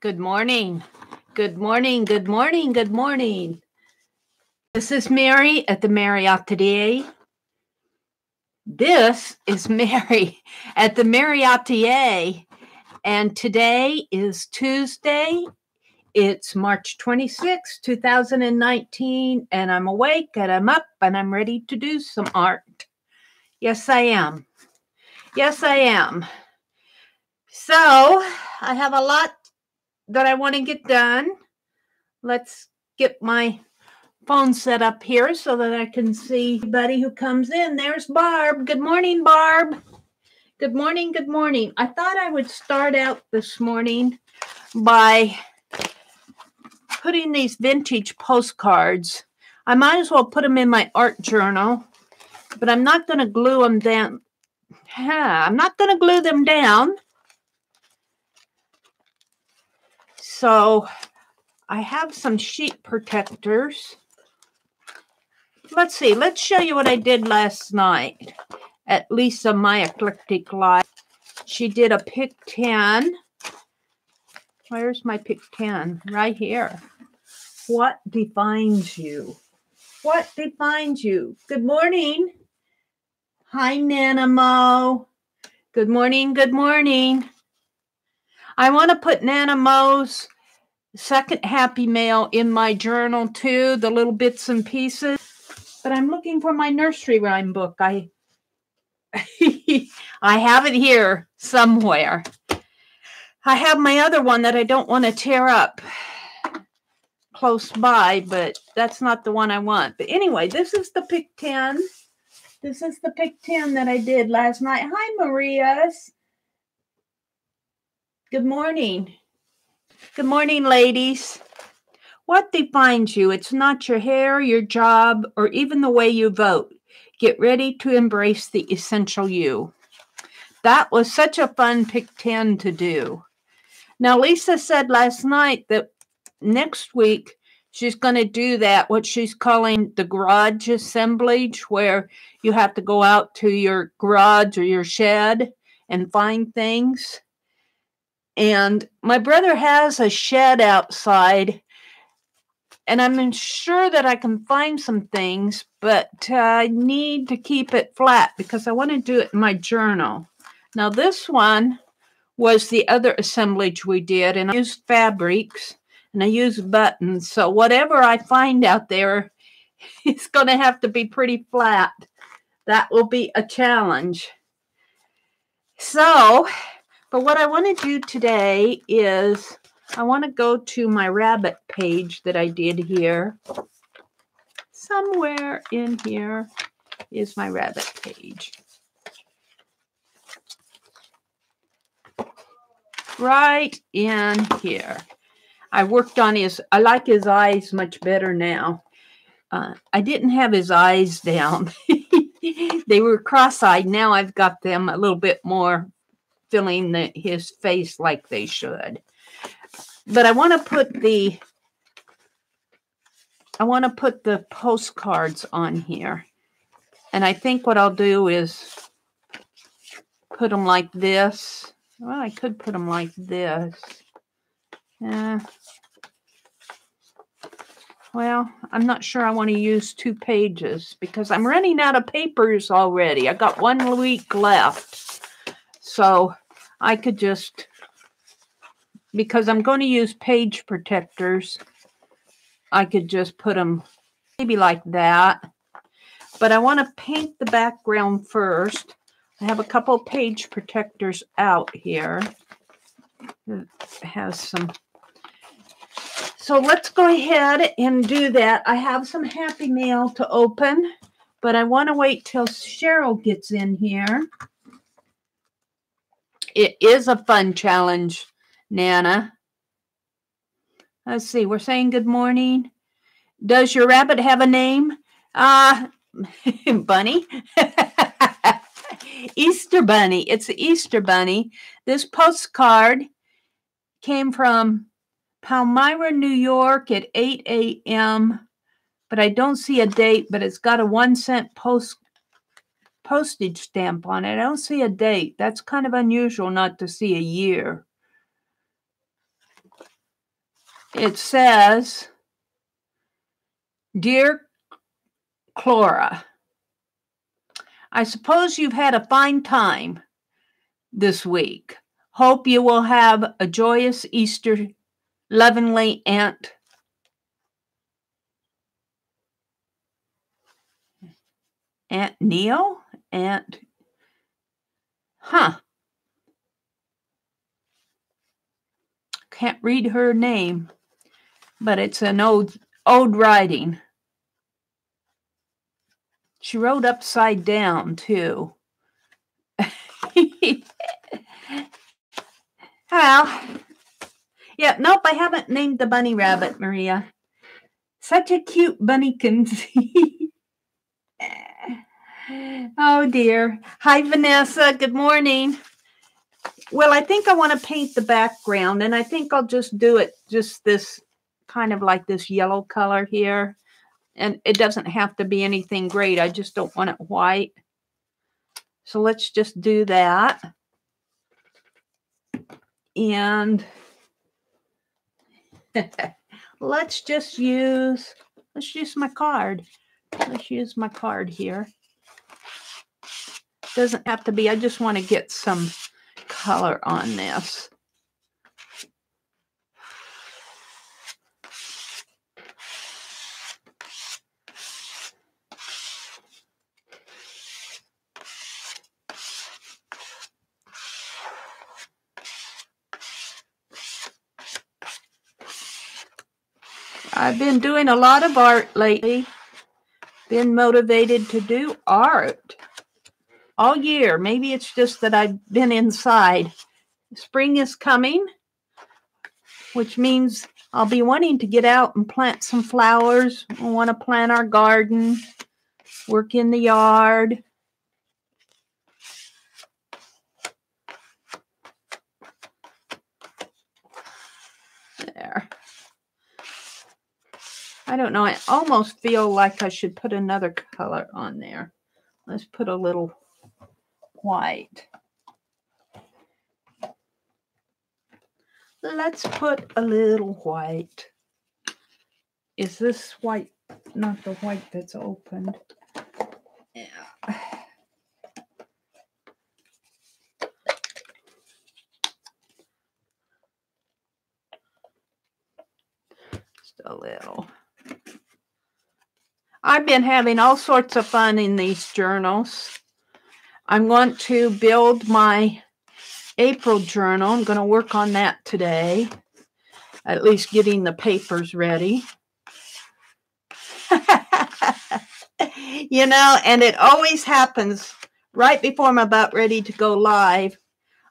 Good morning. Good morning. Good morning. Good morning. This is Meri at the.meri.atelier. This is Meri at the.meri.atelier. And today is Tuesday. It's March 26, 2019. And I'm awake and I'm up and I'm ready to do some art. Yes, I am. Yes, I am. So I have a lot that I want to get done. Let's get my phone set up here so that I can see everybody who comes in. There's Barb. Good morning, Barb. Good morning. Good morning. I thought I would start out this morning by putting these vintage postcards. I might as well put them in my art journal, but I'm not going to glue them down. I'm not going to glue them down. So I have some sheet protectors. Let's see. Let's show you what I did last night at Lisa, My Eclectic Life. She did a pick 10. Where's my pick 10? Right here. What defines you? What defines you? Good morning. Hi, Nanamo. Good morning. Good morning. I want to put Nanamo's second Happy Mail in my journal too, the little bits and pieces. But I'm looking for my nursery rhyme book. I have it here somewhere. I have my other one that I don't want to tear up close by, but that's not the one I want. But anyway, this is the pick 10. This is the pick 10 that I did last night. Hi, Maria's. Good morning. Good morning, ladies. What defines you? It's not your hair, your job, or even the way you vote. Get ready to embrace the essential you. That was such a fun pick 10 to do. Now, Lisa said last night that next week she's going to do that, what she's calling the garage assemblage, where you have to go out to your garage or your shed and find things. And my brother has a shed outside, and I'm sure that I can find some things, but I need to keep it flat because I want to do it in my journal. Now, this one was the other assemblage we did, and I used fabrics, and I used buttons. So whatever I find out there, it's going to have to be pretty flat. That will be a challenge. So, but what I want to do today is I want to go to my rabbit page that I did here. Somewhere in here is my rabbit page. Right in here. I worked on I like his eyes much better now. I didn't have his eyes down. They were cross-eyed. Now I've got them a little bit more filling his face like they should. But I want to put the postcards on here. And I think what I'll do is put them like this. Well, I could put them like this. Well, I'm not sure I want to use 2 pages because I'm running out of papers already. I got 1 week left. So I could just, because I'm going to use page protectors, I could just put them maybe like that. But I want to paint the background first. I have a couple page protectors out here. It has some. So let's go ahead and do that. I have some Happy Mail to open, but I want to wait till Cheryl gets in here. It is a fun challenge, Nana. Let's see. We're saying good morning. Does your rabbit have a name? Bunny. Easter Bunny. It's the Easter Bunny. This postcard came from Palmyra, New York at 8 a.m. But I don't see a date, but it's got a 1-cent postage stamp on it. I don't see a date. That's kind of unusual not to see a year. It says, Dear Clara, I suppose you've had a fine time this week. Hope you will have a joyous Easter. Lovingly, Aunt Neil? Can't read her name, but it's an old writing. She wrote upside down, too. Well, yeah, nope, I haven't named the bunny rabbit, Maria. Such a cute bunnykins. Oh, dear. Hi, Vanessa. Good morning. Well, I think I want to paint the background, and I think I'll just do it just this kind of like this yellow color here. And it doesn't have to be anything great. I just don't want it white. So let's just do that. And let's use my card. Let's use my card here. Doesn't have to be. I just want to get some color on this. I've been doing a lot of art lately. Been motivated to do art all year. Maybe it's just that I've been inside. Spring is coming, which means I'll be wanting to get out and plant some flowers. I want to plant our garden, work in the yard. There. I don't know. I almost feel like I should put another color on there. Let's put a little white. Let's put a little white. Is this white? Not the white that's opened. Yeah. Just a little. I've been having all sorts of fun in these journals. I want to build my April journal. I'm going to work on that today. At least getting the papers ready. You know, and it always happens right before I'm about ready to go live.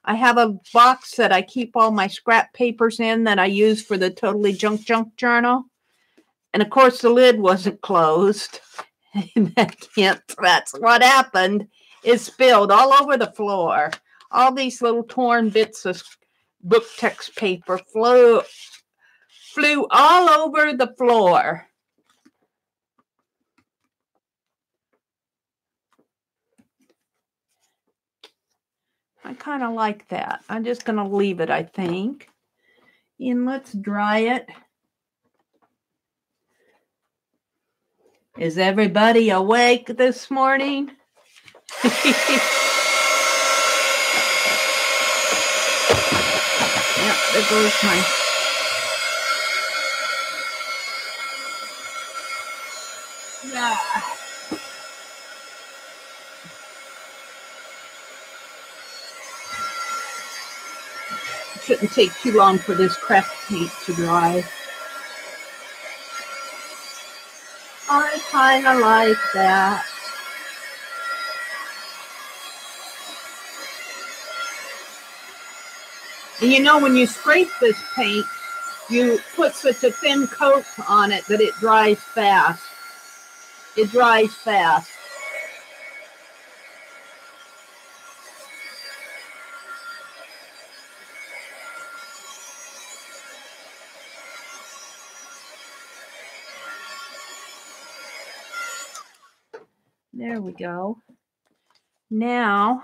I have a box that I keep all my scrap papers in that I use for the Totally Junk journal. And of course, the lid wasn't closed. That's what happened. It spilled all over the floor. All these little torn bits of book text paper flew all over the floor. I kind of like that. I'm just going to leave it, I think. And let's dry it. Is everybody awake this morning? Yeah, there goes my... Yeah. It shouldn't take too long for this craft paint to dry. I kind of like that. And you know, when you scrape this paint, you put such a thin coat on it that it dries fast. It dries fast. There we go. Now,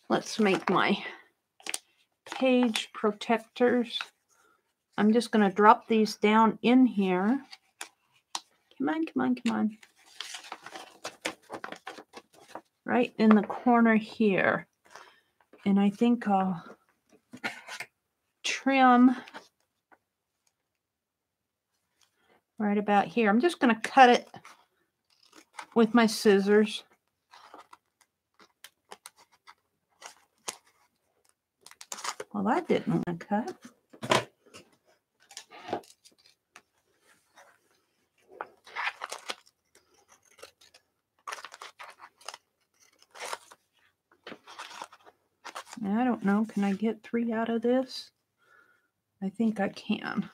let's make my page protectors. I'm just going to drop these down in here. Come on, come on, come on. Right in the corner here. And I think I'll trim right about here. I'm just going to cut it with my scissors. Well, that didn't want to cut. I don't know. Can I get 3 out of this? I think I can.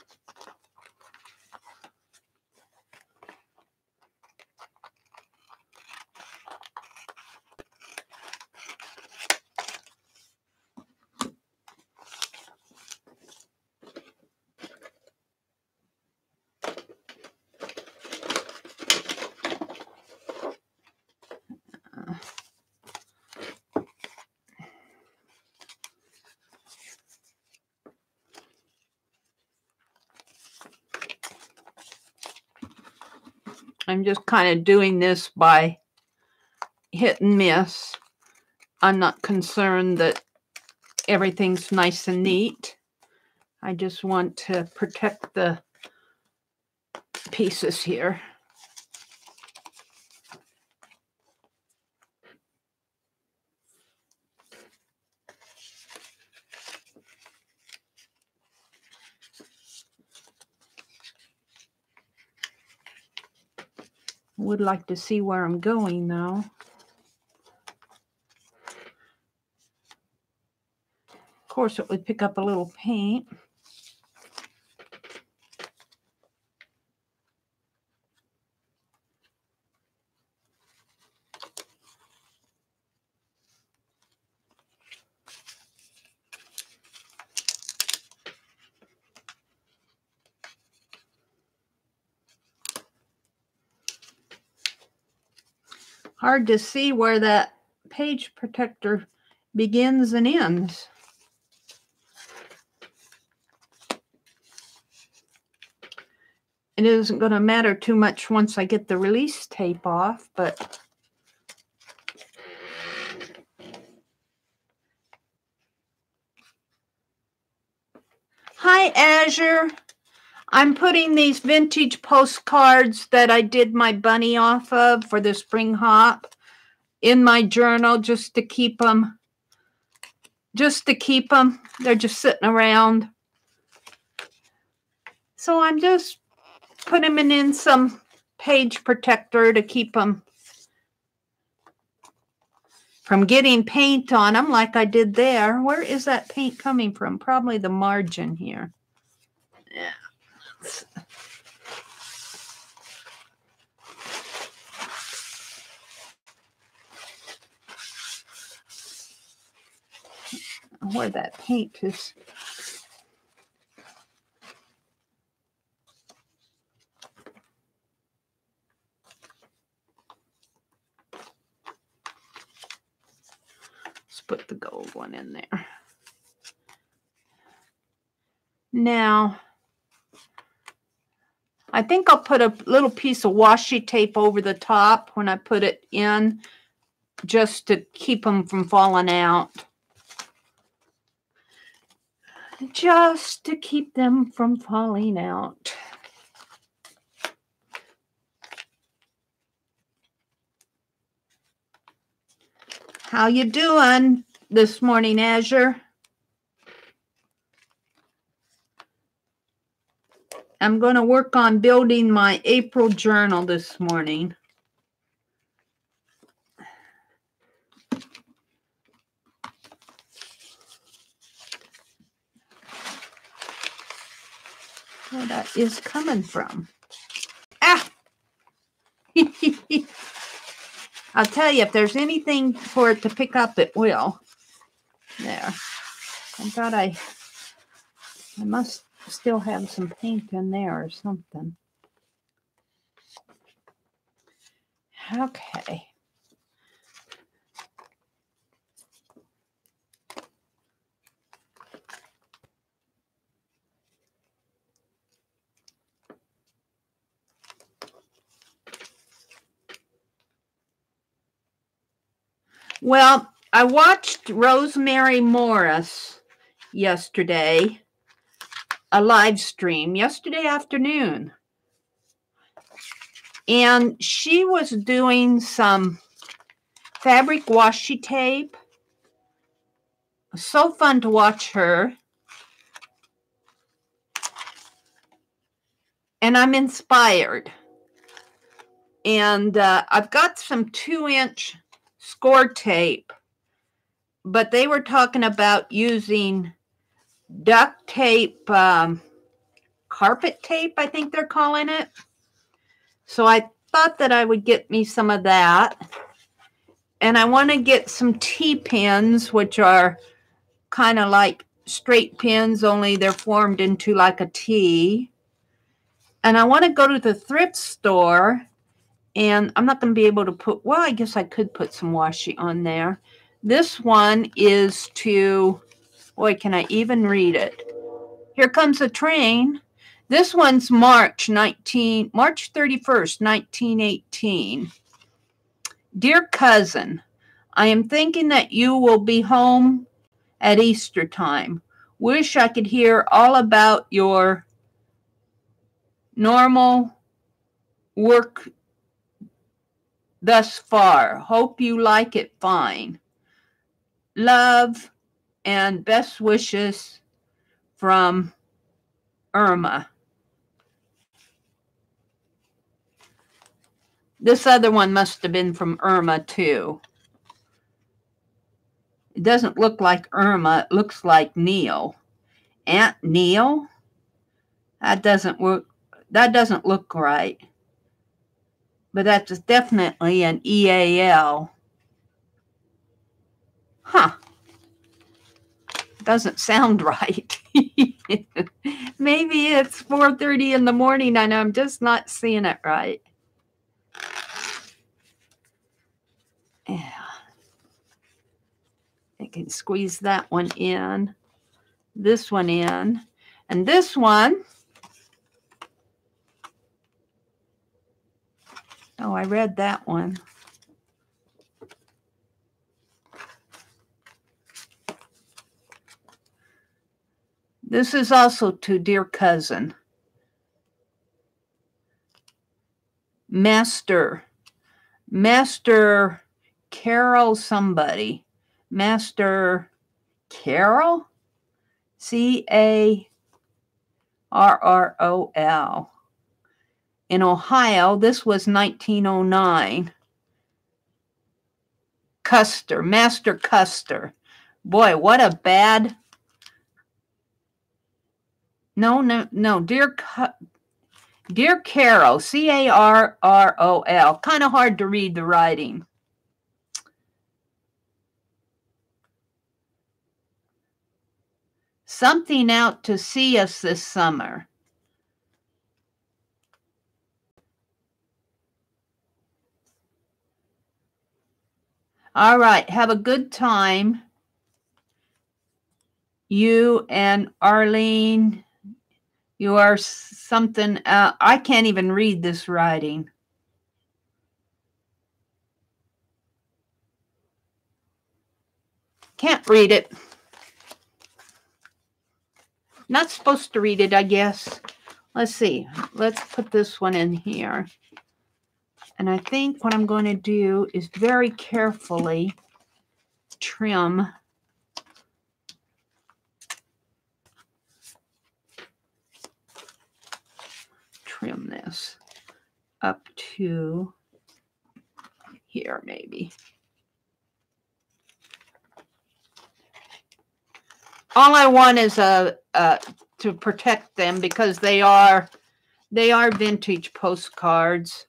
I'm just kind of doing this by hit and miss. I'm not concerned that everything's nice and neat. I just want to protect the pieces here. Would like to see where I'm going though. Of course, it would pick up a little paint. Hard to see where that page protector begins and ends. It isn't going to matter too much once I get the release tape off, but hi, Azure. I'm putting these vintage postcards that I did my bunny off of for the spring hop in my journal just to keep them. They're just sitting around. So I'm just putting them in some page protector to keep them from getting paint on them like I did there. Where is that paint coming from? Probably the margin here. Yeah. Where that paint is. Let's put the gold one in there. Now, I think I'll put a little piece of washi tape over the top when I put it in, just to keep them from falling out. Just to keep them from falling out. How you doing this morning, Azure? I'm going to work on building my April journal this morning. Where that is coming from. Ah! I'll tell you, if there's anything for it to pick up, it will. There. I thought I must still have some paint in there or something. Okay. Well, I watched Rosemary Morris yesterday, a live stream yesterday afternoon. And she was doing some fabric washi tape. So fun to watch her. And I'm inspired. And I've got some 2-inch score tape, but they were talking about using duct tape, carpet tape, I think they're calling it. So I thought that I would get me some of that. And I want to get some T-pins, which are kind of like straight pins, only they're formed into like a T. And I want to go to the thrift store, and I'm not going to be able to put, well, I guess I could put some washi on there. This one is to, boy, can I even read it? Here comes a train. This one's March 31st, 1918. Dear cousin, I am thinking that you will be home at Easter time. Wish I could hear all about your normal work thus far. Hope you like it fine. Love and best wishes from Irma. This other one must have been from Irma too. It doesn't look like Irma. It looks like Neil. Aunt Neil? That doesn't work. That doesn't look right. But that's definitely an EAL. Huh. Doesn't sound right. Maybe it's 4:30 in the morning and I'm just not seeing it right. Yeah. I can squeeze that one in, this one in, and this one. Oh, I read that one. This is also to dear cousin. Master Carol somebody. Master Carol? Carrol. In Ohio, this was 1909. Custer, Master Custer. Boy, what a bad. No, dear Carol, Carrol. Kind of hard to read the writing. Something out to see us this summer. All right, have a good time. You and Arlene, you are something. I can't even read this writing. Can't read it. Not supposed to read it, I guess. Let's see. Let's put this one in here. And I think what I'm going to do is very carefully trim this up to here, maybe. All I want is to protect them because they are vintage postcards.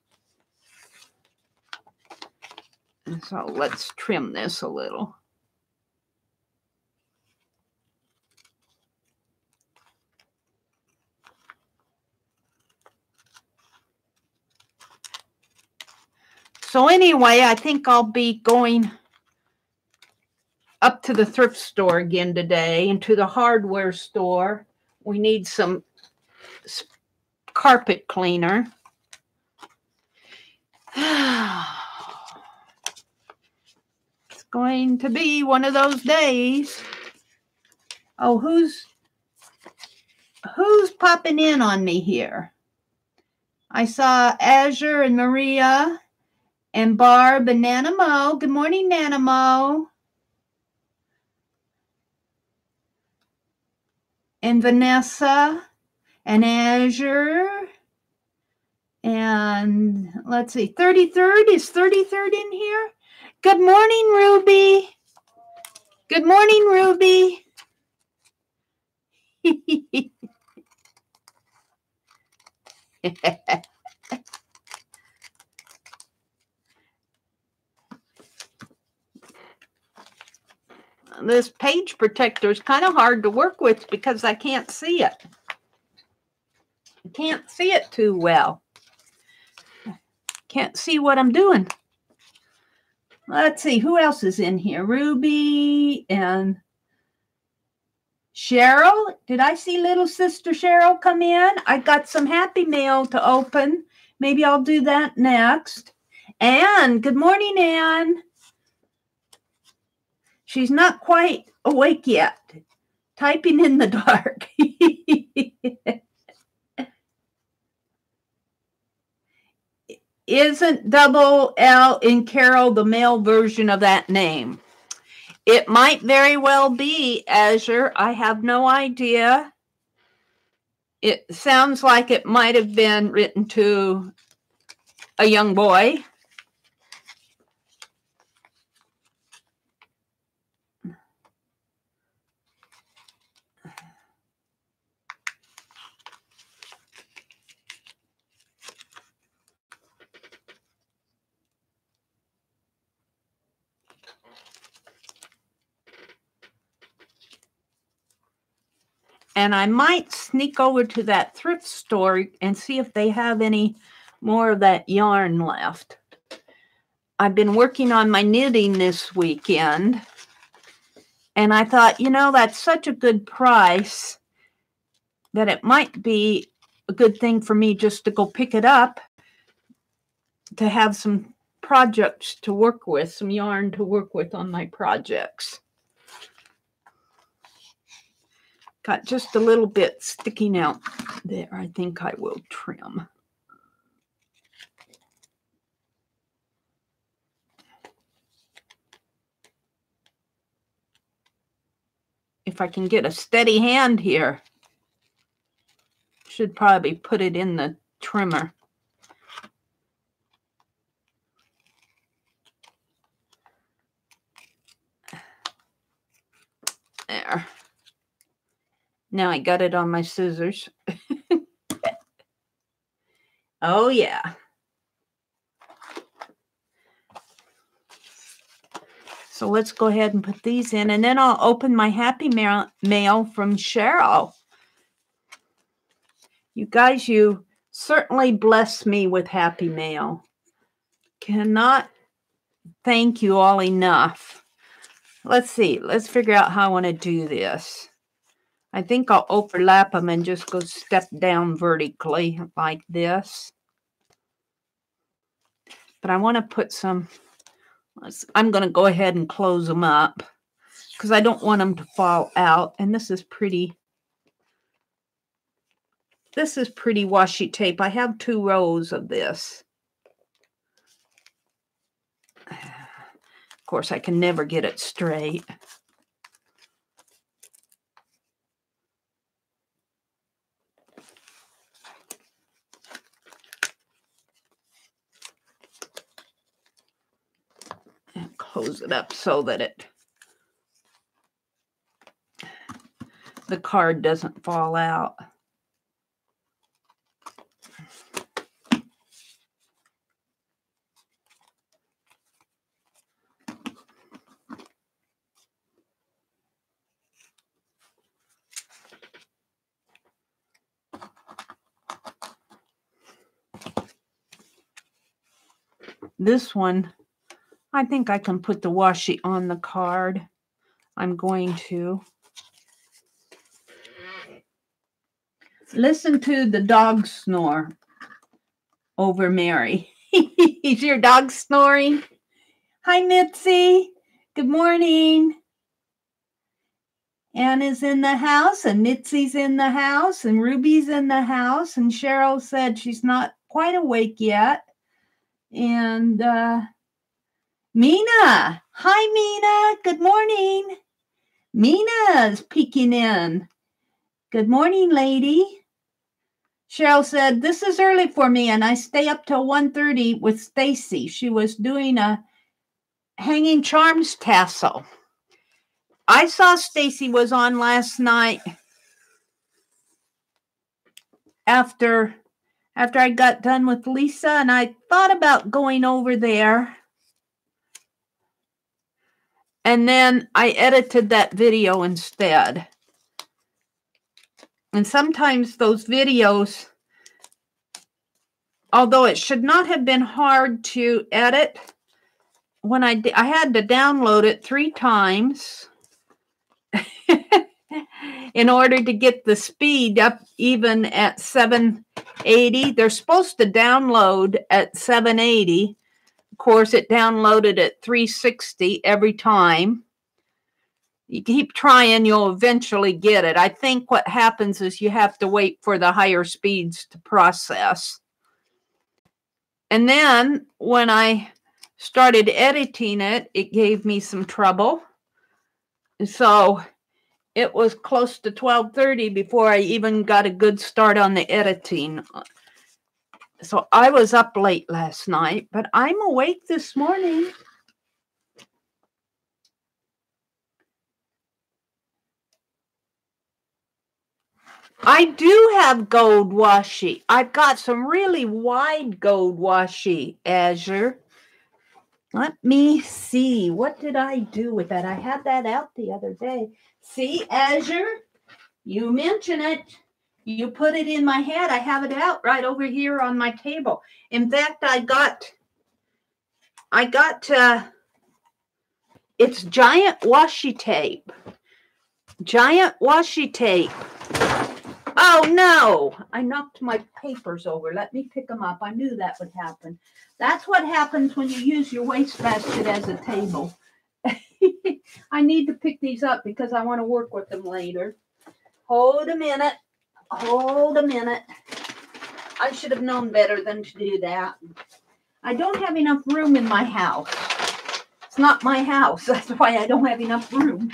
And so let's trim this a little. So anyway, I think I'll be going up to the thrift store again today and to the hardware store. We need some carpet cleaner. It's going to be one of those days. Oh, who's popping in on me here? I saw Azure and Maria and Barb and Nana Mo. Good morning, Nana Mo. And Vanessa and Azure. And let's see, 33rd. Is 33rd in here? Good morning, Ruby. Good morning, Ruby. This page protector is kind of hard to work with because I can't see it. I can't see it too well. Can't see what I'm doing. Let's see, who else is in here? Ruby and Cheryl. Did I see little sister Cheryl come in? I got some happy mail to open. Maybe I'll do that next. Anne, good morning, Anne. She's not quite awake yet. Typing in the dark. Isn't double L in Carol the male version of that name? It might very well be, Azure. I have no idea. It sounds like it might have been written to a young boy. And I might sneak over to that thrift store and see if they have any more of that yarn left. I've been working on my knitting this weekend. And I thought, you know, that's such a good price that it might be a good thing for me just to go pick it up to have some projects to work with, some yarn to work with on my projects. Got just a little bit sticking out there. I think I will trim. If I can get a steady hand here, should probably put it in the trimmer. There. Now I got it on my scissors. Oh, yeah. So let's go ahead and put these in, and then I'll open my happy mail from Cheryl. You guys, you certainly bless me with happy mail. Cannot thank you all enough. Let's see. Let's figure out how I want to do this. I think I'll overlap them and just go step down vertically like this. But I want to put some, I'm going to go ahead and close them up because I don't want them to fall out. And this is pretty washi tape. I have 2 rows of this. Of course, I can never get it straight. And close it up so that the card doesn't fall out. This one, I think I can put the washi on the card. I'm going to. Listen to the dog snore over Meri. Is your dog snoring? Hi, Mitzi. Good morning. Ann is in the house, and Mitzi's in the house, and Ruby's in the house, and Cheryl said she's not quite awake yet. And Mina. Hi, Mina. Good morning. Mina's peeking in. Good morning, lady. Cheryl said, this is early for me, and I stay up till 1:30 with Stacy. She was doing a hanging charms tassel. I saw Stacy was on last night after I got done with Lisa, and I thought about going over there. And then I edited that video instead. And sometimes those videos, although it should not have been hard to edit, when I had to download it 3 times in order to get the speed up even at 780. They're supposed to download at 780. Of course, it downloaded at 360 every time. You keep trying, you'll eventually get it. I think what happens is you have to wait for the higher speeds to process. And then when I started editing it, it gave me some trouble. So it was close to 12:30 before I even got a good start on the editing. So I was up late last night, but I'm awake this morning. I do have gold washi. I've got some really wide gold washi, Azure. Let me see. What did I do with that? I had that out the other day. See, Azure, you mention it. You put it in my head. I have it out right over here on my table. In fact, I got it's giant washi tape. Giant washi tape. Oh, no. I knocked my papers over. Let me pick them up. I knew that would happen. That's what happens when you use your wastebasket as a table. I need to pick these up because I want to work with them later. Hold a minute. Hold a minute. I should have known better than to do that. I don't have enough room in my house. It's not my house. That's why I don't have enough room.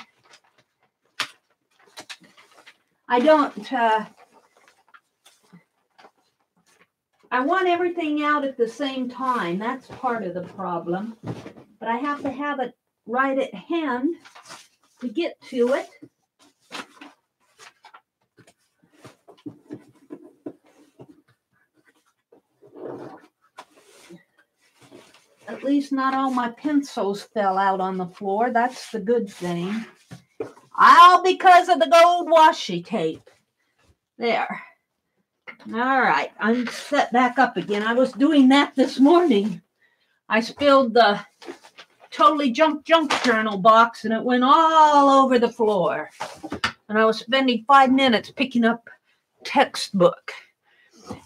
I don't, I want everything out at the same time. That's part of the problem. But I have to have it right at hand to get to it. At least not all my pencils fell out on the floor. That's the good thing. All because of the gold washi tape. There. All right. I'm set back up again. I was doing that this morning. I spilled the Totally Junk Journal box and it went all over the floor. And I was spending 5 minutes picking up textbook.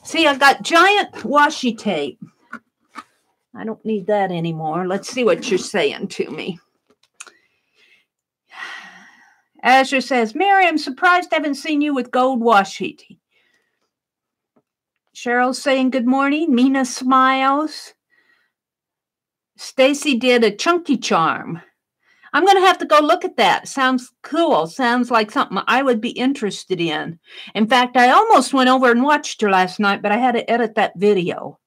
See, I got giant washi tape. I don't need that anymore. Let's see what you're saying to me. Azure says, Mary, I'm surprised I haven't seen you with gold washi. Cheryl's saying good morning. Mina smiles. Stacy did a chunky charm. I'm going to have to go look at that. Sounds cool. Sounds like something I would be interested in. In fact, I almost went over and watched her last night, but I had to edit that video.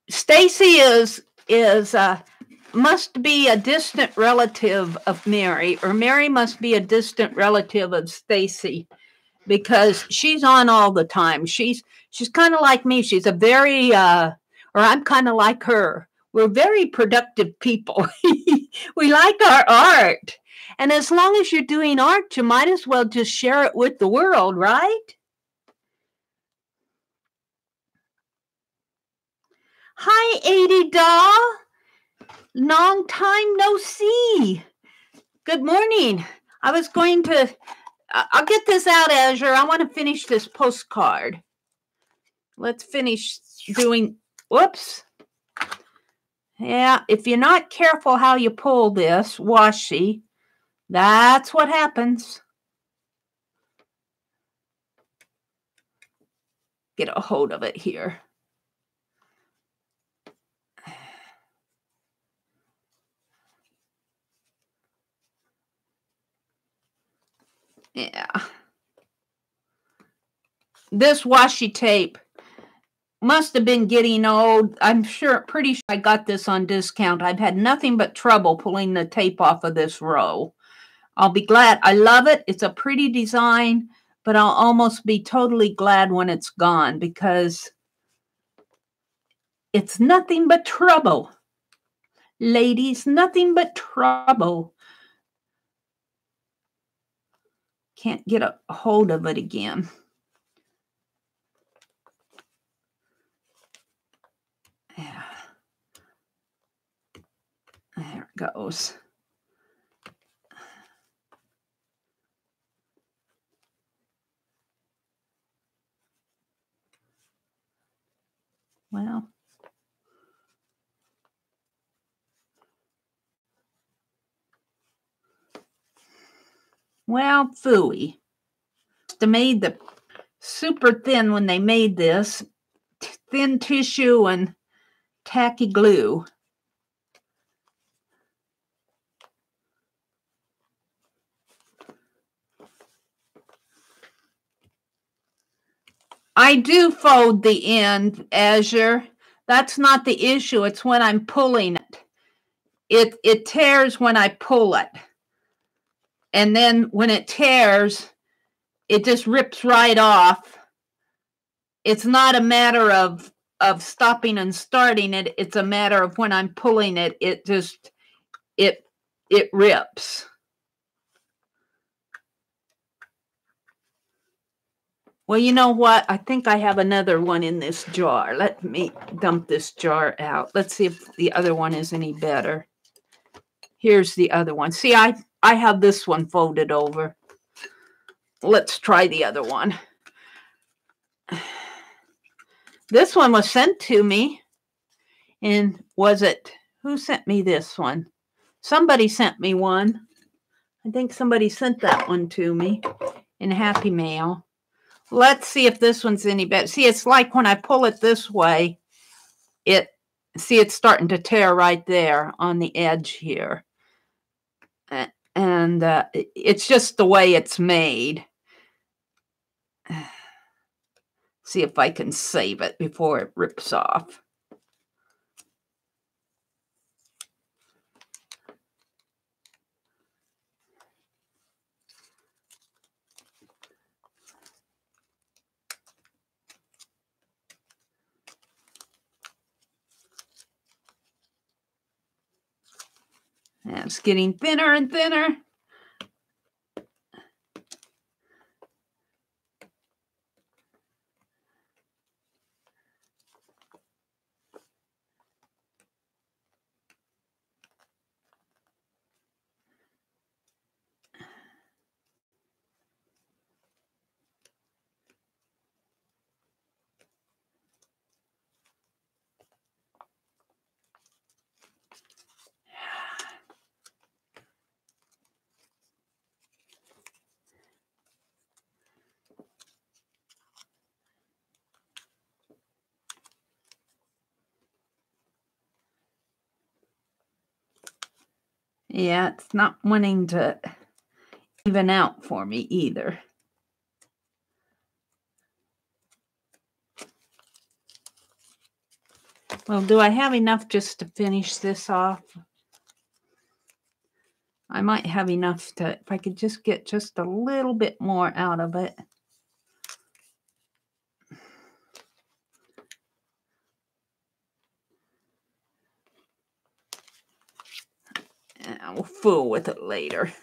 Stacy must be a distant relative of Meri, or Meri must be a distant relative of Stacy, because she's on all the time. She's kind of like me. She's a very, or I'm kind of like her. We're very productive people. We like our art. And as long as you're doing art, you might as well just share it with the world, right? Hi, 80 doll. Long time no see. Good morning. I was going to, I'll get this out, Azure. I want to finish this postcard. Let's finish doing, whoops. Yeah, if you're not careful how you pull this washi, that's what happens. Get a hold of it here. Yeah. This washi tape must have been getting old. I'm pretty sure I got this on discount. I've had nothing but trouble pulling the tape off of this row. I'll be glad. I love it. It's a pretty design, but I'll almost be totally glad when it's gone because it's nothing but trouble. Ladies, nothing but trouble. Can't get a hold of it again. Yeah. There it goes. Well, phooey. They made the super thin when they made this. Thin tissue and tacky glue. I do fold the end, Azure. That's not the issue. It's when I'm pulling it. It tears when I pull it. And then when it tears, it just rips right off. It's not a matter of stopping and starting it. It's a matter of when I'm pulling it, it rips. Well, you know what? I think I have another one in this jar. Let me dump this jar out. Let's see if the other one is any better. Here's the other one. See, I have this one folded over. Let's try the other one. This one was sent to me. And was it, who sent me this one? Somebody sent me one. I think somebody sent that one to me in Happy Mail. Let's see if this one's any better. See, it's like when I pull it this way, it's starting to tear right there on the edge here. And it's just the way it's made. See if I can save it before it rips off. And it's getting thinner and thinner. Yeah, it's not wanting to even out for me either. Well, do I have enough just to finish this off? I might have enough to, if I could just get just a little bit more out of it. And I will fool with it later.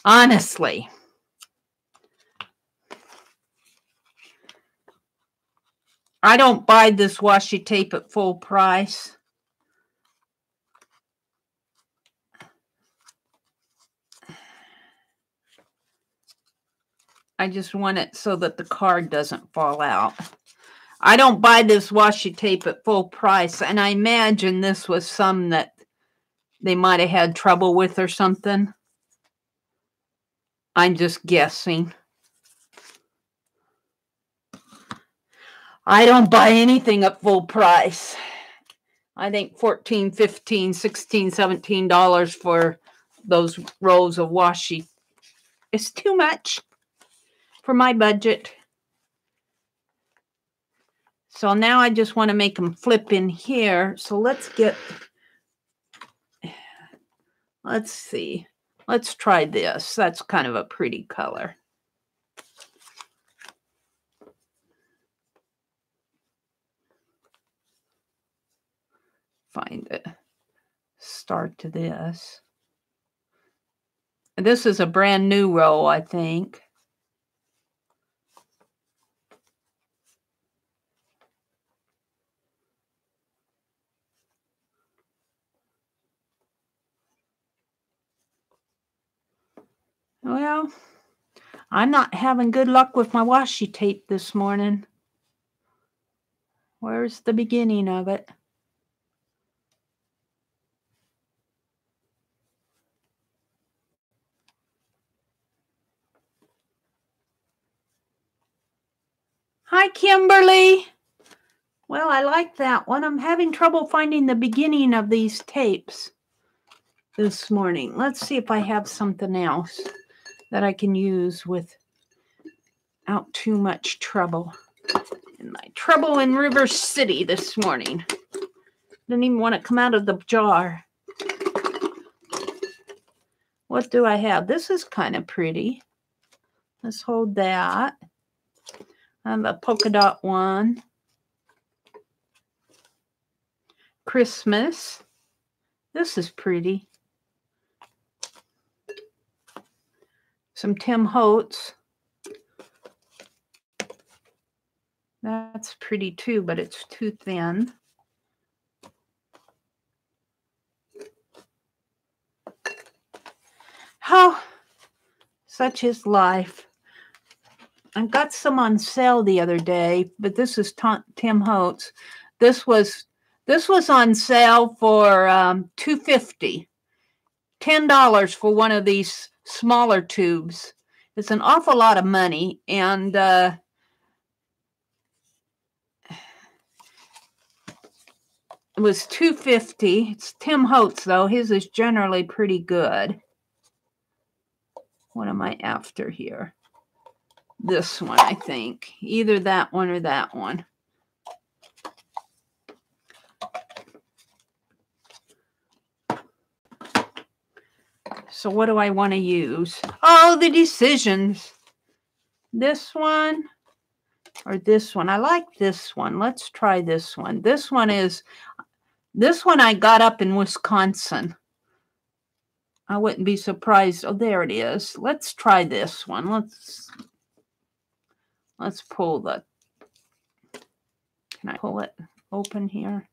Honestly. I don't buy this washi tape at full price. I just want it so that the card doesn't fall out. I don't buy this washi tape at full price, and I imagine this was some that they might have had trouble with or something. I'm just guessing. I don't buy anything at full price. I think $14, $15, $16, $17 for those rolls of washi. It's too much for my budget. So now I just want to make them flip in here. So let's see. Let's try this. That's kind of a pretty color. Find it. Start to this. And this is a brand new roll, I think. Well, I'm not having good luck with my washi tape this morning. Where's the beginning of it? Hi, Kimberly. Well, I like that one. I'm having trouble finding the beginning of these tapes this morning. Let's see if I have something else that I can use without too much trouble. In my trouble in River City this morning. Didn't even want to come out of the jar. What do I have? This is kind of pretty. Let's hold that. I have a polka dot one. Christmas. This is pretty. Some Tim Holtz. That's pretty too, but it's too thin. Oh, such is life. I got some on sale the other day, but this is Tim Holtz. This was on sale for $2.50. $10 for one of these smaller tubes. It's an awful lot of money, and it was $2.50. It's Tim Holtz, though. His is generally pretty good. What am I after here? This one, I think. Either that one or that one. So what do I want to use? Oh, the decisions. This one or this one. I like this one. Let's try this one. This one I got up in Wisconsin. I wouldn't be surprised. Oh, there it is. Let's try this one. Let's pull the. Can I pull it open here?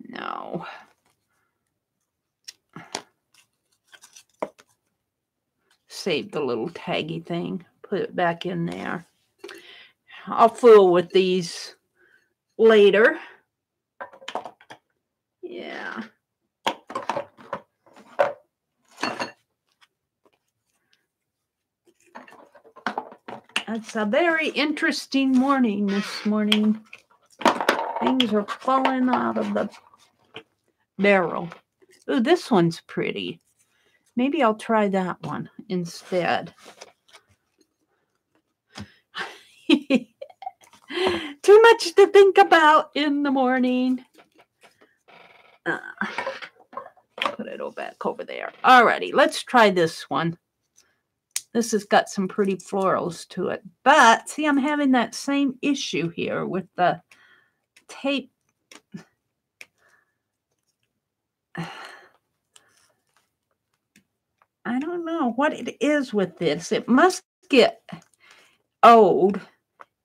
No. Save the little taggy thing. Put it back in there. I'll fool with these later. Yeah. It's a very interesting morning this morning. Things are falling out of the barrel. Ooh, this one's pretty. Maybe I'll try that one instead. Too much to think about in the morning. Put it all back over there. Alrighty, let's try this one. This has got some pretty florals to it. But, see, I'm having that same issue here with the tape. I don't know what it is with this. It must get old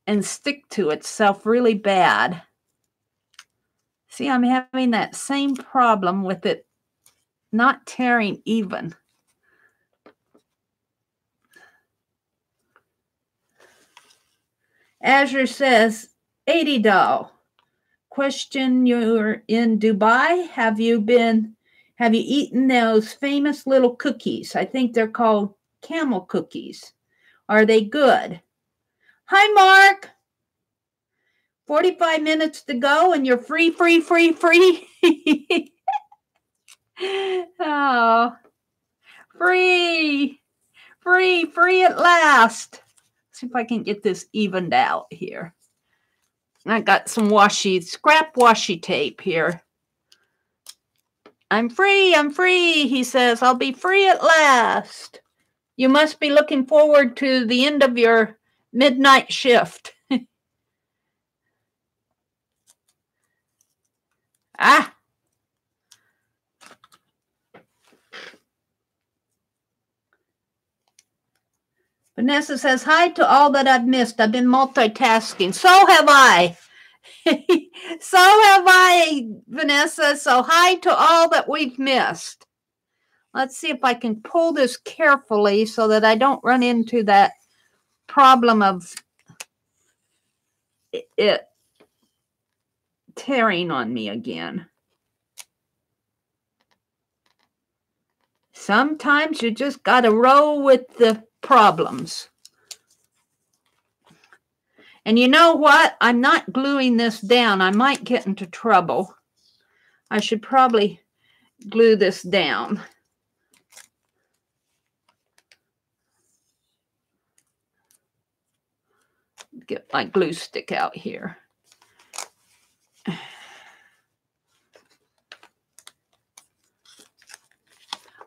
and stick to itself really bad. See, I'm having that same problem with it not tearing even. Azure says, $80. Question, you're in Dubai. Have you eaten those famous little cookies? I think they're called camel cookies. Are they good? Hi, Mark. 45 minutes to go and you're free. Oh, free at last. See if I can get this evened out here. I got some scrap washi tape here. I'm free, he says. I'll be free at last. You must be looking forward to the end of your midnight shift. Ah. Vanessa says, hi to all that I've missed. I've been multitasking. So have I. So have I, Vanessa. So hi to all that we've missed. Let's see if I can pull this carefully so that I don't run into that problem of it tearing on me again. Sometimes you just got to roll with the problems. And you know what? I'm not gluing this down. I might get into trouble. I should probably glue this down. Get my glue stick out here.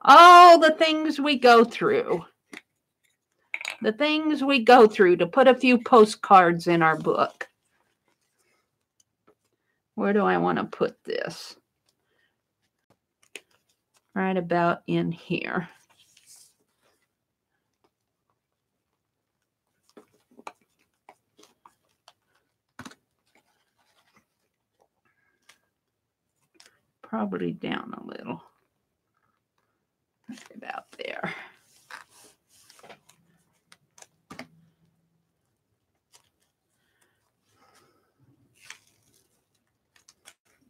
All the things we go through. The things we go through to put a few postcards in our book. Where do I want to put this? Right about in here. Probably down a little. Right about there.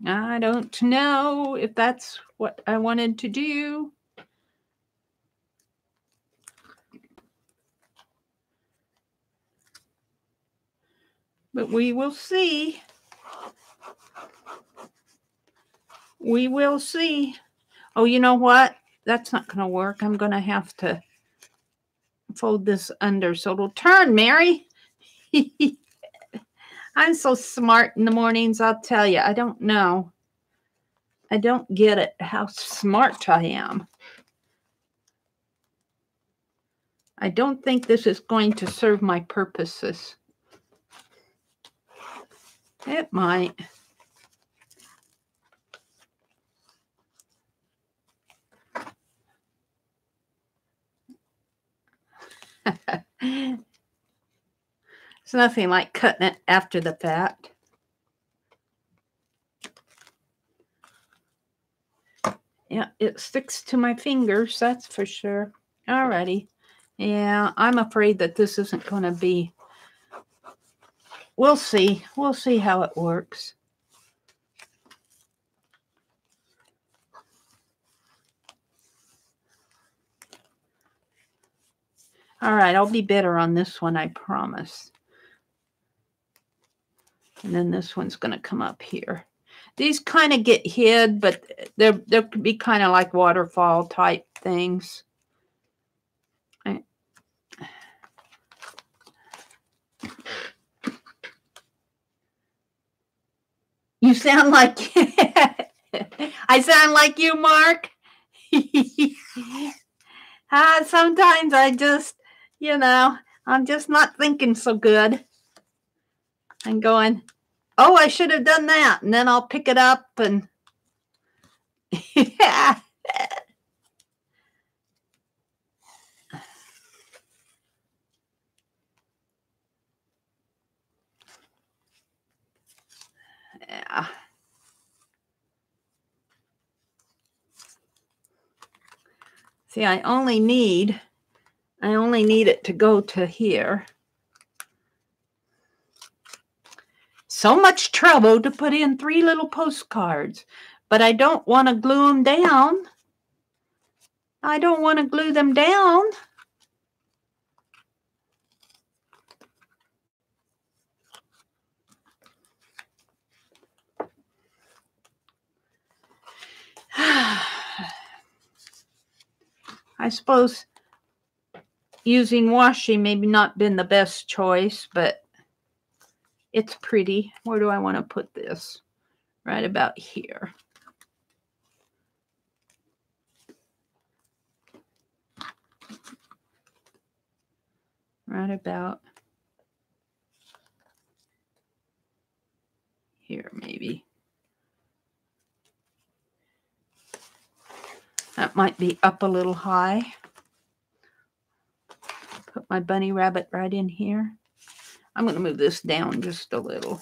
I don't know if that's what I wanted to do. But we will see. We will see. Oh, you know what? That's not going to work. I'm going to have to fold this under so it'll turn, Mary. I'm so smart in the mornings, I'll tell you. I don't know. I don't get it, how smart I am. I don't think this is going to serve my purposes. It might. It's nothing like cutting it after the fact. Yeah, it sticks to my fingers, that's for sure. Alrighty. Yeah, I'm afraid that this isn't going to be. We'll see. We'll see how it works. All right, I'll be better on this one, I promise. And then this one's going to come up here. These kind of get hid, but there could be kind of like waterfall type things. You sound like I sound like you, Mark. Sometimes I just, I'm just not thinking so good. I'm going, oh, I should have done that. And then I'll pick it up and yeah. Yeah. See, I only need it to go to here. So much trouble to put in 3 little postcards, but I don't want to glue them down. I don't want to glue them down. I suppose using washi maybe not been the best choice, but it's pretty. Where do I want to put this? Right about here. Right about here, maybe. That might be up a little high. Put my bunny rabbit right in here. I'm going to move this down just a little.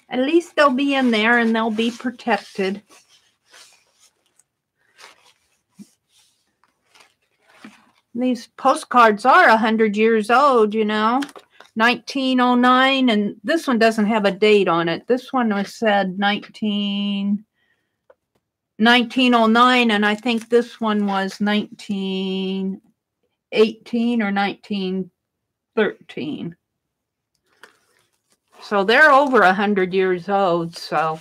At least they'll be in there and they'll be protected. These postcards are 100 years old, you know, 1909, and this one doesn't have a date on it. This one was said 1909, and I think this one was 1918 or 1913. So they're over 100 years old, so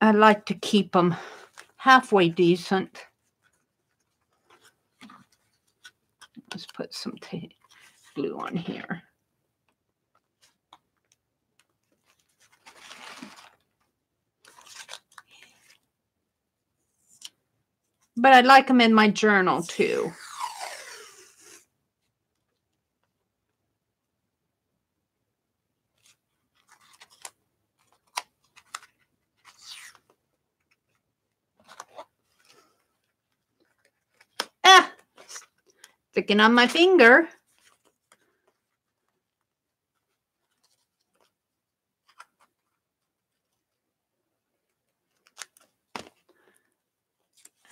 I like to keep them halfway decent. Let's put some glue on here. But I like them in my journal too. Sticking on my finger.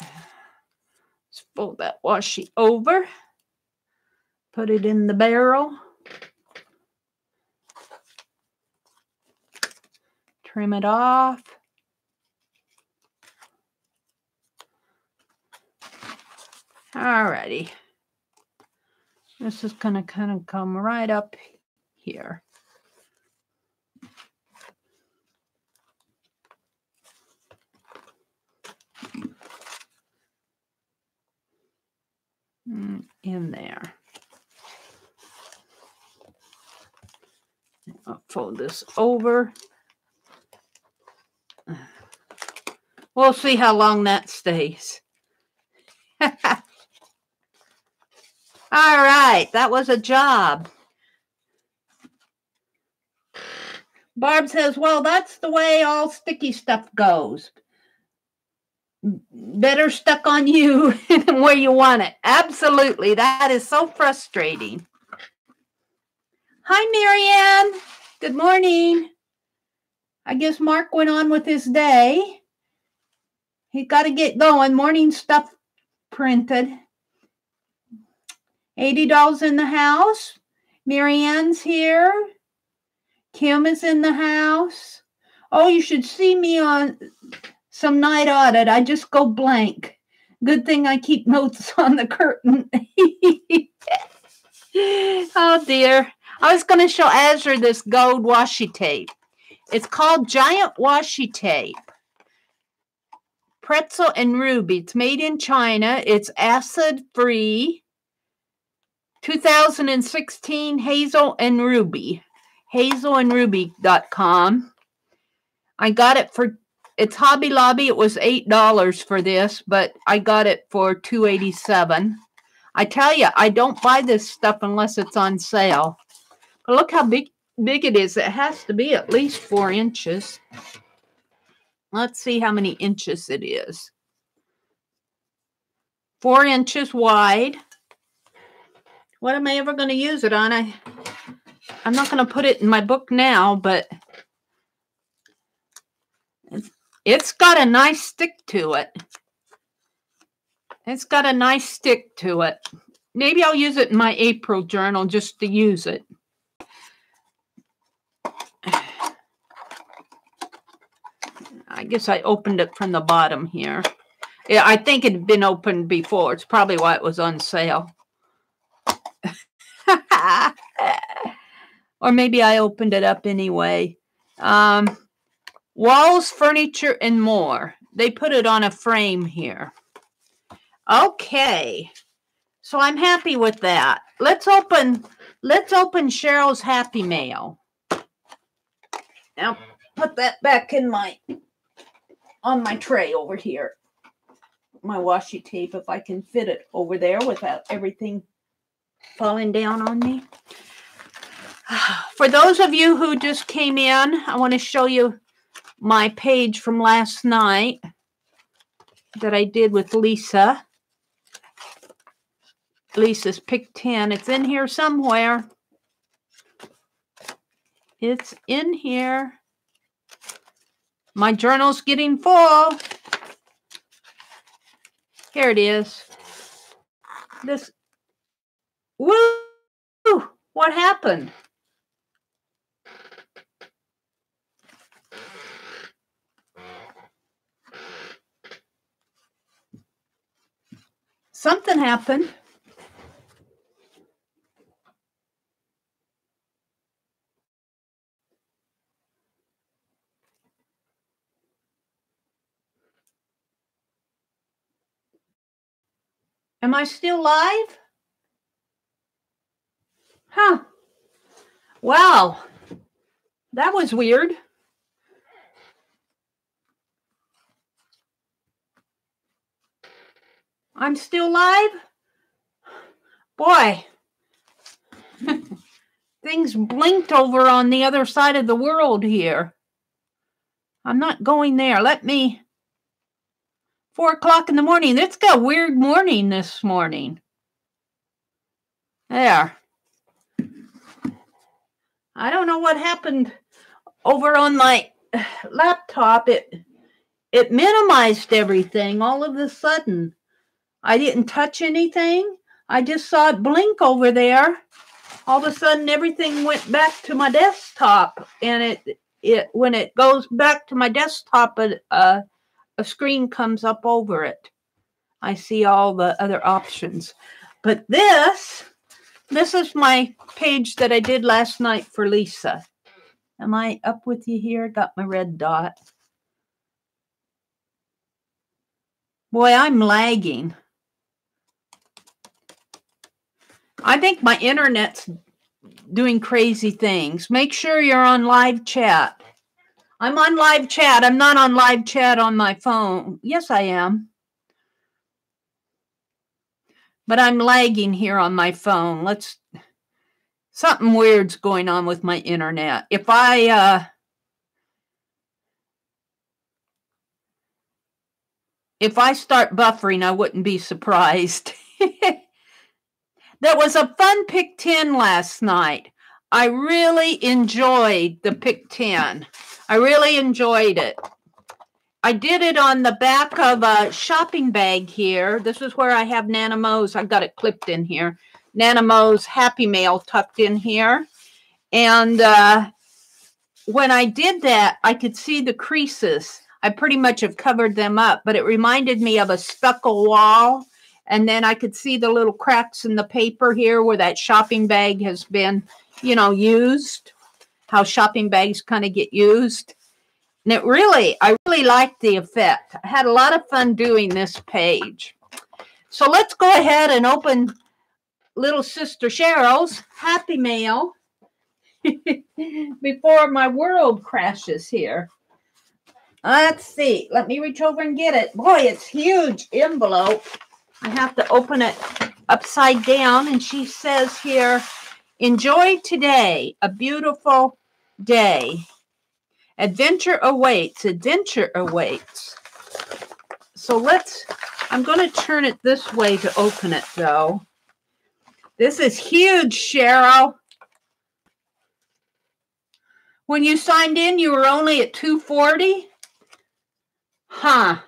Let's fold that washi over. Put it in the barrel. Trim it off. Alrighty. This is going to kind of come right up here. In there. I'll fold this over. We'll see how long that stays. All right, that was a job. Barb says, well, that's the way all sticky stuff goes. Better stuck on you than where you want it. Absolutely. That is so frustrating. Hi, Marianne. Good morning. I guess Mark went on with his day. He got to get going. Morning stuff printed. $80 in the house. Marianne's here. Kim is in the house. Oh, you should see me on some night audit. I just go blank. Good thing I keep notes on the curtain. Oh, dear. I was going to show Azure this gold washi tape. It's called Giant Washi Tape. Pretzel and Ruby. It's made in China. It's acid-free. 2016 Hazel and Ruby. hazelandruby.com. I got it for, it's Hobby Lobby. It was $8 for this, but I got it for $2.87. I tell you, I don't buy this stuff unless it's on sale. But look how big it is. It has to be at least 4 inches. Let's see how many inches it is. 4 inches wide. What am I ever going to use it on? I'm not going to put it in my book now, but It's got a nice stick to it. It's got a nice stick to it. Maybe I'll use it in my April journal just to use it. I guess I opened it from the bottom here. Yeah, I think it had been opened before. It's probably why it was on sale. Or maybe I opened it up anyway. Walls, furniture, and more. They put it on a frame here. Okay. So I'm happy with that. Let's open Cheryl's Happy Mail. Now put that back in on my tray over here. My washi tape, if I can fit it over there without everything falling down on me. For those of you who just came in, I want to show you my page from last night that I did with Lisa. Lisa's Pick 10. It's in here somewhere. It's in here. My journal's getting full. Here it is. This. Woo! What happened? Something happened. Am I still live? Huh. Wow. That was weird. I'm still live? Boy. Things blinked over on the other side of the world here. I'm not going there. 4 o'clock in the morning. It's got a weird morning this morning. There. I don't know what happened over on my laptop. It minimized everything all of a sudden. I didn't touch anything. I just saw it blink over there. All of a sudden, everything went back to my desktop. And when it goes back to my desktop, a screen comes up over it. I see all the other options. But this is my page that I did last night for Lisa. Am I up with you here? Got my red dot. Boy, I'm lagging. I think my internet's doing crazy things. Make sure you're on live chat. I'm on live chat. I'm not on live chat on my phone. Yes, I am. But I'm lagging here on my phone. Something weird's going on with my internet. If I start buffering, I wouldn't be surprised. There was a fun Pick 10 last night. I really enjoyed the Pick 10. I really enjoyed it. I did it on the back of a shopping bag here. This is where I have Nana Mo's. I got it clipped in here. Nana Mo's Happy Mail tucked in here. And when I did that, I could see the creases. I pretty much have covered them up, but it reminded me of a stucco wall. And then I could see the little cracks in the paper here where that shopping bag has been, used. How shopping bags kind of get used. And I really liked the effect. I had a lot of fun doing this page. So let's go ahead and open little sister Cheryl's Happy Mail before my world crashes here. Let's see. Let me reach over and get it. Boy, it's huge envelope. I have to open it upside down. And she says here, enjoy today, a beautiful day. Adventure awaits. Adventure awaits. So I'm going to turn it this way to open it, though. This is huge, Cheryl. When you signed in, you were only at 240. Huh.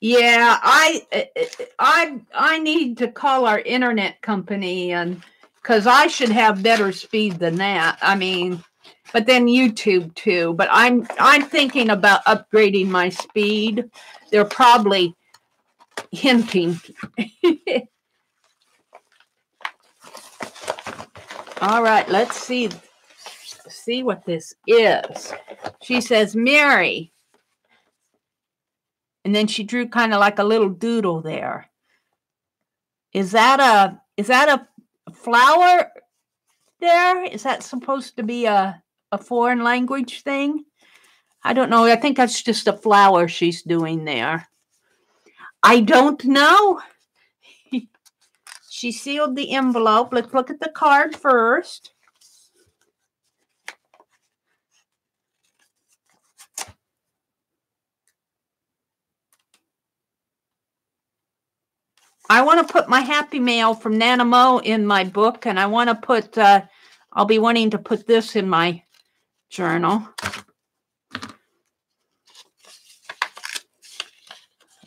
Yeah, I need to call our internet company, and because I should have better speed than that. I mean, but then YouTube too. But I'm thinking about upgrading my speed. They're probably hinting. All right, let's see what this is. She says, Meri. And then she drew kind of like a little doodle there. Is that a flower there? Is that supposed to be a foreign language thing? I don't know. I think that's just a flower she's doing there. I don't know. She sealed the envelope. Let's look at the card first. I want to put my happy mail from Nana Mo in my book, and I want to put, I'll be wanting to put this in my journal.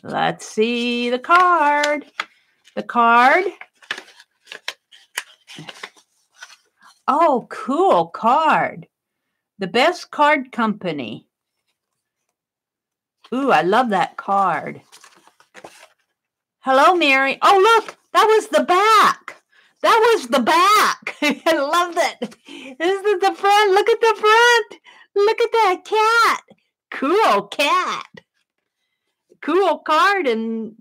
Let's see the card. The card. Oh, cool card. The Best Card Company. Ooh, I love that card. Hello, Meri. Oh, look, that was the back. That was the back. I love that. This is the front. Look at the front. Look at that cat. Cool cat. Cool card, and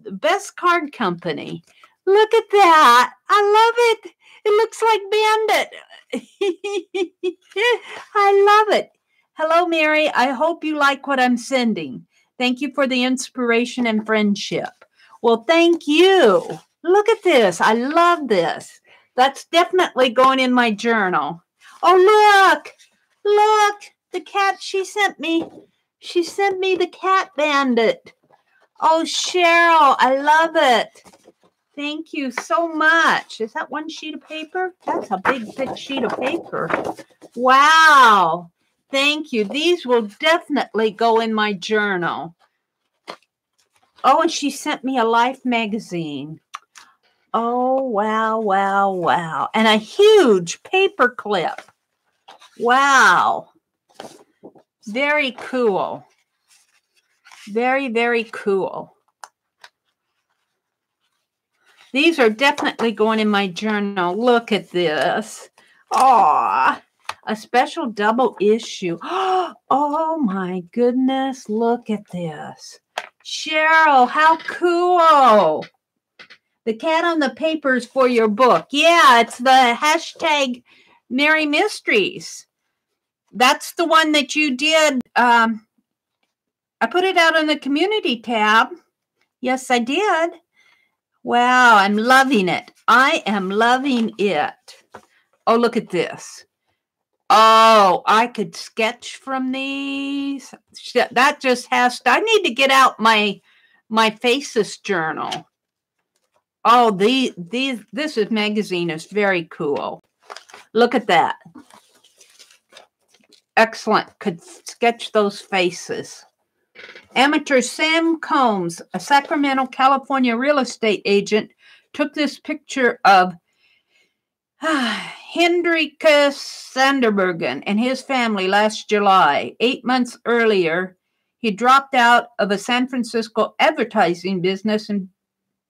the Best Card Company. Look at that. I love it. It looks like Bandit. I love it. Hello, Meri. I hope you like what I'm sending. Thank you for the inspiration and friendship. Well, thank you. Look at this. I love this. That's definitely going in my journal. Oh, look. Look. The cat she sent me. She sent me the cat Bandit. Oh, Cheryl, I love it. Thank you so much. Is that one sheet of paper? That's a big, thick sheet of paper. Wow. Thank you. These will definitely go in my journal. Oh, and she sent me a Life magazine. Oh, wow, wow, wow. And a huge paper clip. Wow. Very cool. Very, very cool. These are definitely going in my journal. Look at this. Aw, a special double issue. Oh, my goodness. Look at this. Cheryl, how cool. The cat on the papers for your book. Yeah, it's the hashtag Meri Mysteries. That's the one that you did. I put it out on the community tab. Yes, I did. Wow, I'm loving it. I am loving it. Oh, look at this. Oh, I could sketch from these. That just has to, I need to get out my Faces journal. Oh, this magazine is very cool. Look at that. Excellent. Could sketch those faces. Amateur Sam Combs, a Sacramento, California real estate agent, took this picture of Hendrikus Sanderbergen and his family last July. 8 months earlier, he dropped out of a San Francisco advertising business and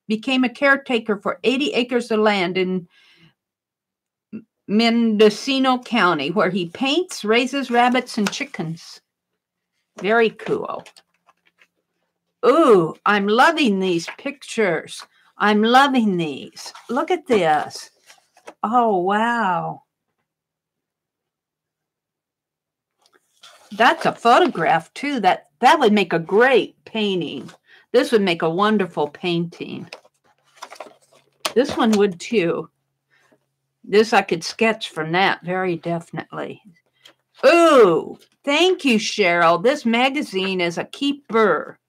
became a caretaker for 80 acres of land in Mendocino County, where he paints, raises rabbits, and chickens. Very cool. Ooh, I'm loving these pictures. I'm loving these. Look at this. Oh, wow. That's a photograph, too. That would make a great painting. This would make a wonderful painting. This one would, too. This I could sketch from that, very definitely. Ooh, thank you, Cheryl. This magazine is a keeper.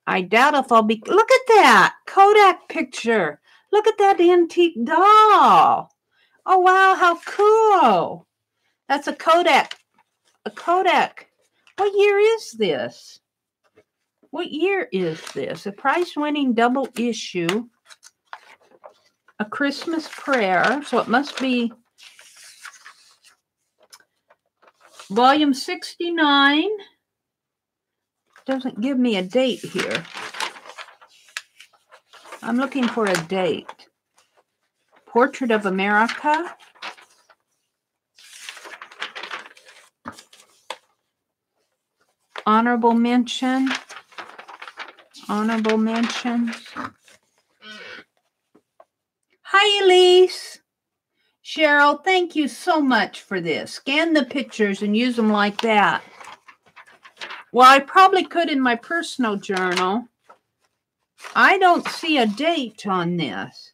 I doubt if I'll be... Look at that Kodak picture. Look at that antique doll. Oh, wow, how cool. That's a Kodak. A Kodak. What year is this? What year is this? A prize-winning double issue. A Christmas Prayer. So it must be volume 69. Doesn't give me a date here. I'm looking for a date. Portrait of America. Honorable mention. Honorable mentions. Hi, Elise. Cheryl, thank you so much for this. Scan the pictures and use them like that. Well, I probably could in my personal journal. I don't see a date on this.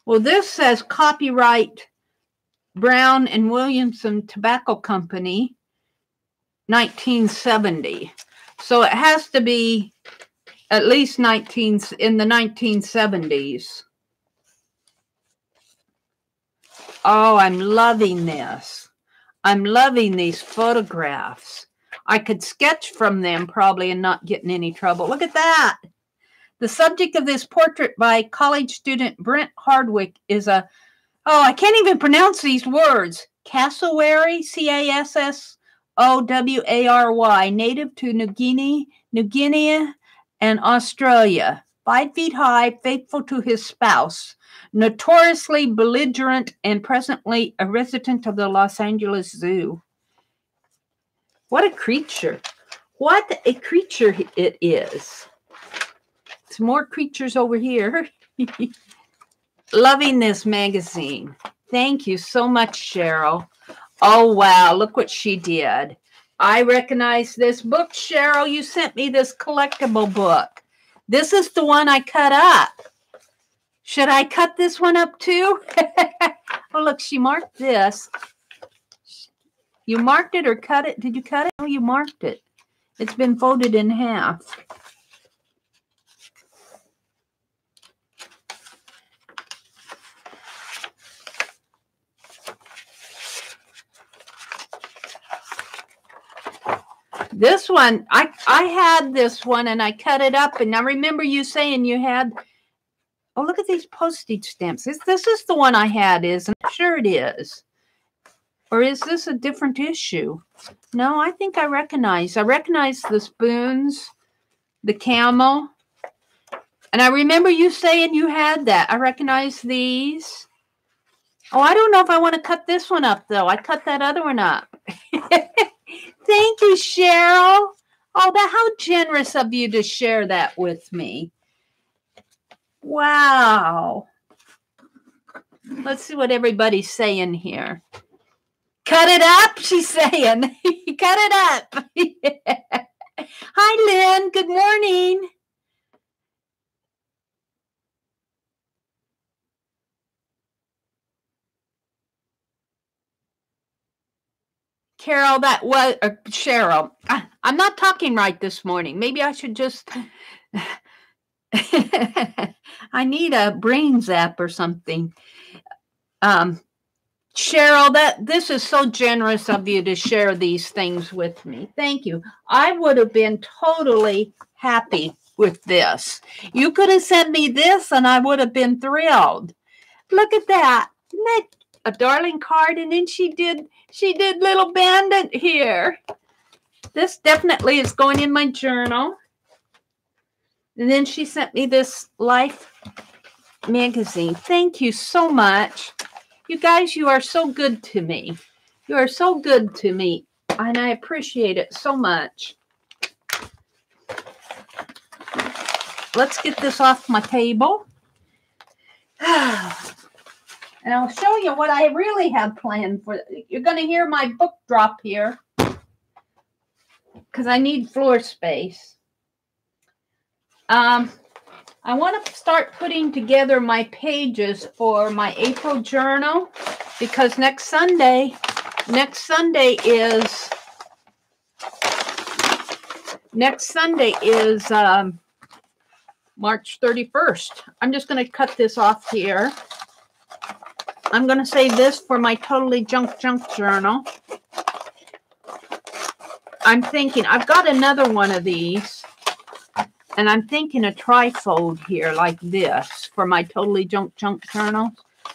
Well, this says copyright Brown and Williamson Tobacco Company, 1970. So it has to be at least in the 1970s. Oh, I'm loving this. I'm loving these photographs. I could sketch from them probably and not get in any trouble. Look at that. The subject of this portrait by college student Brent Hardwick is a, oh, I can't even pronounce these words. Cassowary, C-A-S-S-O-W-A-R-Y, native to New Guinea and Australia. 5 feet high, faithful to his spouse. Notoriously belligerent and presently a resident of the Los Angeles Zoo. What a creature. What a creature it is. Some more creatures over here. Loving this magazine. Thank you so much, Cheryl. Oh, wow. Look what she did. I recognize this book, Cheryl. You sent me this collectible book. This is the one I cut up. Should I cut this one up too? Oh, look, she marked this. You marked it or cut it? Did you cut it? Oh, you marked it. It's been folded in half. This one, I had this one and I cut it up. And I remember you saying you had, oh, look at these postage stamps. This is the one I had, isn't it? Sure it is. Or is this a different issue? No, I think I recognize the spoons, the camel. And I remember you saying you had that. I recognize these. Oh, I don't know if I want to cut this one up, though. I cut that other one up. Thank you, Cheryl. Oh, how generous of you to share that with me. Wow. Let's see what everybody's saying here. Cut it up, she's saying. Cut it up. Hi, Lynn. Good morning. Carol, that was Cheryl. I'm not talking right this morning. Maybe I should just. I need a brain zap or something. Cheryl, this is so generous of you to share these things with me. Thank you. I would have been totally happy with this. You could have sent me this and I would have been thrilled. Look at that. Isn't that a darling card? And then she did little bandit here. This definitely is going in my journal. And then she sent me this Life magazine. Thank you so much. You guys, you are so good to me. You are so good to me. And I appreciate it so much. Let's get this off my table. And I'll show you what I really have planned for. You're going to hear my book drop here because I need floor space. I want to start putting together my pages for my April journal because next Sunday is March 31st. I'm just going to cut this off here. I'm going to save this for my totally junk journal. I'm thinking, I've got another one of these, and I'm thinking a trifold here like this for my Totally Junk journals.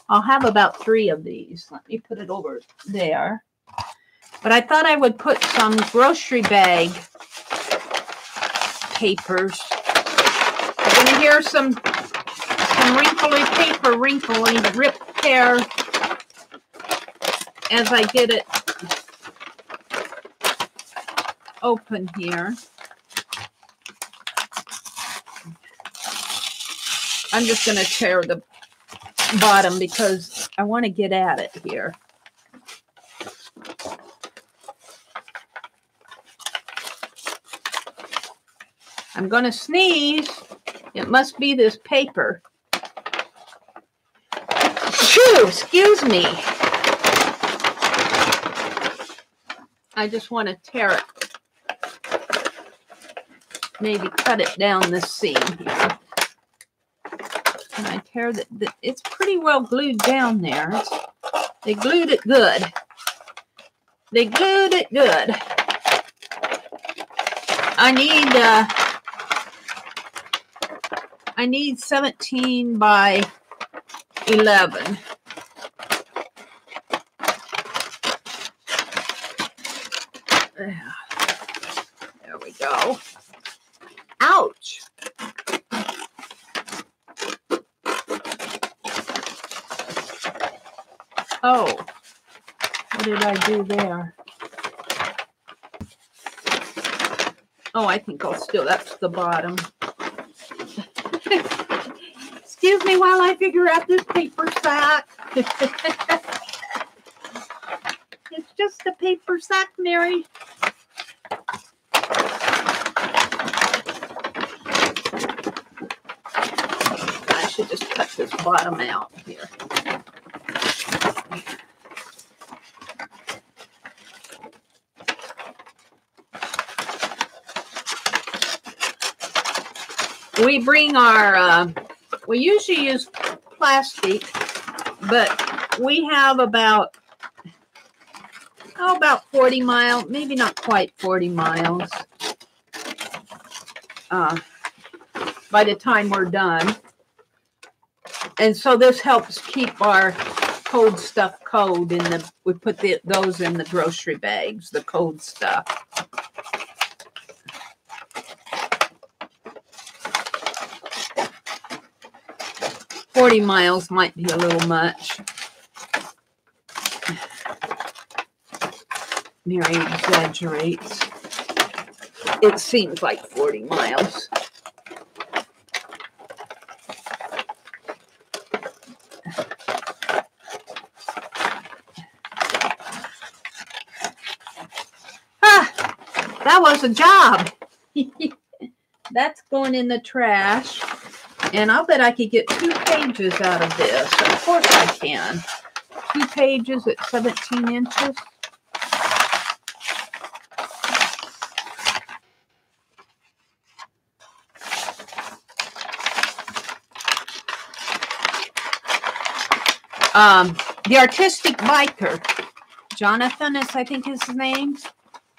I'll have about 3 of these. Let me put it over there. But I thought I would put some grocery bag papers. You're going to hear some wrinkly paper wrinkling, rip tear as I get it open here. I'm just going to tear the bottom because I want to get at it here. I'm going to sneeze. It must be this paper. Shoo, excuse me. I just want to tear it. Maybe cut it down this seam here. And I tear that. It's pretty well glued down there. They glued it good. They glued it good. I need 17 by 11. There we go. Ouch. Oh, what did I do there? Oh, I think I'll still, that's the bottom. Excuse me while I figure out this paper sack. It's just a paper sack, Mary. I should just cut this bottom out here. We bring our, we usually use plastic, but we have about 40 miles, maybe not quite 40 miles by the time we're done. And so this helps keep our cold stuff cold in the, we put those in the grocery bags, the cold stuff. $40 miles might be a little much. Mary exaggerates. It seems like 40 miles. Ah, that was a job. That's going in the trash. And I'll bet I could get 2 pages out of this. Of course I can. 2 pages at 17 inches. The artistic biker, Jonathan is, I think, his name.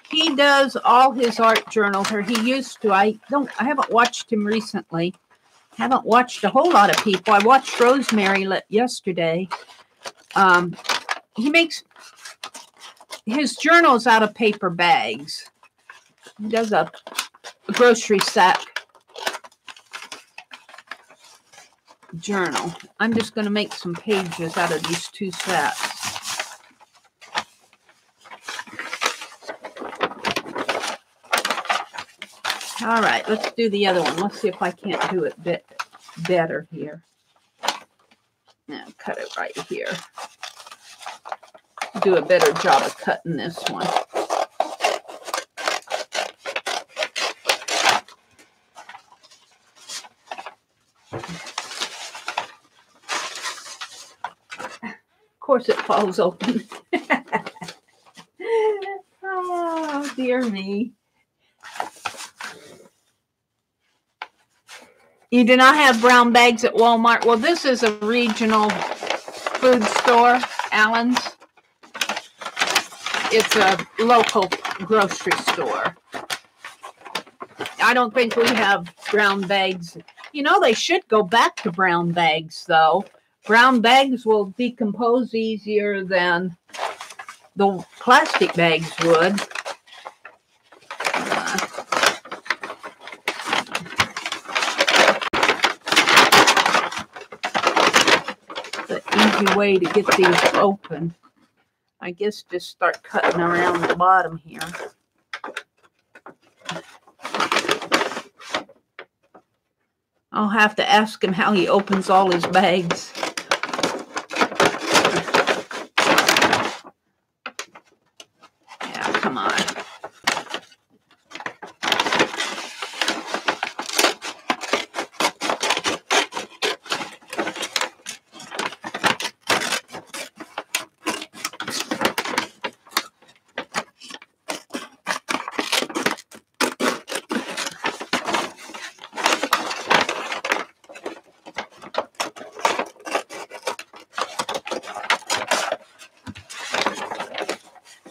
He does all his art journals, or he used to. I haven't watched him recently. Haven't watched a whole lot of people. I watched Rosemary yesterday. He makes his journals out of paper bags. He does a grocery sack journal. I'm just going to make some pages out of these 2 sets. All right, let's do the other one. Let's see if I can't do it a bit better here. Now, cut it right here. Do a better job of cutting this one. Of course, it falls open. Oh, dear me. You do not have brown bags at Walmart? Well, this is a regional food store, Allen's. It's a local grocery store. I don't think we have brown bags. You know, they should go back to brown bags, though. Brown bags will decompose easier than the plastic bags would. The easy way to get these open, I guess, just start cutting around the bottom here. I'll have to ask him how he opens all his bags. Yeah, come on.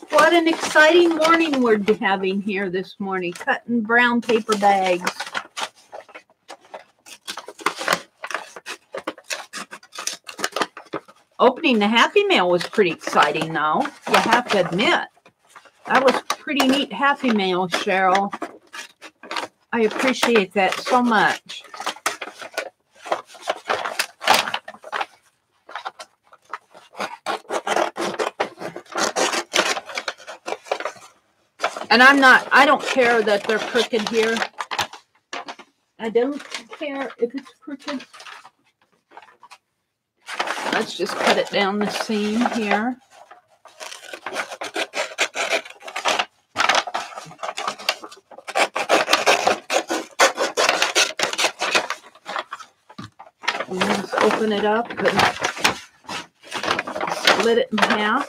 What an exciting morning we're having here this morning, cutting brown paper bags. Opening the Happy Mail was pretty exciting, though. You have to admit. That was pretty neat Happy Mail, Cheryl. I appreciate that so much. And I don't care that they're crooked here. I don't care if it's crooked. Let's just cut it down the seam here. And let's open it up and split it in half.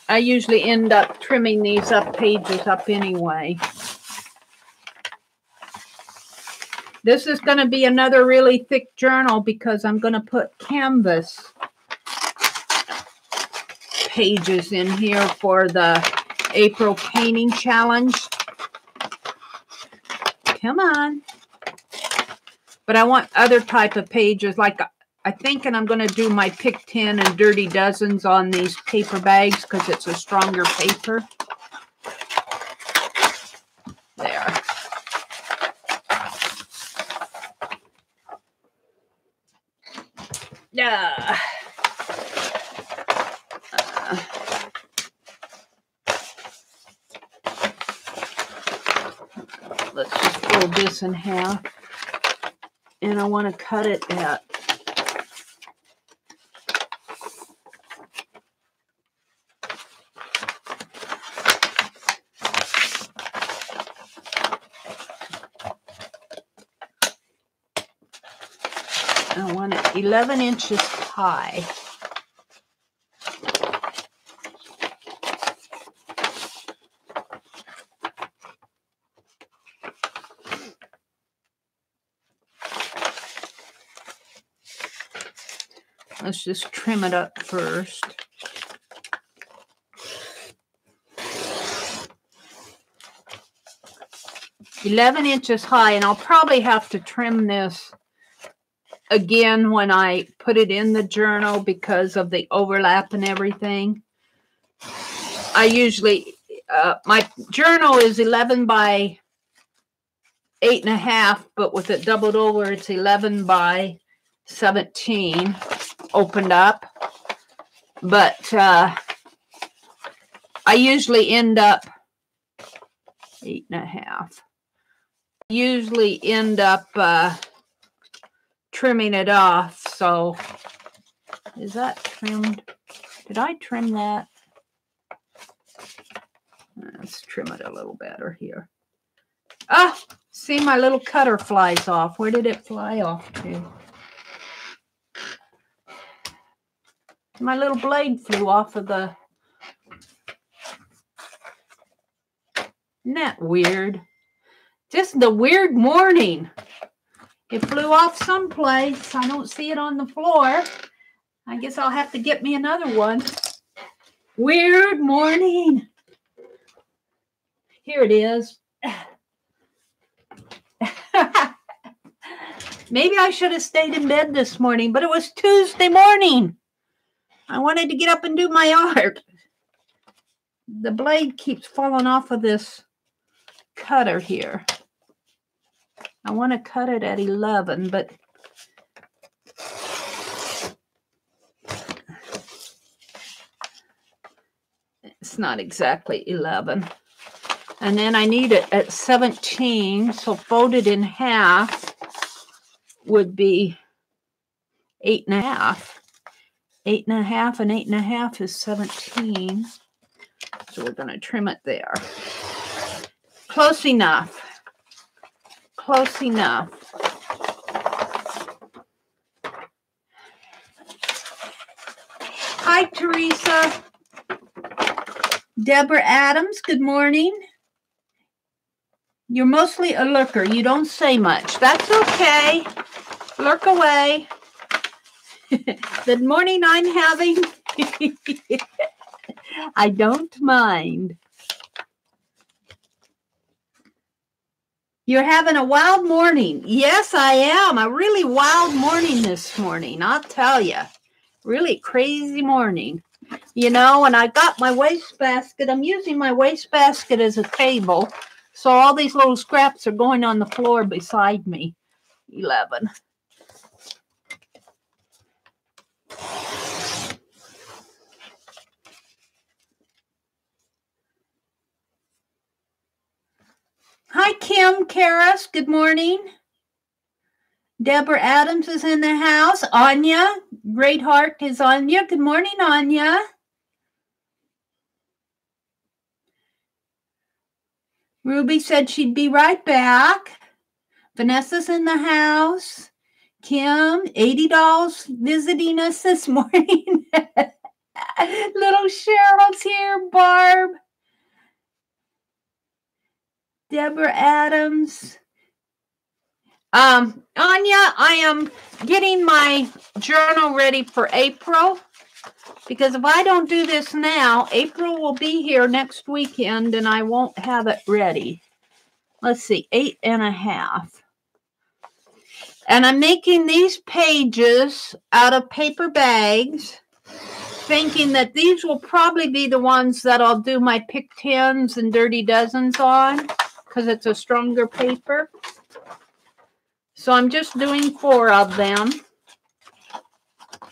I usually end up trimming these pages up anyway. This is going to be another really thick journal because I'm going to put canvas pages in here for the April painting challenge. Come on. But I want other type of pages, like I'm thinking I'm going to do my Pick 10 and Dirty Dozens on these paper bags because it's a stronger paper. There. Yeah. Let's just fold this in half. And I want to cut it at I want it 11 inches high. Let's just trim it up first. $11 inches high, and I'll probably have to trim this again when I put it in the journal because of the overlap and everything. I usually, my journal is 11 by 8.5, but with it doubled over, it's 11 by 17 opened up. But I usually end up 8.5. Usually end up trimming it off. So is that trimmed? Did I trim that? Let's trim it a little better here. Ah, see, my little cutter flies off. Where did it fly off to? My little blade flew off of the... Isn't that weird? Just the weird morning. It flew off someplace. I don't see it on the floor. I guess I'll have to get me another one. Weird morning. Here it is. Maybe I should have stayed in bed this morning, but it was Tuesday morning. I wanted to get up and do my art. The blade keeps falling off of this cutter here. I want to cut it at 11, but it's not exactly 11. And then I need it at 17, so folded in half would be 8.5. 8.5 and 8.5 is 17. So we're going to trim it there. Close enough. Close enough. Hi, Teresa. Deborah Adams, good morning. You're mostly a lurker. You don't say much. That's okay. Lurk away. The morning I'm having, I don't mind. You're having a wild morning. Yes, I am. A really wild morning this morning, I'll tell you. Really crazy morning. You know, and I got my wastebasket. I'm using my wastebasket as a table. So all these little scraps are going on the floor beside me. 11. Hi, Kim Karras. Good morning. Deborah Adams is in the house. Anya, Great Heart is Anya. Good morning, Anya. Ruby said she'd be right back. Vanessa's in the house. Kim, $80 visiting us this morning. Little Cheryl's here. Barb. Deborah Adams. Anya, I am getting my journal ready for April. Because if I don't do this now, April will be here next weekend and I won't have it ready. Let's see, 8.5. And I'm making these pages out of paper bags, thinking that these will probably be the ones that I'll do my pick 10s and dirty dozens on, because it's a stronger paper. So I'm just doing 4 of them.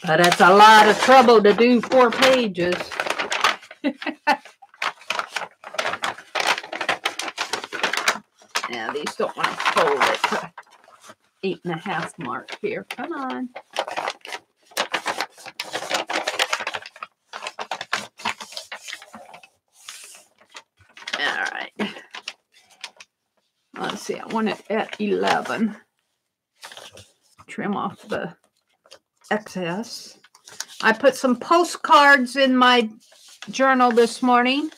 But it's a lot of trouble to do 4 pages. Yeah, these don't want to fold it to 8.5 mark here. Come on. All right. Let's see. I want it at 11. Trim off the excess. I put some postcards in my journal this morning,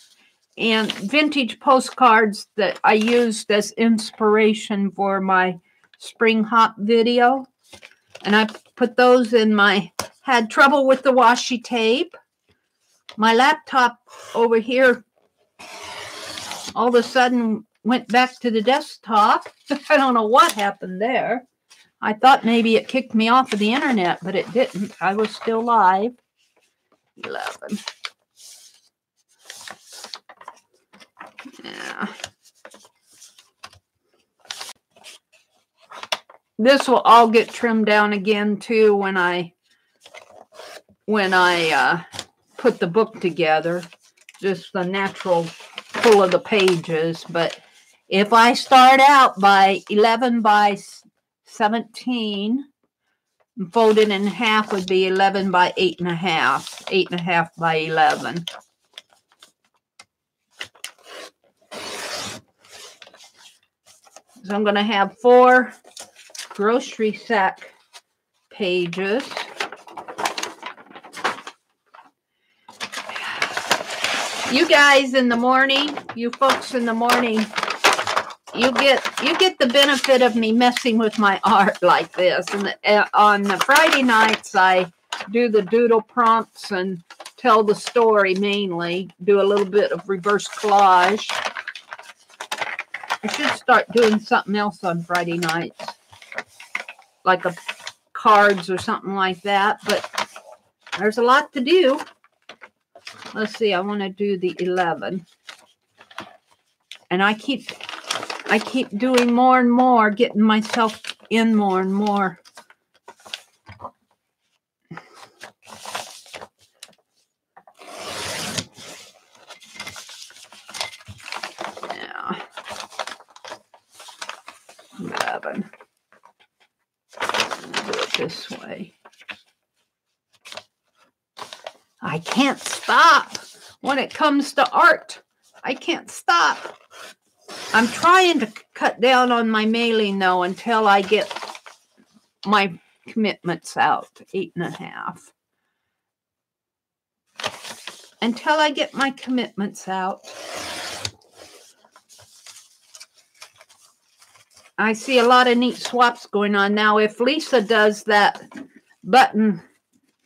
and vintage postcards that I used as inspiration for my spring hop video. And I put those in my, had trouble with the washi tape. My laptop over here all of a sudden went back to the desktop. I don't know what happened there. I thought maybe it kicked me off of the internet, but it didn't. I was still live. 11. Yeah. This will all get trimmed down again too when I put the book together. Just the natural full of the pages. But if I start out by 11 by 17, folded in half would be 11 by 8.5. 8.5 by 11. So I'm going to have 4 grocery sack pages. You guys in the morning, you folks in the morning, you get the benefit of me messing with my art like this. And on the Friday nights, I do the doodle prompts and tell the story mainly. Do a little bit of reverse collage. I should start doing something else on Friday nights, like a cards or something like that. But there's a lot to do. Let's see. I want to do the 11, and I keep doing more and more, getting myself in more and more. Yeah. 11. Do it this way. I can't stop when it comes to art. I can't stop. I'm trying to cut down on my mailing, though, until I get my commitments out. 8.5. Until I get my commitments out. I see a lot of neat swaps going on now. If Lisa does that button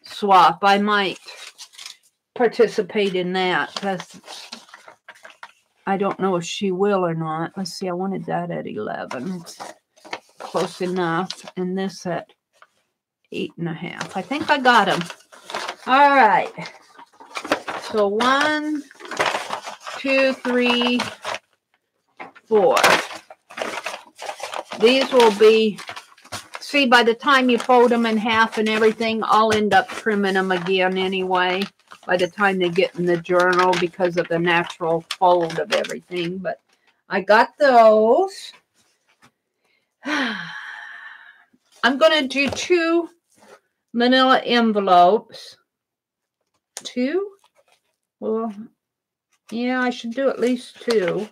swap, I might participate in that, because I don't know if she will or not. Let's see, I wanted that at 11. It's close enough. And this at 8.5. I think I got them. All right. So 1, 2, 3, 4. These will be, see, by the time you fold them in half and everything, I'll end up trimming them again anyway, by the time they get in the journal, because of the natural fold of everything. But I got those. I'm going to do 2 manila envelopes. 2? Well, yeah, I should do at least 2.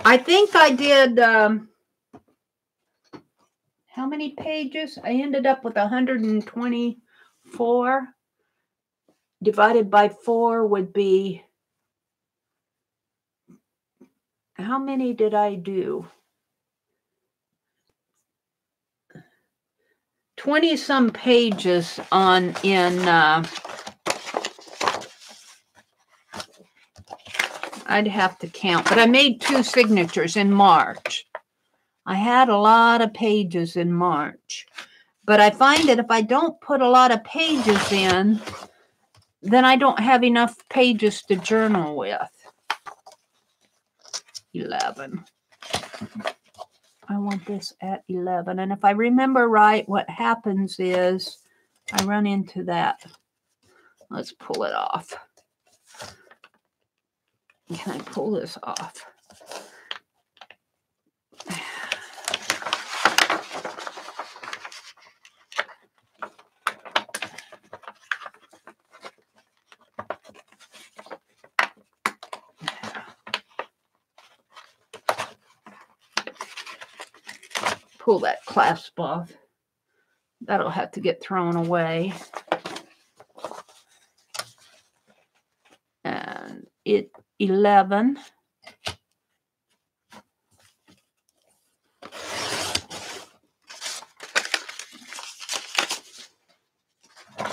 I think I did, how many pages? I ended up with 124. Divided by 4 would be, how many did I do? 20-some pages I'd have to count, but I made 2 signatures in March. I had a lot of pages in March, but I find that if I don't put a lot of pages in, then I don't have enough pages to journal with. 11. I want this at 11. And if I remember right, what happens is I run into that. Let's pull it off. Can I pull this off? Pull that clasp off. That'll have to get thrown away. And 11.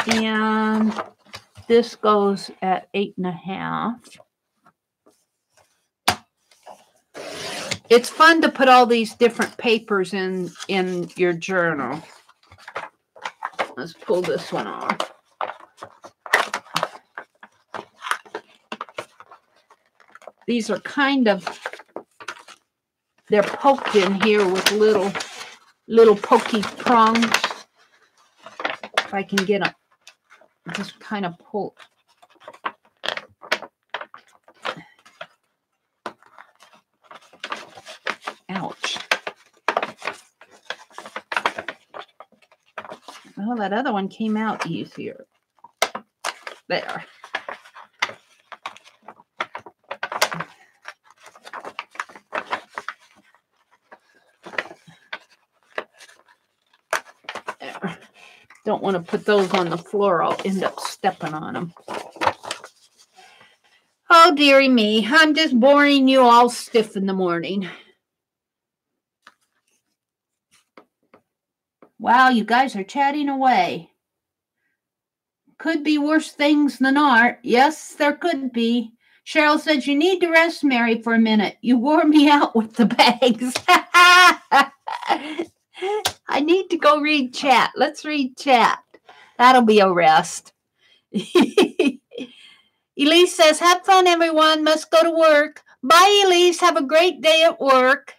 And this goes at 8.5. It's fun to put all these different papers in your journal. Let's pull this one off. These are kind of, they're poked in here with little pokey prongs. If I can get them, just kind of pull. Ouch. Well, that other one came out easier. There. There. Don't want to put those on the floor. I'll end up stepping on them. Oh dearie me, I'm just boring you all stiff in the morning. Wow, you guys are chatting away. Could be worse things than art. Yes, there could be. Cheryl says, you need to rest, Meri, for a minute. You wore me out with the bags. I need to go read chat. Let's read chat. That'll be a rest. Elise says, have fun, everyone. Must go to work. Bye, Elise. Have a great day at work.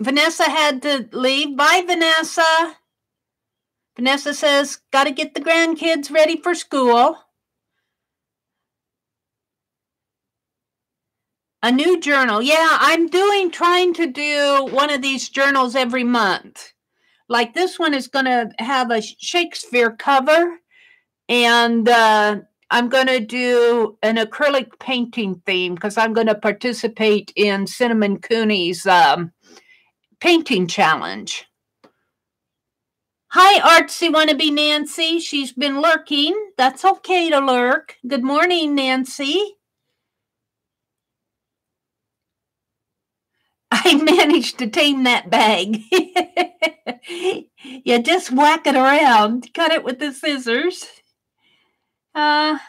Vanessa had to leave. Bye, Vanessa. Vanessa says, got to get the grandkids ready for school. A new journal. Yeah, I'm trying to do one of these journals every month. Like this one is going to have a Shakespeare cover, and I'm going to do an acrylic painting theme because I'm going to participate in Cinnamon Cooney's painting challenge. Hi, artsy wannabe Nancy. She's been lurking. That's okay to lurk. Good morning, Nancy. I managed to tame that bag. You just whack it around. Cut it with the scissors. They're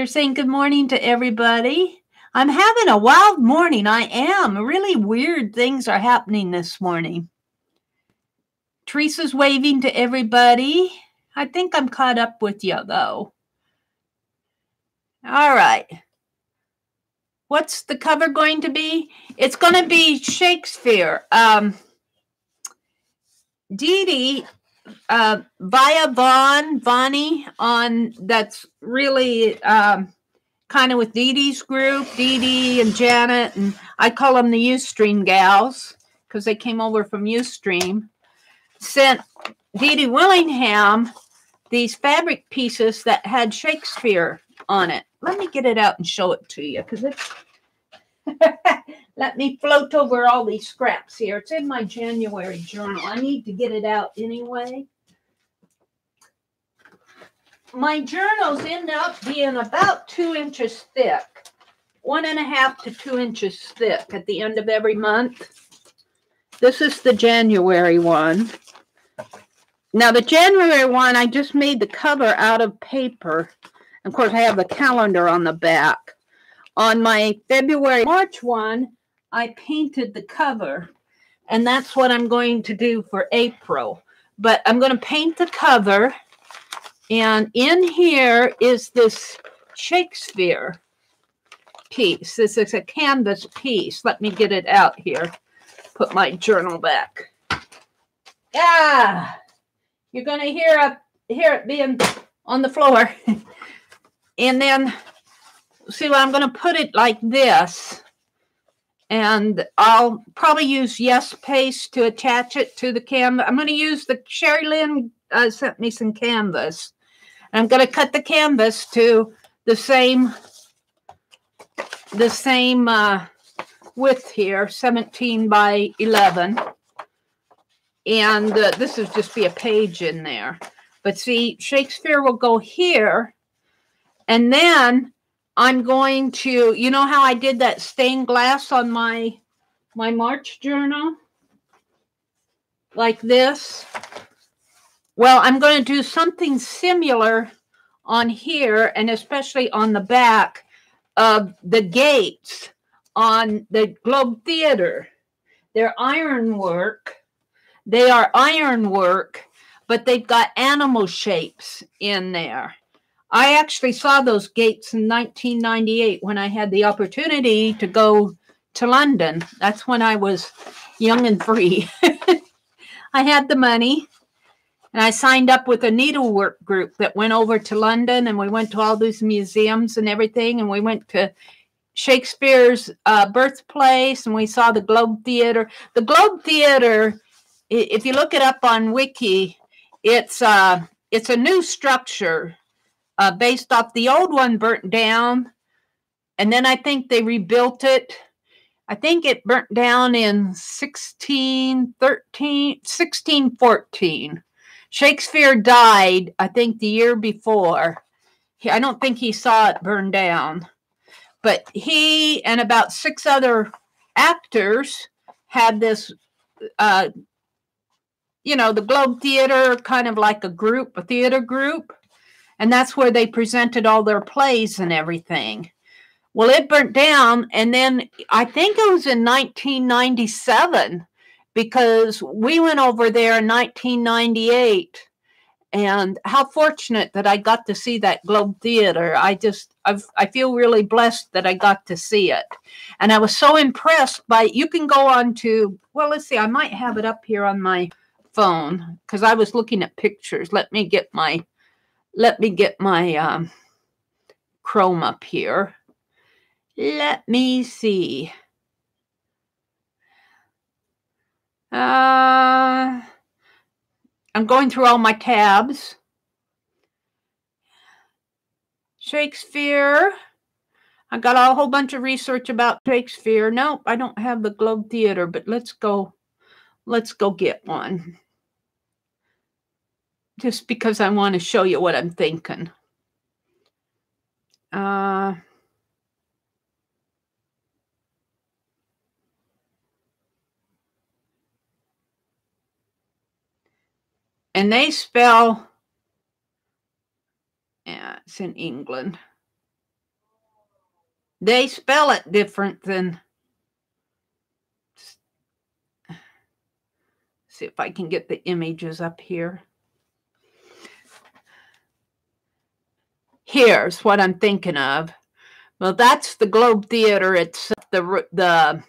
saying good morning to everybody. I'm having a wild morning. I am. Really weird things are happening this morning. Teresa's waving to everybody. I think I'm caught up with you, though. All right. What's the cover going to be? It's going to be Shakespeare. Dee Dee, via Vonnie, that's really kind of with Dee Dee's group, Dee Dee and Janet, and I call them the Ustream gals because they came over from Ustream, sent Dee Dee Willingham these fabric pieces that had Shakespeare on it. Let me get it out and show it to you because it's let me float over all these scraps here. It's in my January journal. I need to get it out anyway. My journals end up being about 2 inches thick, 1.5 to 2 inches thick at the end of every month. This is the January one. Now, the January one, I just made the cover out of paper. Of course, I have the calendar on the back. On my March one, I painted the cover, and that's what I'm going to do for April. But I'm going to paint the cover, and in here is this Shakespeare piece. This is a canvas piece. Let me get it out here. Put my journal back. Ah, you're going to hear it being on the floor. And then, see, I'm going to put it like this. And I'll probably use Yes Paste to attach it to the canvas. I'm going to use the Sherry Lynn sent me some canvas. And I'm going to cut the canvas to the same width here, 17 by 11. And this will just be a page in there. But see, Shakespeare will go here. And then I'm going to, you know how I did that stained glass on my March journal? Like this. Well, I'm going to do something similar on here, and especially on the back of the gates on the Globe Theater. They're ironwork. They are ironwork, but they've got animal shapes in there. I actually saw those gates in 1998 when I had the opportunity to go to London. That's when I was young and free. I had the money, and I signed up with a needlework group that went over to London, and we went to all these museums and everything, and we went to Shakespeare's birthplace, and we saw the Globe Theater. The Globe Theater, if you look it up on Wiki, it's a new structure. Based off the old one burnt down, and then I think they rebuilt it. I think it burnt down in 1614, Shakespeare died, I think, the year before. I don't think he saw it burn down. But he and about 6 other actors had this, you know, the Globe Theater, kind of like a group, a theater group. And that's where they presented all their plays and everything. Well, it burnt down. And then I think it was in 1997, because we went over there in 1998. And how fortunate that I got to see that Globe Theater. I feel really blessed that I got to see it. And I was so impressed by, you can go on to, well, let's see, I might have it up here on my phone because I was looking at pictures. Let me get my Chrome up here. Let me see. I'm going through all my tabs. Shakespeare. I got a whole bunch of research about Shakespeare. Nope, I don't have the Globe Theater, but let's go get one. Just because I want to show you what I'm thinking. And they spell, yeah, it's in England. They spell it different than, see if I can get the images up here. Here's what I'm thinking of. Well, that's the Globe Theater. It's the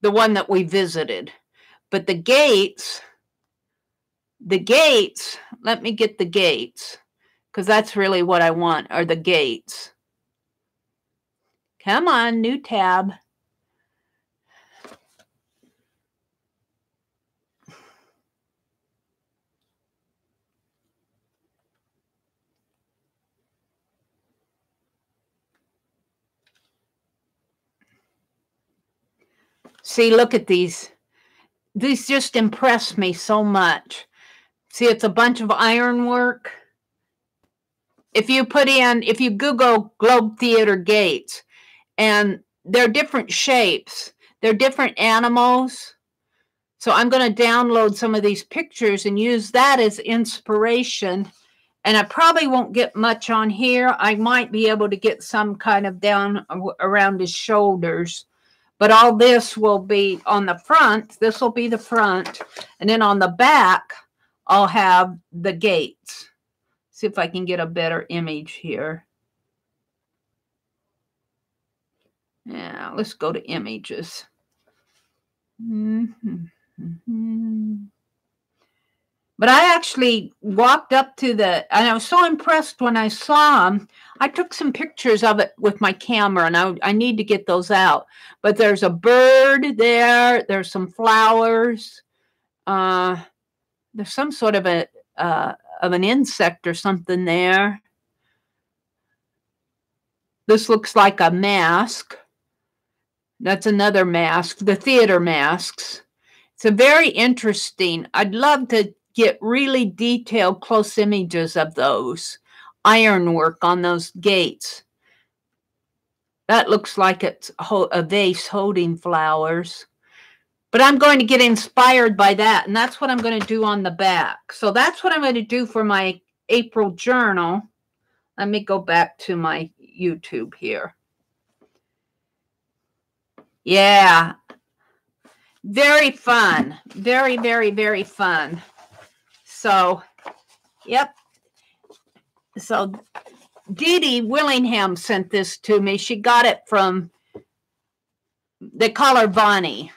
one that we visited. But the gates, let me get the gates, because that's really what I want, are the gates. Come on, new tab. See, look at these. These just impress me so much. See, it's a bunch of ironwork. If you Google Globe Theater gates, and they're different shapes, they're different animals. So I'm going to download some of these pictures and use that as inspiration. And I probably won't get much on here. I might be able to get some kind of down around his shoulders. But all this will be on the front. This will be the front. And then on the back, I'll have the gates. See if I can get a better image here. Yeah, let's go to images. But I actually walked up to and I was so impressed when I saw them. I took some pictures of it with my camera, and I need to get those out. But there's a bird there. There's some flowers. There's some sort of an insect or something there. This looks like a mask. That's another mask, the theater masks. It's a very interesting. I'd love to get really detailed close images of those ironwork on those gates. That looks like it's a vase holding flowers. But I'm going to get inspired by that, and that's what I'm going to do on the back. So that's what I'm going to do for my April journal. Let me go back to my YouTube here. Yeah. Very fun. Very, very, very fun. So, yep. So, Dee Dee Willingham sent this to me. She got it from, they call her Bonnie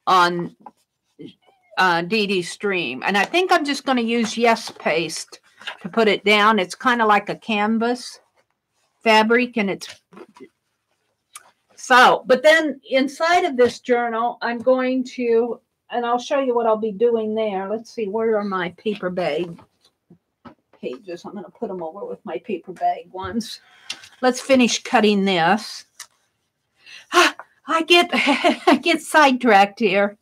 on Dee Dee's stream. And I think I'm just going to use Yes Paste to put it down. It's kind of like a canvas fabric, and it's so, but then inside of this journal, I'm going to, and I'll show you what I'll be doing there. Let's see, where are my paper bag pages? I'm going to put them over with my paper bag ones. Let's finish cutting this. I get sidetracked here,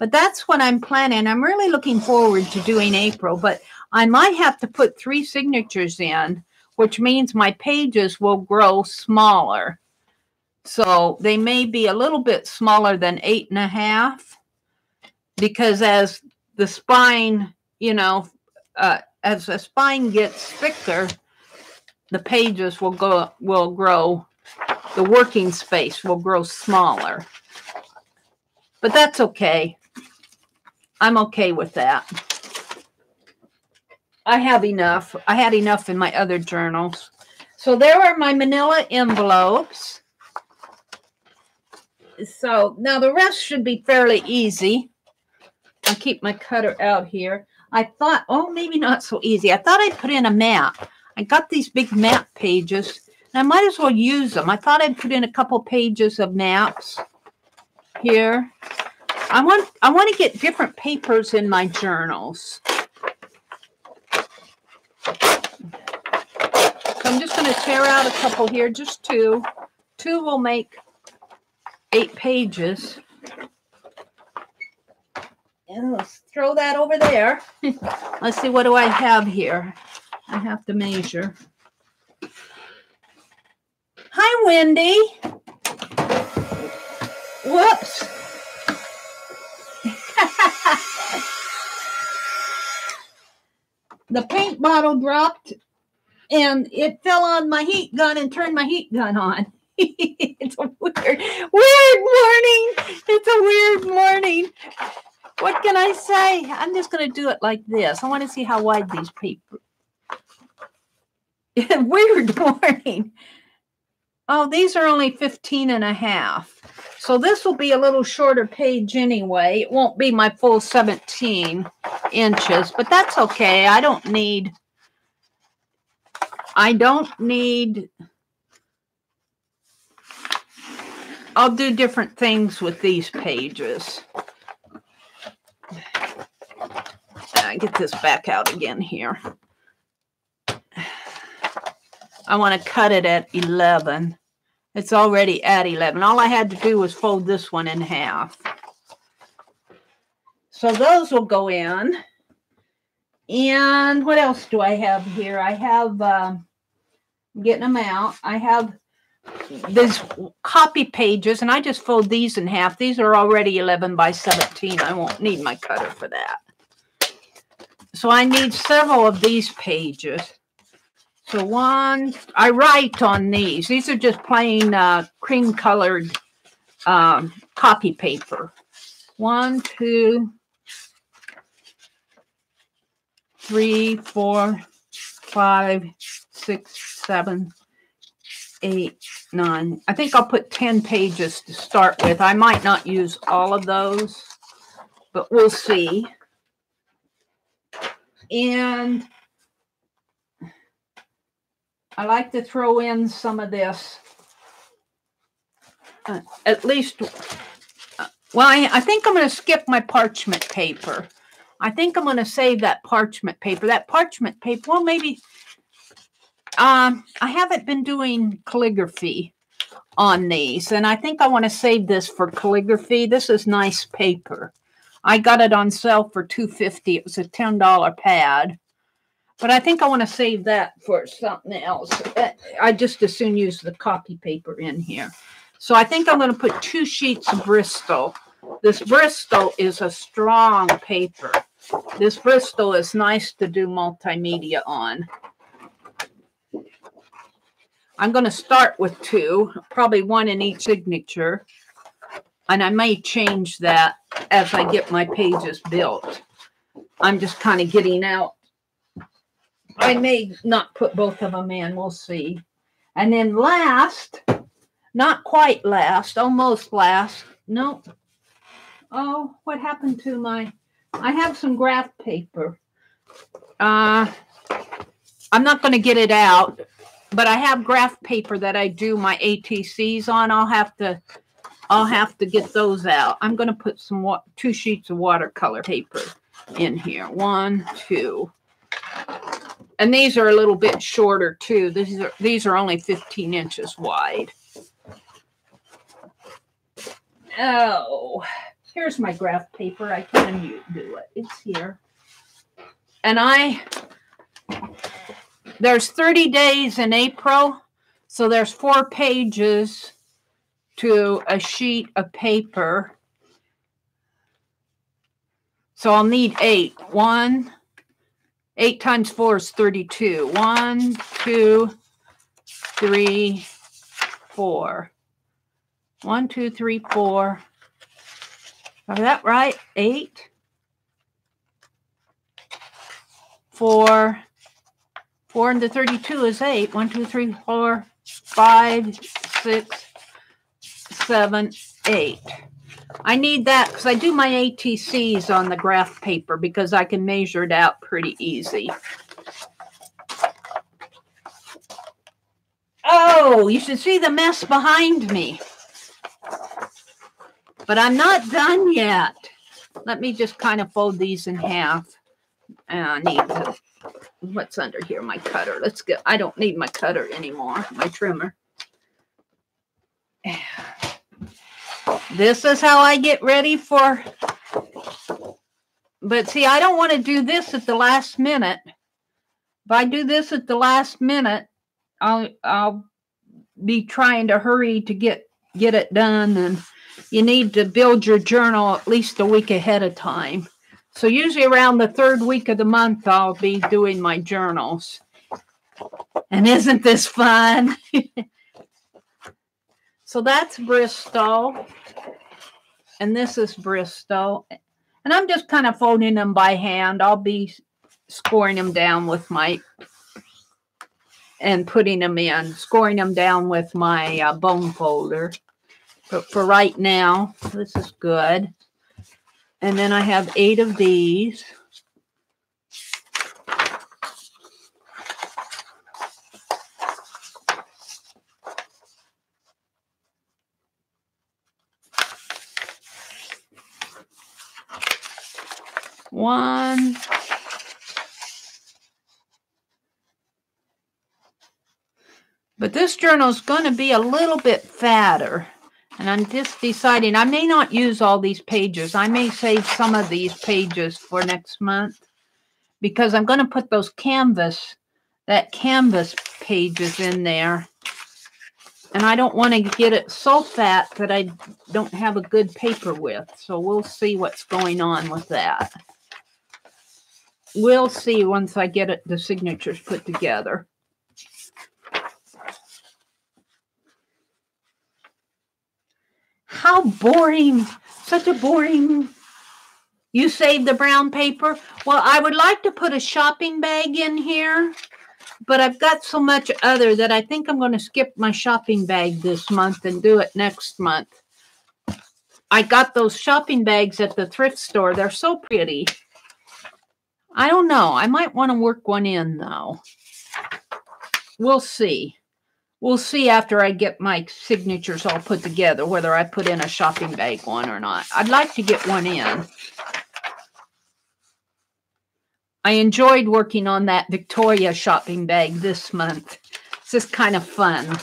But that's what I'm planning. I'm really looking forward to doing April, but I might have to put 3 signatures in, which means my pages will grow smaller. So they may be a little bit smaller than 8.5, because as the spine, you know, as the spine gets thicker, the pages will grow, the working space will grow smaller. But that's okay. I'm okay with that. I have enough. I had enough in my other journals. So there are my manila envelopes. So now the rest should be fairly easy. I'll keep my cutter out here. I thought, oh, maybe not so easy. I thought I'd put in a map. I got these big map pages, and I might as well use them. I thought I'd put in a couple pages of maps here. I want to get different papers in my journals. So I'm just going to tear out a couple here, just 2. 2 will make 8 pages. And let's throw that over there. Let's see, what do I have here? I have to measure. Hi, Wendy. Whoops. The paint bottle dropped and it fell on my heat gun and turned my heat gun on. It's a weird morning. It's a weird morning. What can I say? I'm just going to do it like this. I want to see how wide these papers. Weird morning. Oh, these are only 15.5. So this will be a little shorter page anyway. It won't be my full 17 inches, but that's okay. I don't need, I'll do different things with these pages. Get this back out again here. I want to cut it at 11. It's already at 11. All I had to do was fold this one in half. So those will go in. And what else do I have here? I have, I'm getting them out. I have these copy pages, and I just fold these in half. These are already 11 by 17. I won't need my cutter for that. So I need several of these pages. So one, I write on these. These are just plain cream colored copy paper. 1, 2, 3, 4, 5, 6, 7, 8, 9. I think I'll put 10 pages to start with. I might not use all of those, but we'll see. And I like to throw in some of this, at least, well, I think I'm going to skip my parchment paper. I think I'm going to save that parchment paper. That parchment paper, well, maybe, I haven't been doing calligraphy on these, and I think I want to save this for calligraphy. This is nice paper. I got it on sale for $2.50. It was a $10 pad. But I think I want to save that for something else. I just as soon use the copy paper in here. So I think I'm going to put 2 sheets of Bristol. This Bristol is a strong paper. This Bristol is nice to do multimedia on. I'm going to start with 2, probably 1 in each signature. And I may change that as I get my pages built. I'm just kind of getting out. I may not put both of them in. We'll see. And then last, not quite last, almost last. No. Oh, what happened to my... I have some graph paper. I'm not going to get it out, but I have graph paper that I do my ATCs on. I'll have to get those out. I'm going to put some 2 sheets of watercolor paper in here. 1, 2. And these are a little bit shorter too. These are only 15 inches wide. Oh, Here's my graph paper. I can do it. It's here. And there's 30 days in April, so there's 4 pages to a sheet of paper. So I'll need 8. 8 times 4 is 32. 1, 2, 3, 4. 1, 2, 3, 4. Is that right? 8. 4. 4 into 32 is 8. 1, 2, 3, 4, 5, 6, 7, 8. I need that because I do my ATCs on the graph paper because I can measure it out pretty easy. Oh, you should see the mess behind me. But I'm not done yet. Let me just kind of fold these in half. And I need to, what's under here? My cutter. Let's go. I don't need my cutter anymore, my trimmer. This is how I get ready for, but see, I don't want to do this at the last minute. If I do this at the last minute, I'll be trying to hurry to get it done, and you need to build your journal at least a week ahead of time. So usually around the 3rd week of the month, I'll be doing my journals. And isn't this fun? So that's Bristol. And this is Bristol. And I'm just kind of folding them by hand. I'll be scoring them down with and putting them in, scoring them down with my bone folder. But for right now, this is good. And then I have 8 of these. One. But this journal is going to be a little bit fatter. And I'm just deciding, I may not use all these pages. I may save some of these pages for next month because I'm going to put those canvas pages in there. And I don't want to get it so fat that I don't have a good paper width. So we'll see what's going on with that. We'll see once I get the signatures put together. How boring. Such a boring. You saved the brown paper? Well, I would like to put a shopping bag in here, but I've got so much other that I think I'm going to skip my shopping bag this month and do it next month. I got those shopping bags at the thrift store. They're so pretty. I don't know. I might want to work one in, though. We'll see. We'll see after I get my signatures all put together, whether I put in a shopping bag one or not. I'd like to get one in. I enjoyed working on that Victoria shopping bag this month. It's just kind of fun.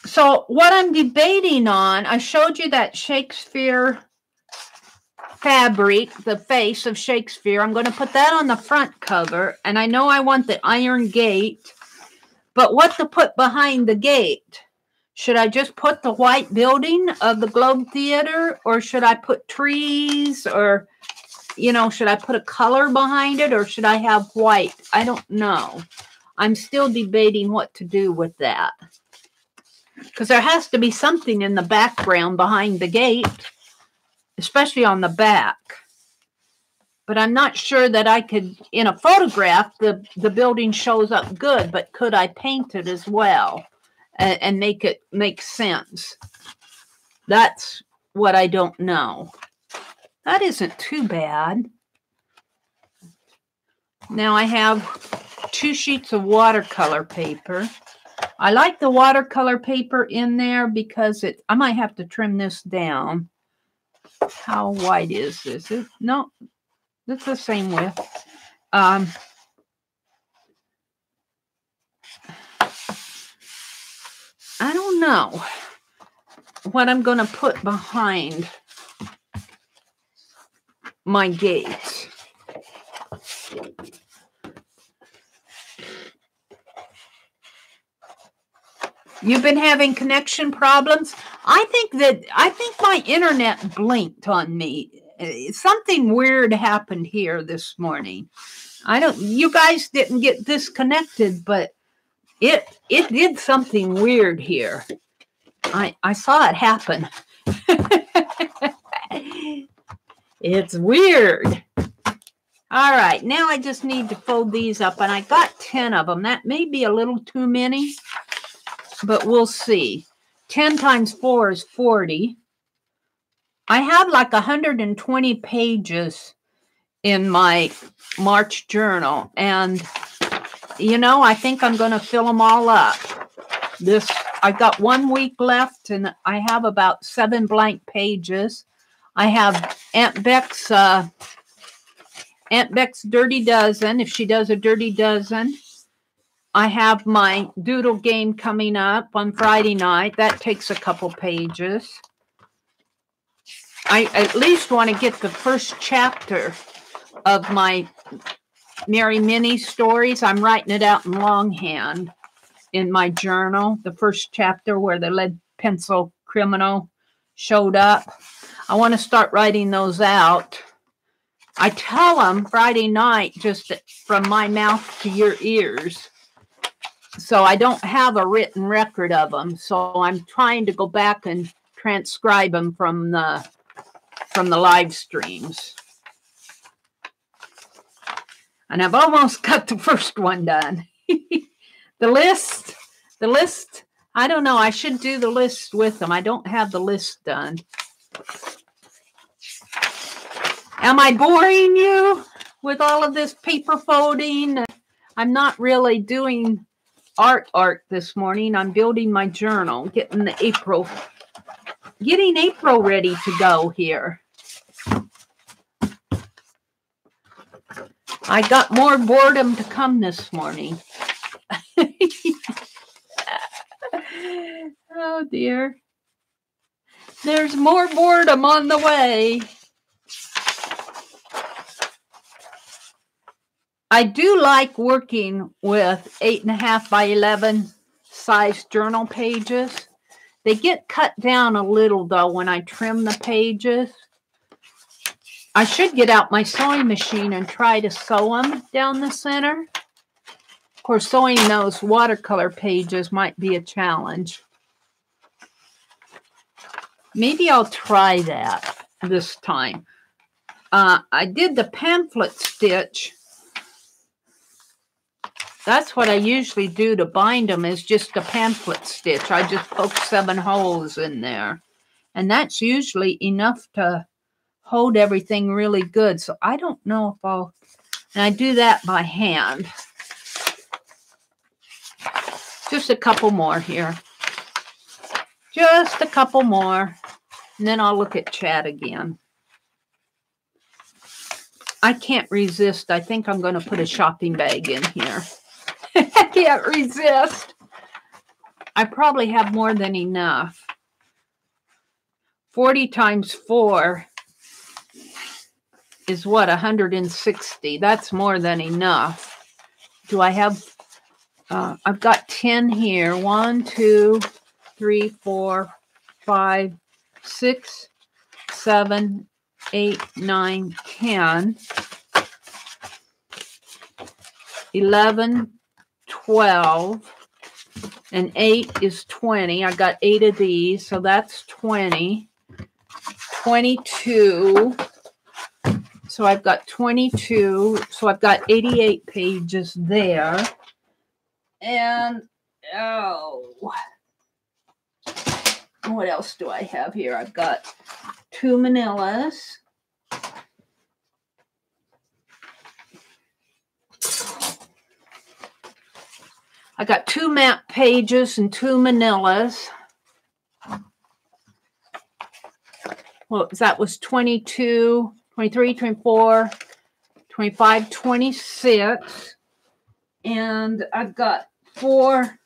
So what I'm debating on, I showed you that Shakespeare fabric, the face of Shakespeare. I'm going to put that on the front cover. And I know I want the iron gate, but what to put behind the gate? Should I just put the white building of the Globe Theater, or should I put trees, or, you know, should I put a color behind it, or should I have white? I don't know. I'm still debating what to do with that. Because there has to be something in the background behind the gate, especially on the back. But I'm not sure that I could, in a photograph, the building shows up good, but could I paint it as well and make it make sense? That's what I don't know. That isn't too bad. Now I have 2 sheets of watercolor paper. I like the watercolor paper in there because I might have to trim this down. How wide is this? No, it's the same width. I don't know what I'm going to put behind my gates. You've been having connection problems? I think my internet blinked on me. Something weird happened here this morning. You guys didn't get disconnected, but it did something weird here. I saw it happen. It's weird. All right, now I just need to fold these up, and I got 10 of them. That may be a little too many, but we'll see. 10 times 4 is 40. I have like 120 pages in my March journal, and I think I'm going to fill them all up. I've got 1 week left, and I have about 7 blank pages. I have Aunt Beck's Dirty Dozen, if she does a Dirty Dozen. I have my doodle game coming up on Friday night. That takes a couple pages. I at least want to get the first chapter of my Meri mini stories. I'm writing it out in longhand in my journal, the first chapter where the lead pencil criminal showed up. I want to start writing those out. I tell them Friday night just from my mouth to your ears. So I don't have a written record of them. So I'm trying to go back and transcribe them from the live streams. And I've almost got the first one done. The list, I don't know. I should do the list with them. I don't have the list done. Am I boring you with all of this paper folding? I'm not really doing art this morning. I'm building my journal, getting April ready to go here. I got more boredom to come this morning. Oh dear. There's more boredom on the way. I do like working with 8.5 by 11 size journal pages. They get cut down a little though when I trim the pages. I should get out my sewing machine and try to sew them down the center. Of course, sewing those watercolor pages might be a challenge. Maybe I'll try that this time. I did the pamphlet stitch. That's what I usually do to bind them, is just a pamphlet stitch. I just poke 7 holes in there. And that's usually enough to hold everything really good. So I don't know if I'll... And I do that by hand. Just a couple more here. Just a couple more. And then I'll look at chat again. I can't resist. I think I'm going to put a shopping bag in here. I can't resist. I probably have more than enough. 40 times 4 is what, 160. That's more than enough. Do I have... I've got 10 here. 1, 2, 3, 4, 5, 6, 7, 8, 9, 10, 11, 12, and 8 is 20. I got 8 of these, so that's 20. 22. So I've got 22. So I've got 88 pages there. And, what else do I have here? I've got 2 manillas. I got 2 map pages and 2 manillas. Well, that was 22, 23, 24, 25, 26. And I've got 4.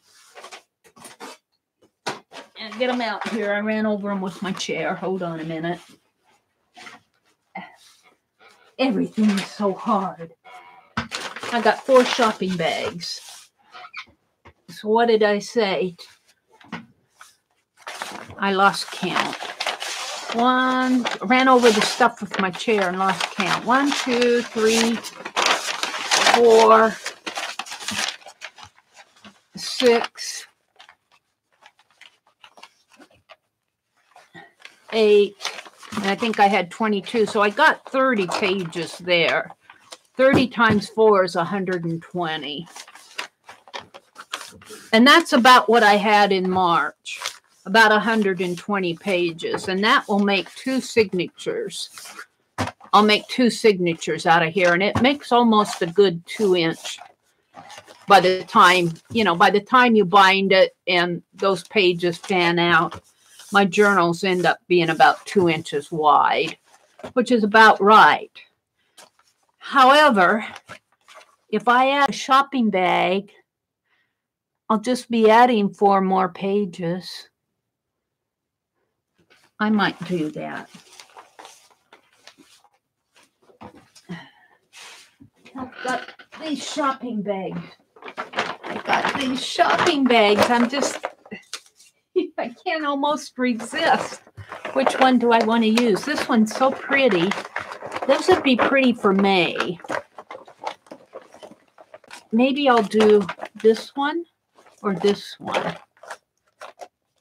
And get them out here. I ran over them with my chair. Hold on a minute. Everything is so hard. I got 4 shopping bags. So what did I say? I lost count. Ran over the stuff with my chair and lost count. 1, 2, 3, 4, 6, 8, and I think I had 22. So I got 30 pages there. 30 times 4 is 120. And that's about what I had in March. About 120 pages. And that will make 2 signatures. I'll make 2 signatures out of here. And it makes almost a good 2-inch by the time, by the time you bind it and those pages fan out. My journals end up being about 2 inches wide, which is about right. However, if I add a shopping bag, I'll just be adding 4 more pages. I might do that. I've got these shopping bags. I can't almost resist. Which one do I want to use? This one's so pretty. This would be pretty for May. Maybe I'll do this one or this one.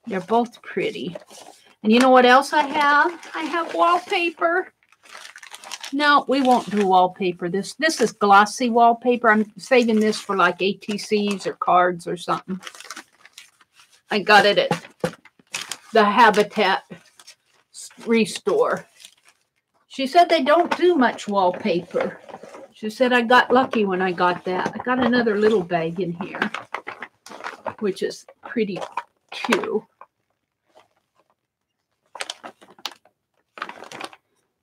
They're both pretty. And you know what else I have? I have wallpaper. No, we won't do wallpaper. This is glossy wallpaper. I'm saving this for like ATCs or cards or something. I got it at the Habitat Restore. She said they don't do much wallpaper. She said I got lucky when I got that. I got another little bag in here, which is pretty too.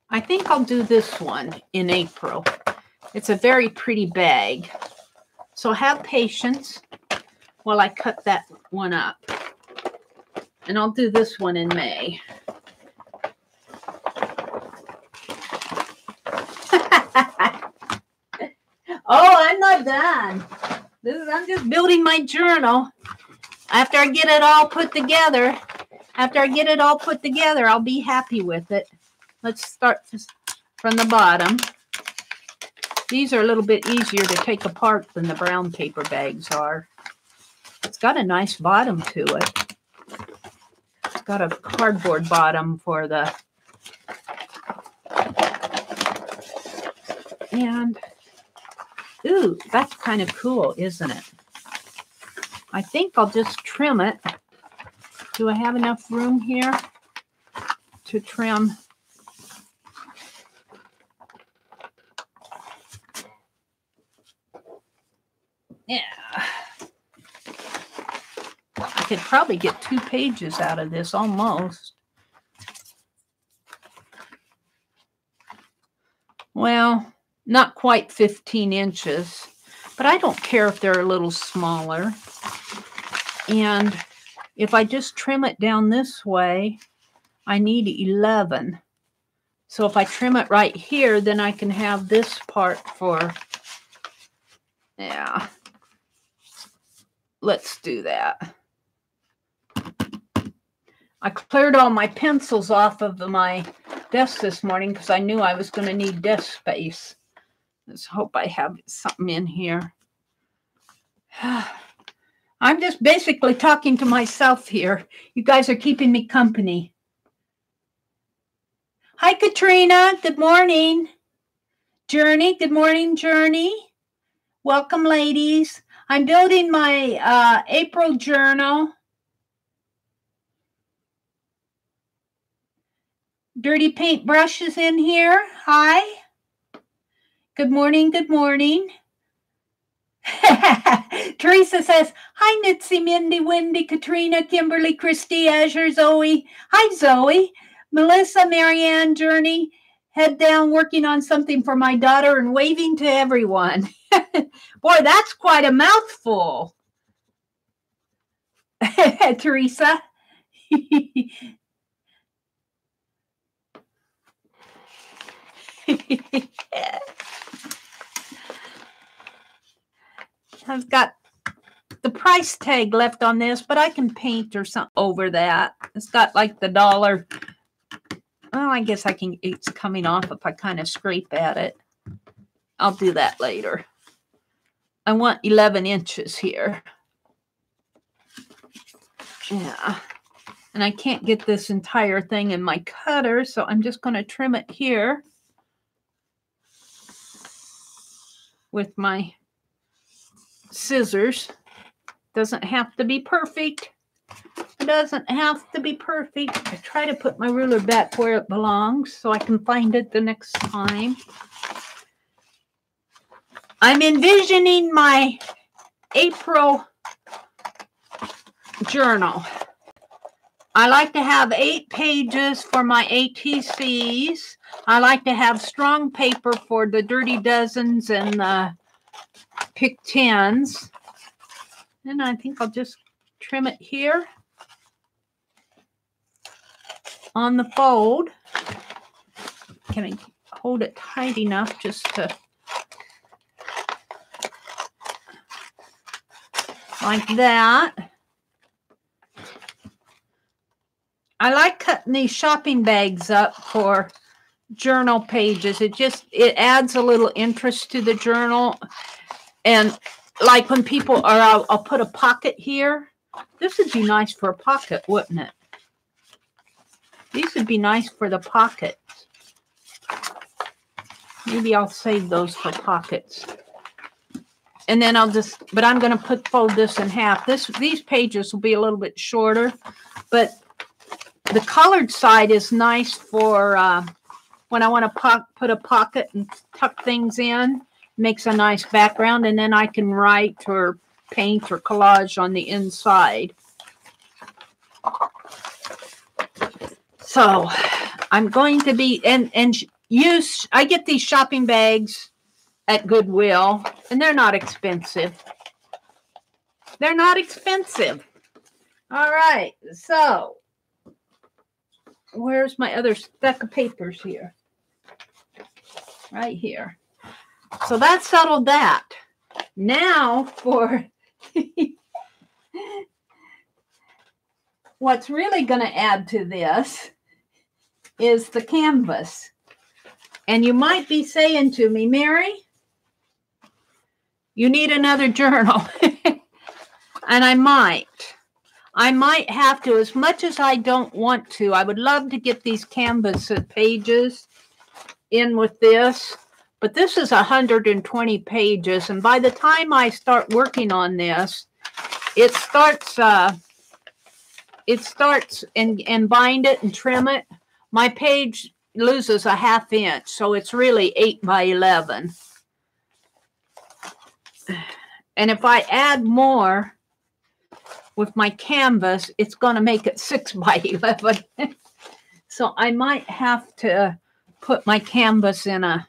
I think I'll do this one in April. It's a very pretty bag. So have patience while I cut that one up. And I'll do this one in May. Oh, I'm not done. I'm just building my journal. After I get it all put together, I'll be happy with it. Let's start from the bottom. These are a little bit easier to take apart than the brown paper bags are. It's got a nice bottom to it. It's got a cardboard bottom for the... And, ooh, that's kind of cool, isn't it? I think I'll just trim it. Do I have enough room here to trim? Yeah. I could probably get 2 pages out of this almost. Well, not quite 15 inches, but I don't care if they're a little smaller. And if I just trim it down this way, I need 11. So if I trim it right here, then I can have this part for, yeah. Let's do that. I cleared all my pencils off of my desk this morning because I knew I was going to need desk space. Let's hope I have something in here. I'm just basically talking to myself here. You guys are keeping me company. Hi, Katrina. Good morning. Journey. Good morning, Journey. Welcome, ladies. I'm building my April journal. Dirty paint brushes in here. Hi. Good morning. Good morning. Teresa says, hi, Mitzi, Mindy, Wendy, Katrina, Kimberly, Christy, Azure, Zoe. Hi, Zoe. Melissa, Marianne, Journey. Head down working on something for my daughter and waving to everyone. Boy, that's quite a mouthful. Teresa. I've got the price tag left on this, but I can paint or something over that. It's got like the dollar. Well, I guess I can. It's coming off if I kind of scrape at it. I'll do that later. I want 11 inches here. Yeah. And I can't get this entire thing in my cutter, so I'm just going to trim it here with my scissors. Doesn't have to be perfect. It doesn't have to be perfect. I try to put my ruler back where it belongs so I can find it the next time. I'm envisioning my April journal. I like to have 8 pages for my ATCs. I like to have strong paper for the dirty dozens and the pick 10s. And I think I'll just trim it here on the fold. Can I hold it tight enough just to, like that. I like cutting these shopping bags up for journal pages. It adds a little interest to the journal. And like when people are, I'll put a pocket here. This would be nice for a pocket, wouldn't it? These would be nice for the pockets. Maybe I'll save those for pockets. And then but I'm going to fold this in half. These pages will be a little bit shorter, but the colored side is nice for when I want to put a pocket and tuck things in. Makes a nice background, and then I can write or paint or collage on the inside. So I'm going to be I get these shopping bags at Goodwill, and they're not expensive. They're not expensive. All right, so where's my other stack of papers here? Right here. So that settled that. Now for what's really going to add to this is the canvas. And you might be saying to me, Meri, you need another journal. And I might have to, as much as I don't want to. I would love to get these canvas pages in with this. But this is 120 pages, and by the time I start working on this, it starts and bind it and trim it. My page loses a ½ inch, so it's really 8 by 11. And if I add more with my canvas, it's going to make it 6 by 11. So I might have to put my canvas in a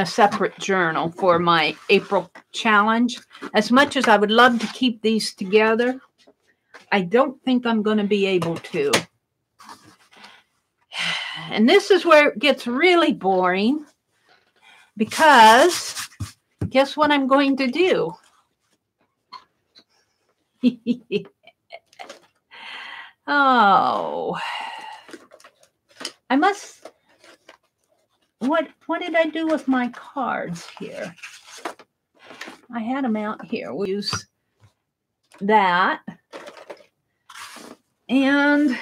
separate journal for my April challenge. As much as I would love to keep these together, I don't think I'm going to be able to. And this is where it gets really boring, because guess what I'm going to do? Oh, I must. What did I do with my cards here? I had them out here. We'll use that. And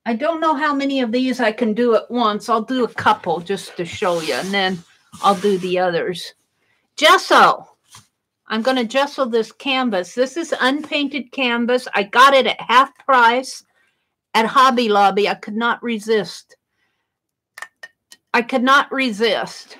I don't know how many of these I can do at once. I'll do a couple just to show you, and then I'll do the others. Gesso. I'm going to gesso this canvas. This is unpainted canvas. I got it at half price at Hobby Lobby. I could not resist. I could not resist.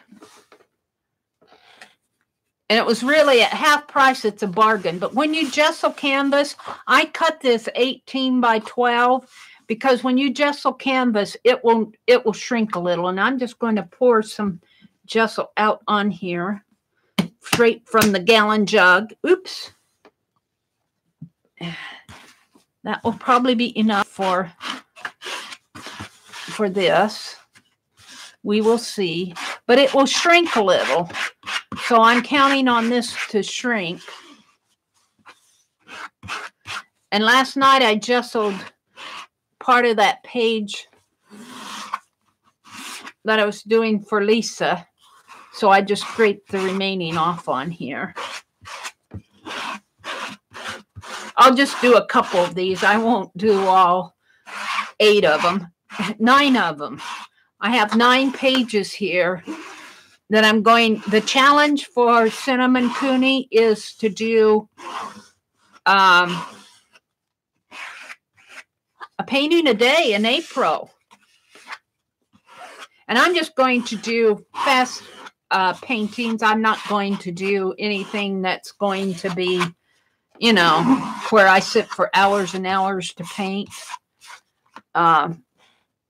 And it was really at half price. It's a bargain. But when you gesso canvas, I cut this 18 by 12 because when you gesso canvas, it will shrink a little. And I'm just going to pour some gesso out on here straight from the gallon jug. Oops. That will probably be enough for this. We will see. But it will shrink a little. So I'm counting on this to shrink. And last night I gessoed part of that page that I was doing for Lisa. So I just scraped the remaining off on here. I'll just do a couple of these. I won't do all 8 of them. 9 of them. I have 9 pages here that I'm going. The challenge for Cinnamon Cooney is to do a painting a day in April. And I'm just going to do fast paintings. I'm not going to do anything that's going to be, you know, where I sit for hours and hours to paint.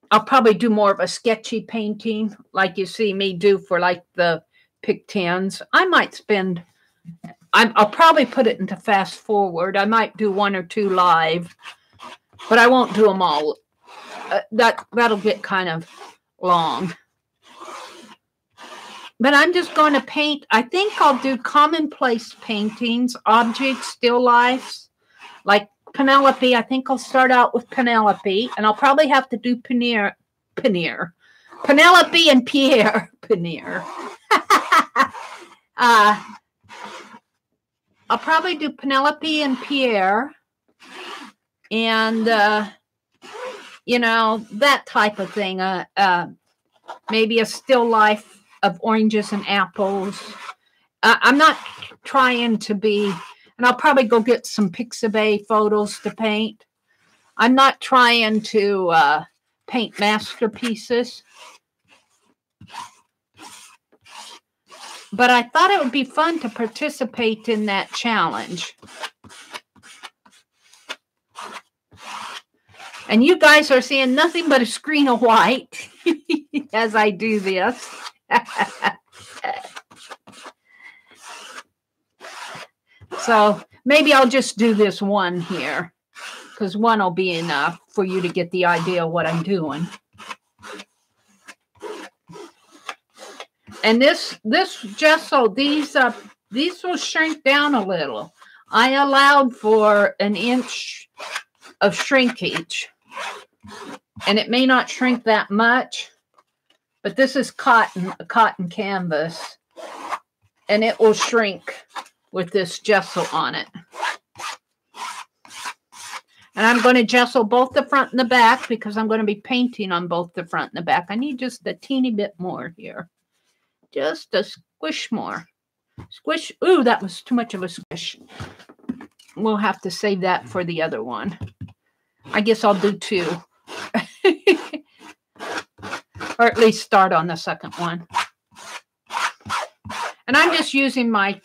I'll probably do more of a sketchy painting like you see me do for like the pick 10s. I might spend, I'll probably put it into fast forward. I might do 1 or 2 live, but I won't do them all. That'll get kind of long. But I'm just going to paint. I think I'll do commonplace paintings, objects, still lifes, like Penelope. I think I'll start out with Penelope, and I'll probably have to do Penelope and Pierre. I'll probably do Penelope and Pierre, and you know, that type of thing. Maybe a still life of oranges and apples. I'm not trying to be. And I'll probably go get some Pixabay photos to paint. I'm not trying to paint masterpieces. But I thought it would be fun to participate in that challenge. And you guys are seeing nothing but a screen of white as I do this. So maybe I'll just do this one here because one will be enough for you to get the idea of what I'm doing. And this gesso, these will shrink down a little. I allowed for 1 inch of shrinkage, and it may not shrink that much, but this is cotton, a cotton canvas, and it will shrink with this gesso on it. And I'm going to gesso both the front and the back because I'm going to be painting on both the front and the back. I need just a teeny bit more here. Just a squish more. Squish. Ooh, that was too much of a squish. We'll have to save that for the other one. I guess I'll do 2. Or at least start on the second one. And I'm just using my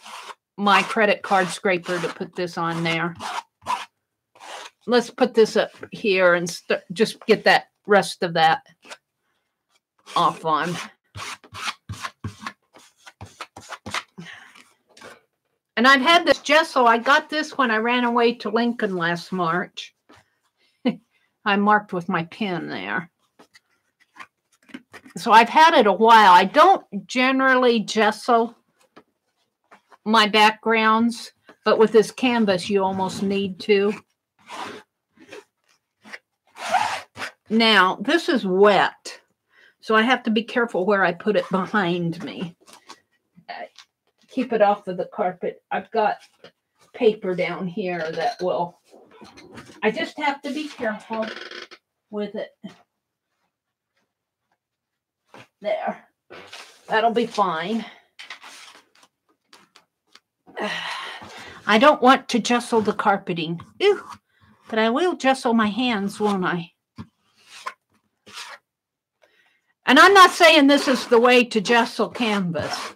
credit card scraper to put this on there. Let's put this up here and just get that rest of that off on. And I've had this gesso. I got this when I ran away to Lincoln last March. I marked with my pen there. So I've had it a while. I don't generally gesso my backgrounds, but with this canvas, you almost need to. Now, this is wet, so I have to be careful where I put it behind me. Keep it off of the carpet. I've got paper down here that will... I just have to be careful with it. There. That'll be fine. I don't want to gesso the carpeting. Ew. But I will gesso my hands, won't I? And I'm not saying this is the way to gesso canvas.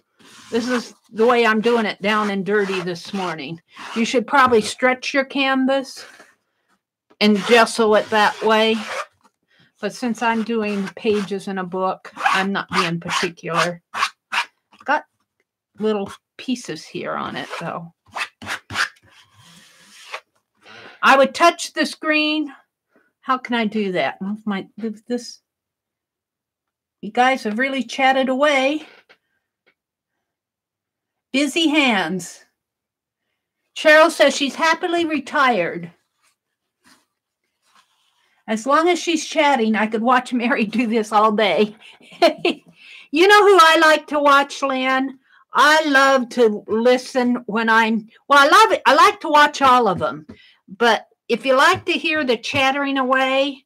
This is the way I'm doing it down and dirty this morning. You should probably stretch your canvas and gesso it that way. But since I'm doing pages in a book, I'm not being particular. Got little pieces here on it, though. I would touch the screen. How can I do that? This. You guys have really chatted away. Busy hands. Cheryl says she's happily retired. As long as she's chatting, I could watch Meri do this all day. You know who I like to watch, Lynn? I love to listen when I love it. I like to watch all of them. But if you like to hear the chattering away,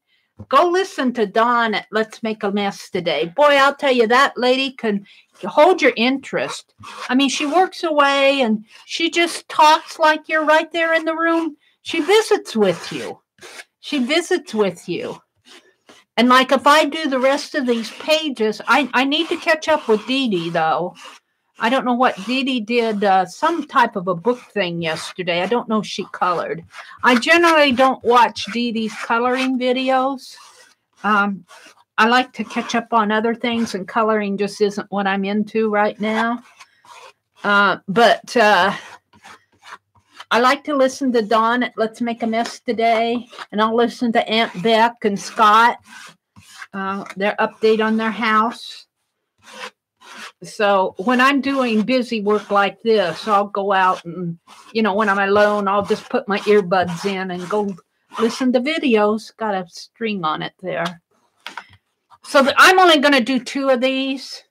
go listen to Dawn at Let's Make a Mess Today. Boy, I'll tell you, that lady can hold your interest. I mean, she works away and she just talks like you're right there in the room. She visits with you. And like if I do the rest of these pages, I need to catch up with Dee Dee, though. I don't know what Dee Dee did, some type of a book thing yesterday. I don't know if she colored. I generally don't watch Dee Dee's coloring videos. I like to catch up on other things, and coloring just isn't what I'm into right now. But I like to listen to Dawn at Let's Make a Mess Today, and I'll listen to Aunt Beck and Scott, their update on their house. So when I'm doing busy work like this, I'll go out and, when I'm alone, I'll just put my earbuds in and go listen to videos. Got a string on it there. So I'm only going to do 2 of these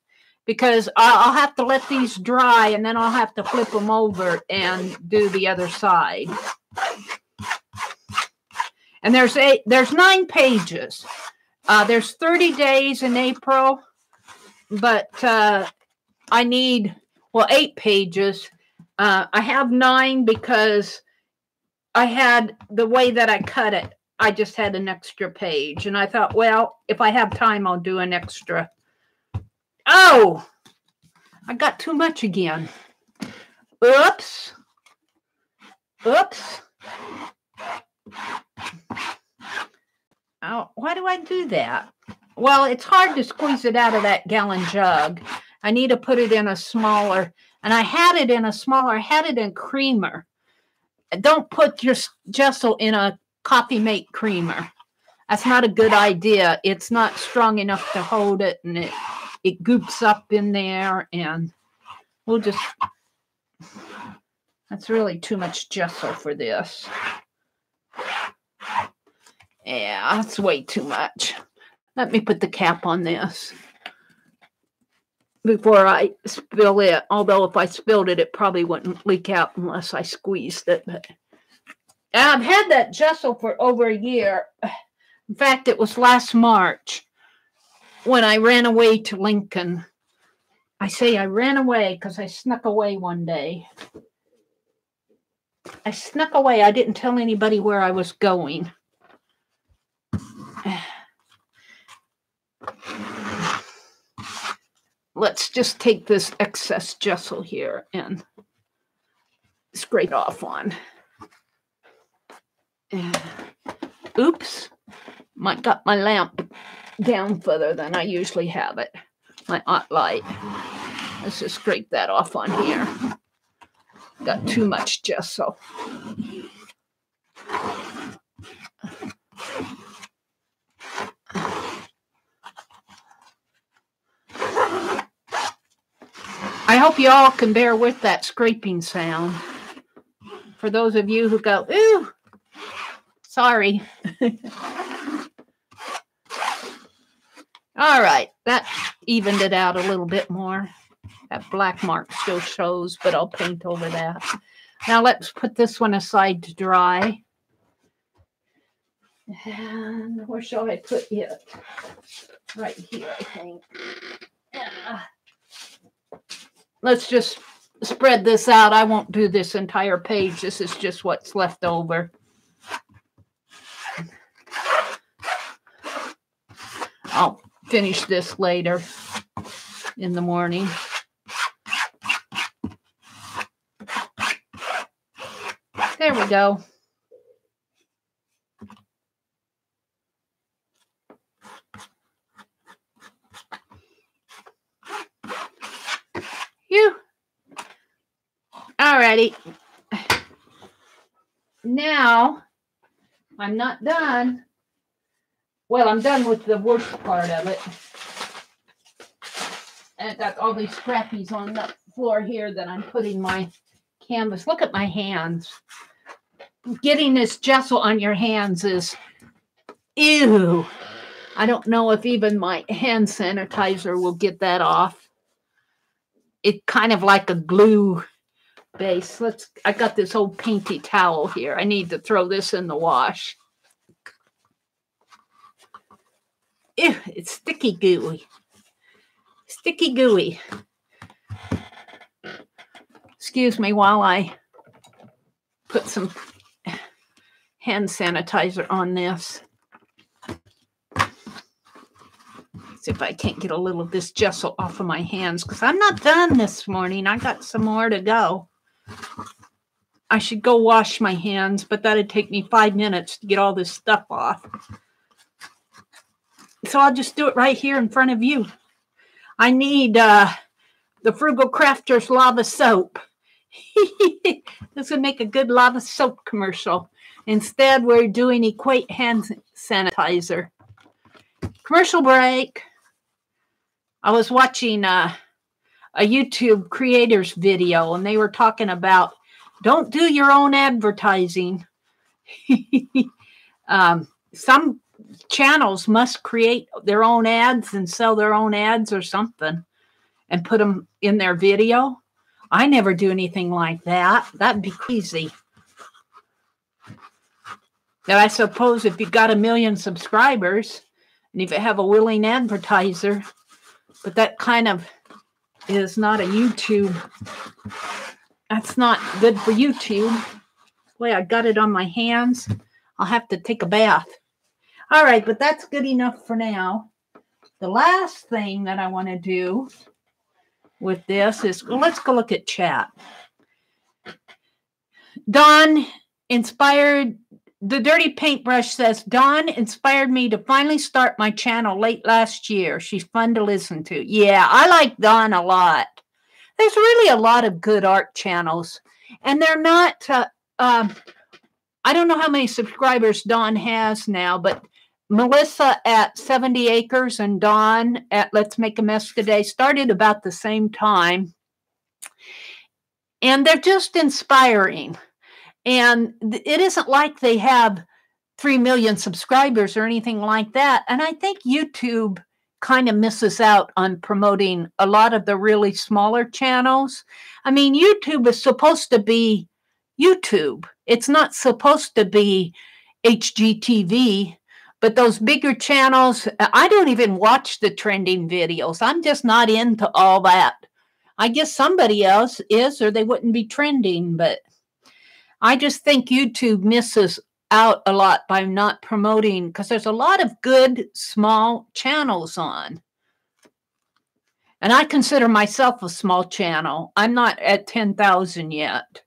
because I'll have to let these dry, and then I'll have to flip them over and do the other side. And there's 9 pages. There's 30 days in April, but I need, 8 pages. I have 9 because I had the way that I cut it. I just had an extra page. And I thought, well, if I have time, I'll do an extra. Oh, I got too much again. Oops. Oh, why do I do that? Well, it's hard to squeeze it out of that gallon jug. I need to put it in a smaller, and I had it in a smaller, I had it in creamer. Don't put your gesso in a coffee mate creamer. That's not a good idea. It's not strong enough to hold it, and it goops up in there, and that's really too much gesso for this. Yeah, that's way too much. Let me put the cap on this before I spill it. Although if I spilled it, it probably wouldn't leak out unless I squeezed it. But I've had that gesso for over a year. In fact, it was last March when I ran away to Lincoln. I say I ran away because I snuck away one day. I snuck away. I didn't tell anybody where I was going. Let's just take this excess gesso here and scrape off on. Oops. Got my lamp down further than I usually have it. My hot light. Let's just scrape that off on here. Got too much gesso. I hope you all can bear with that scraping sound. For those of you who go, ooh, sorry. All right, that evened it out a little bit more. That black mark still shows, but I'll paint over that. Now let's put this one aside to dry. And where shall I put it? Right here, I think. Yeah. Let's just spread this out. I won't do this entire page. This is just what's left over. I'll finish this later in the morning. There we go. Alrighty. Now, I'm not done. Well, I'm done with the worst part of it. And I've got all these scrappies on the floor here that I'm putting my canvas. Look at my hands. Getting this gesso on your hands is, ew. I don't know if even my hand sanitizer will get that off. It's kind of like a glue base. I got this old painty towel here. I need to throw this in the wash. Ew, it's sticky gooey. Sticky gooey. Excuse me while I put some hand sanitizer on this. See if I can't get a little of this gesso off of my hands, because I'm not done this morning. I got some more to go. I should go wash my hands, but that'd take me 5 minutes to get all this stuff off. So I'll just do it right here in front of you. I need the Frugal Crafters lava soap. This would make a good lava soap commercial. Instead, we're doing Equate hand sanitizer. Commercial break. I was watching a YouTube creators video, and they were talking about don't do your own advertising. Some channels must create their own ads and sell their own ads or something and put them in their video. I never do anything like that. That'd be crazy. Now, I suppose if you've got 1 million subscribers and if you have a willing advertiser, but that kind of is not a YouTube. That's not good for YouTube. Boy, I got it on my hands. I'll have to take a bath. All right, but that's good enough for now. The last thing that I want to do with this is, well, let's go look at chat. Dawn inspired, the Dirty Paintbrush says, Dawn inspired me to finally start my channel late last year. She's fun to listen to. Yeah, I like Dawn a lot. There's really a lot of good art channels. And they're not, I don't know how many subscribers Dawn has now, but Melissa at 70 Acres and Dawn at Let's Make a Mess Today started about the same time. And they're just inspiring. And it isn't like they have 3 million subscribers or anything like that. And I think YouTube kind of misses out on promoting a lot of the really smaller channels. I mean, YouTube is supposed to be YouTube. It's not supposed to be HGTV. But those bigger channels, I don't even watch the trending videos. I'm just not into all that. I guess somebody else is, or they wouldn't be trending. But I just think YouTube misses out a lot by not promoting, because there's a lot of good small channels on. And I consider myself a small channel. I'm not at 10,000 yet.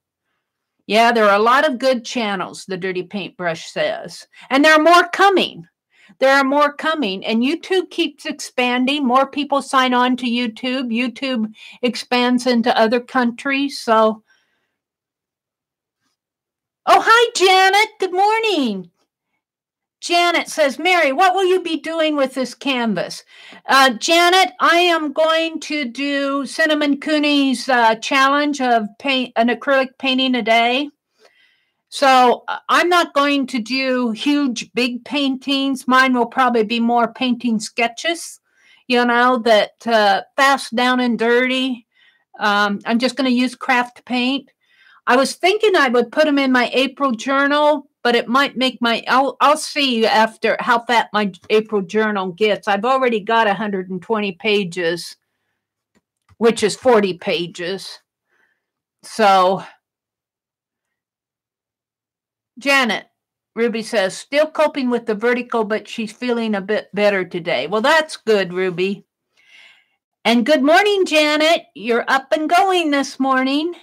Yeah, there are a lot of good channels, the Dirty Paintbrush says. And there are more coming. There are more coming. And YouTube keeps expanding. More people sign on to YouTube. YouTube expands into other countries. So, oh, hi, Janet. Good morning. Janet says, Meri, what will you be doing with this canvas? Janet, I am going to do Cinnamon Cooney's challenge of an acrylic painting a day. So I'm not going to do huge, big paintings. Mine will probably be more painting sketches, you know, that fast, down, and dirty. I'm just going to use craft paint. I was thinking I would put them in my April journal, but it might make my, I'll see after how fat my April journal gets. I've already got 120 pages, which is 40 pages. So, Janet, Ruby says, still coping with the vertigo, but she's feeling a bit better today. Well, that's good, Ruby. And good morning, Janet. You're up and going this morning.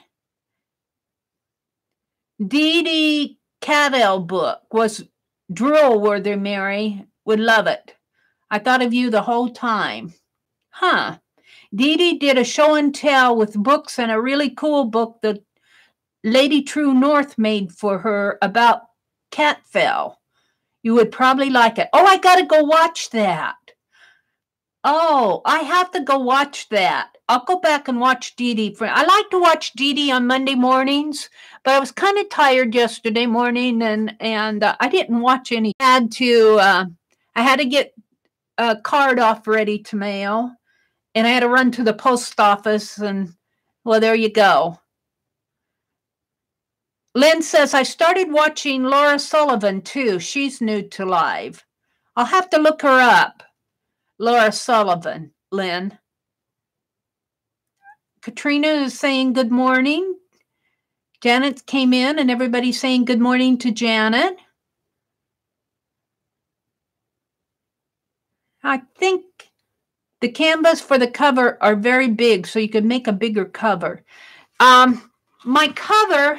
Dee Cavell book was drool-worthy, Meri. Would love it. I thought of you the whole time. Huh. Dee did a show and tell with books and a really cool book that Lady True North made for her about Catfell. You would probably like it. Oh, I got to go watch that. Oh, I have to go watch that. I'll go back and watch Dee. I like to watch Dee on Monday mornings, but I was kind of tired yesterday morning, and I didn't watch any. I had to get a card off ready to mail, and I had to run to the post office, and well, there you go. Lynn says, I started watching Laura Sullivan too. She's new to live. I'll have to look her up. Laura Sullivan, Lynn. Katrina is saying good morning. Janet came in and everybody's saying good morning to Janet. I think the canvas for the cover are very big, so you could make a bigger cover. My cover,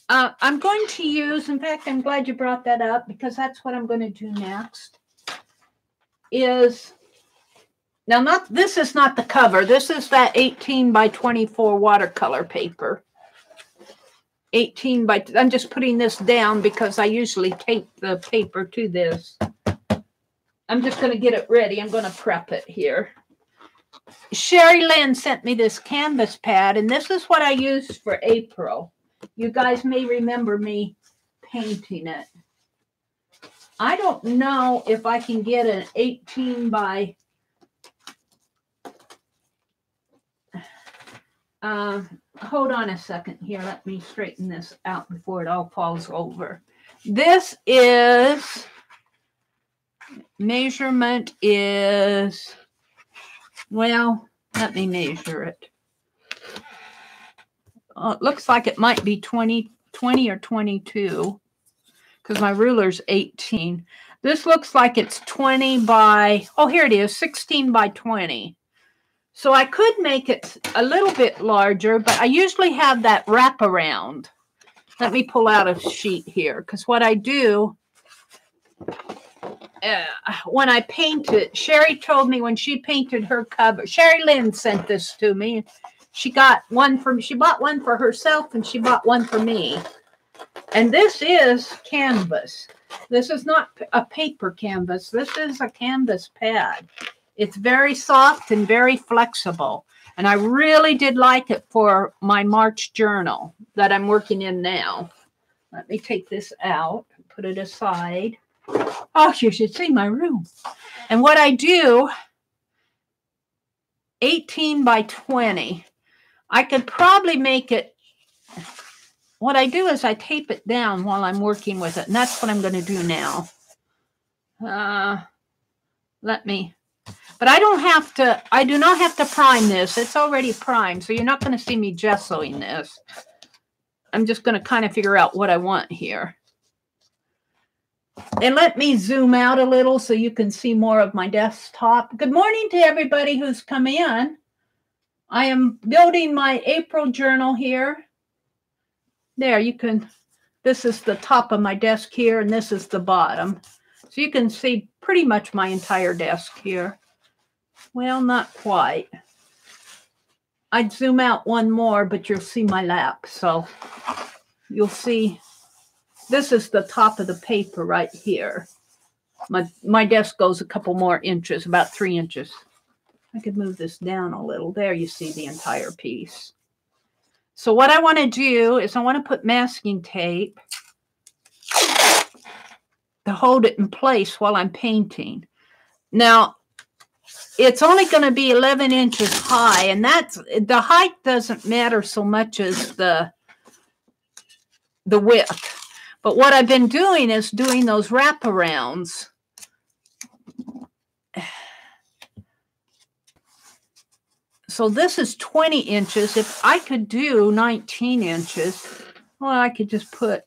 I'm going to use, in fact, I'm glad you brought that up because that's what I'm going to do next. This is not the cover. This is that 18 by 24 watercolor paper. I'm just putting this down because I usually tape the paper to this. I'm just going to get it ready. I'm going to prep it here. Sherry Lynn sent me this canvas pad, and this is what I used for April. You guys may remember me painting it. I don't know if I can get an 18 by... hold on a second here. Let me straighten this out before it all falls over. This is... measurement is... well, let me measure it. It looks like it might be 20 or 22. Because my ruler's 18. This looks like it's 20 by, oh, here it is, 16 by 20. So I could make it a little bit larger, but I usually have that wraparound. Let me pull out a sheet here, because what I do, when I paint it, Sherry told me when she painted her cover, Sherry Lynn sent this to me. She bought one for herself, and she bought one for me. And this is canvas. This is not a paper canvas. This is a canvas pad. It's very soft and very flexible. And I really did like it for my March journal that I'm working in now. Let me take this out and put it aside. Oh, you should see my room. And what I do, 18 by 20. I could probably make it. What I do is I tape it down while I'm working with it, and that's what I'm going to do now. But I do not have to prime this. It's already primed, so you're not going to see me gessoing this. I'm just going to kind of figure out what I want here. And let me zoom out a little so you can see more of my desktop. Good morning to everybody who's come in. I am building my April journal here. There, you can, this is the top of my desk here, and this is the bottom. So you can see pretty much my entire desk here. Well, not quite. I'd zoom out one more, but you'll see my lap. So you'll see, this is the top of the paper right here. My desk goes a couple more inches, about 3 inches. I could move this down a little. There you see the entire piece. So what I want to do is I want to put masking tape to hold it in place while I'm painting. Now, it's only going to be 11 inches high, and the height doesn't matter so much as the width. But what I've been doing is doing those wraparounds. So this is 20 inches. If I could do 19 inches, well, I could just put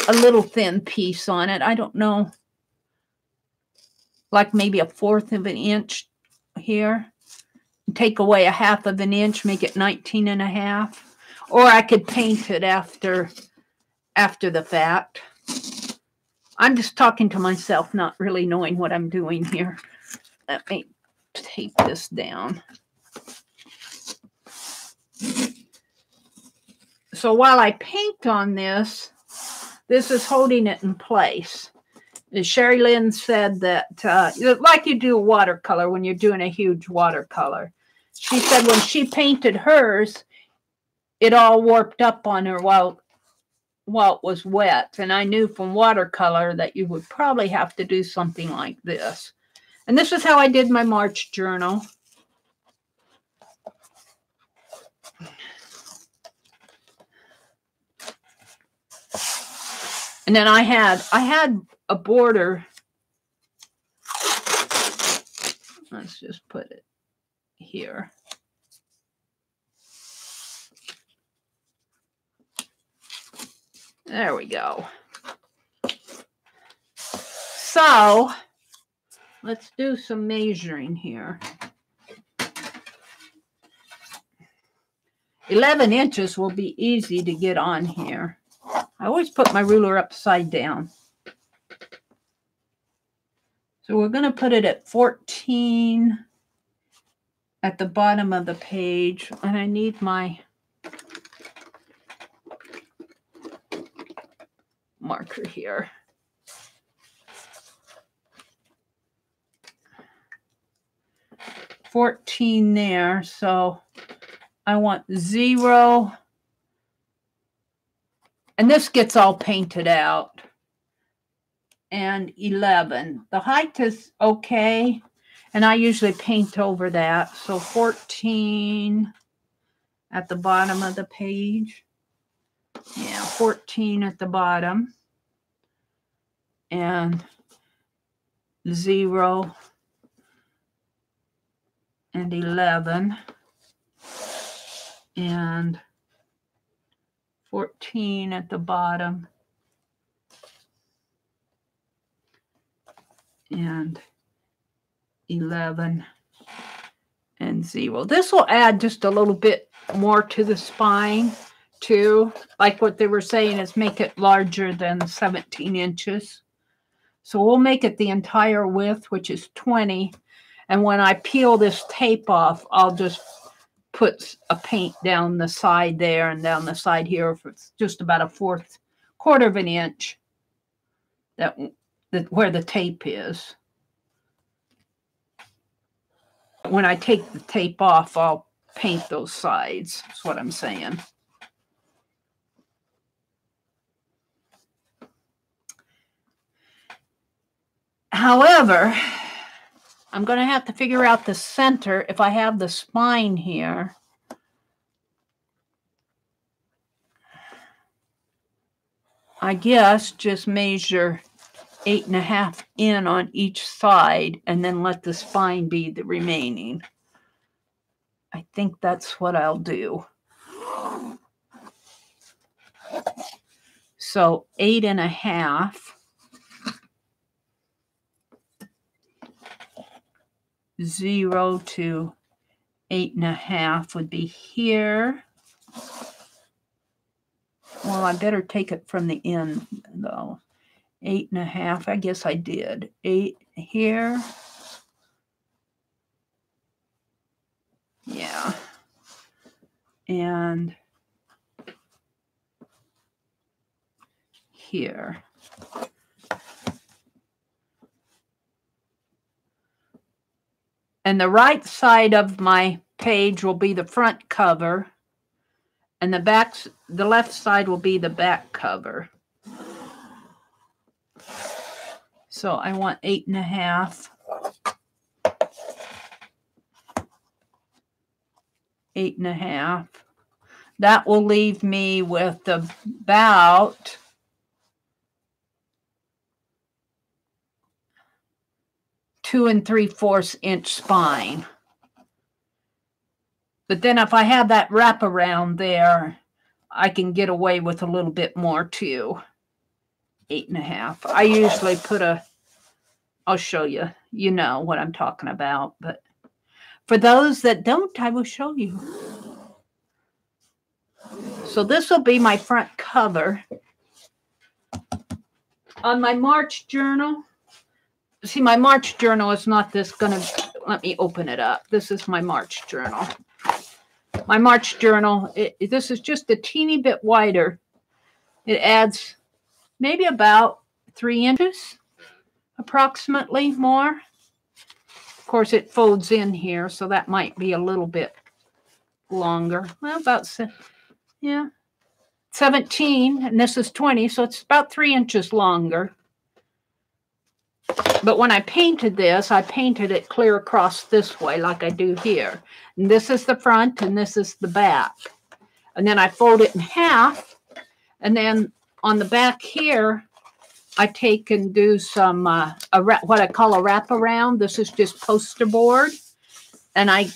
a little thin piece on it. I don't know, like maybe 1/4 of an inch here. Take away 1/2 of an inch, make it 19 1/2. Or I could paint it after the fact. I'm just talking to myself, not really knowing what I'm doing here. Let me tape this down. So while I paint on this is holding it in place. Sherry Lynn said that, like you do a watercolor when you're doing a huge watercolor. She said when she painted hers, it all warped up on her while it was wet. And I knew from watercolor that you would probably have to do something like this. And this is how I did my March journal. And then I had a border. Let's just put it here. There we go. So let's do some measuring here. 11 inches will be easy to get on here. I always put my ruler upside down. So we're going to put it at 14 at the bottom of the page. And I need my marker here. $14 there. So I want 0. And this gets all painted out. And 11. The height is okay. And I usually paint over that. So 14 at the bottom of the page. Yeah, 14 at the bottom. And 0 and 11. And 14 at the bottom. And 11 and 0. This will add just a little bit more to the spine too. Like what they were saying is make it larger than 17 inches. So we'll make it the entire width, which is 20. And when I peel this tape off, I'll just put a paint down the side there and down the side here. If it's just about a quarter of an inch that where the tape is. When I take the tape off, I'll paint those sides. That's what I'm saying. However, I'm going to have to figure out the center if I have the spine here. I guess just measure 8.5 in on each side and then let the spine be the remaining. I think that's what I'll do. So 8.5. 0 to 8.5 would be here. Well, I better take it from the end though. 8.5, I guess I did. 8 here. Yeah. And here. And the right side of my page will be the front cover. And the left side will be the back cover. So I want 8.5. 8.5. That will leave me with about 2 3/4 inch spine. But then if I have that wraparound there, I can get away with a little bit more too. 8.5. I usually put I'll show you. You know what I'm talking about. But for those that don't, I will show you. So this will be my front cover. On my March journal, see, my March journal is not this gonna, let me open it up. This is my March journal. My March journal, this is just a teeny bit wider. It adds maybe about 3 inches, approximately more. Of course, it folds in here, so that might be a little bit longer. Well, about, yeah, 17, and this is 20, so it's about 3 inches longer. But when I painted this, I painted it clear across this way like I do here. And this is the front and this is the back. And then I fold it in half. And then on the back here, I take and do some, what I call a wraparound. This is just poster board. And I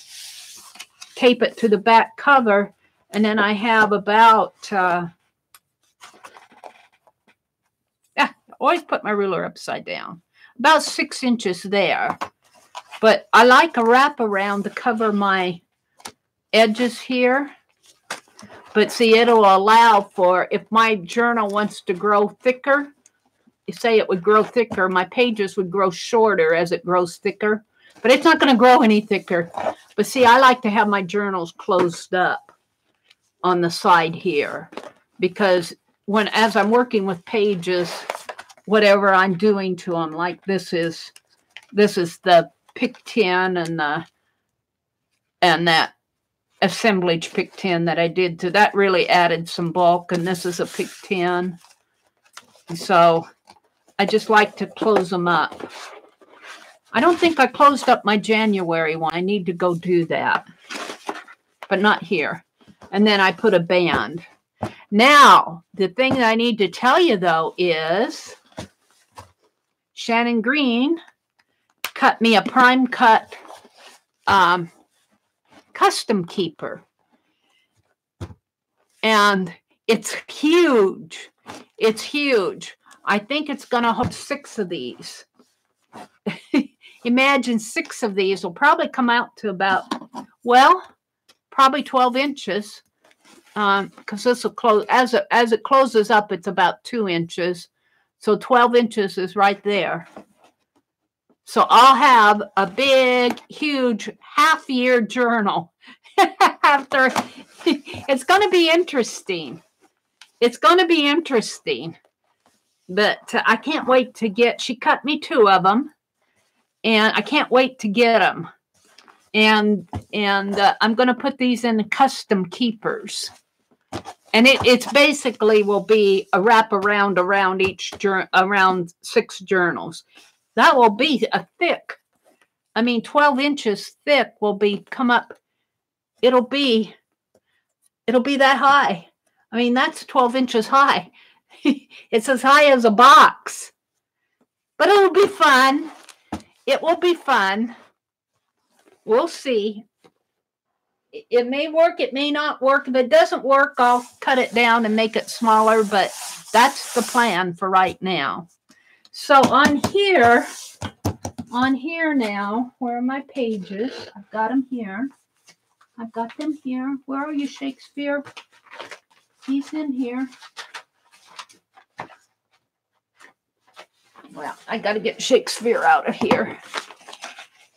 tape it to the back cover. And then I have about, always put my ruler upside down. About 6 inches there. But I like a wraparound to cover my edges here. But see, it'll allow for, if my journal wants to grow thicker, you say it would grow thicker, my pages would grow shorter as it grows thicker. But it's not going to grow any thicker. But see, I like to have my journals closed up on the side here. Because as I'm working with pages, whatever I'm doing to them, like this is the pick tin and that assemblage pick tin that I did to that really added some bulk, and this is a pick tin. So I just like to close them up. I don't think I closed up my January one. I need to go do that, but not here. And then I put a band. Now, the thing that I need to tell you though is Shannon Green cut me a prime cut custom keeper. And it's huge. It's huge. I think it's going to have 6 of these. Imagine 6 of these will probably come out to about, well, probably 12 inches. Because this will close, as it closes up, it's about 2 inches. So 12 inches is right there. So I'll have a big, huge half-year journal after. It's going to be interesting. It's going to be interesting. But I can't wait to get, she cut me 2 of them. And I can't wait to get them. And I'm going to put these in custom keepers. And it's basically will be a wraparound around each around 6 journals. That will be a thick. I mean, 12 inches thick will be come up. It'll be that high. I mean, that's 12 inches high. It's as high as a box. But it'll be fun. It will be fun. We'll see. It may work, it may not work. If it doesn't work, I'll cut it down and make it smaller, but that's the plan for right now. So on here now, where are my pages? I've got them here. I've got them here. Where are you, Shakespeare? He's in here. Well, I got to get Shakespeare out of here.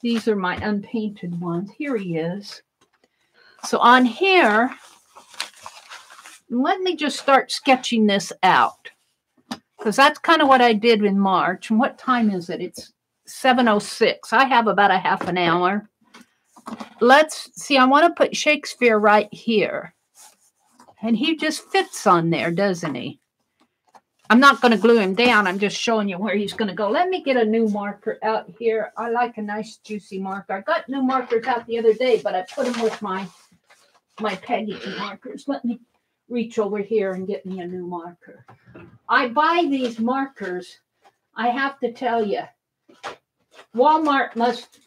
These are my unpainted ones. Here he is. So on here, let me just start sketching this out. Because that's kind of what I did in March. And what time is it? It's 7:06. I have about a half an hour. Let's see. I want to put Shakespeare right here. And he just fits on there, doesn't he? I'm not going to glue him down. I'm just showing you where he's going to go. Let me get a new marker out here. I like a nice juicy marker. I got new markers out the other day, but I put them with my Peggy markers. Let me reach over here and get me a new marker. I buy these markers. I have to tell you, Walmart must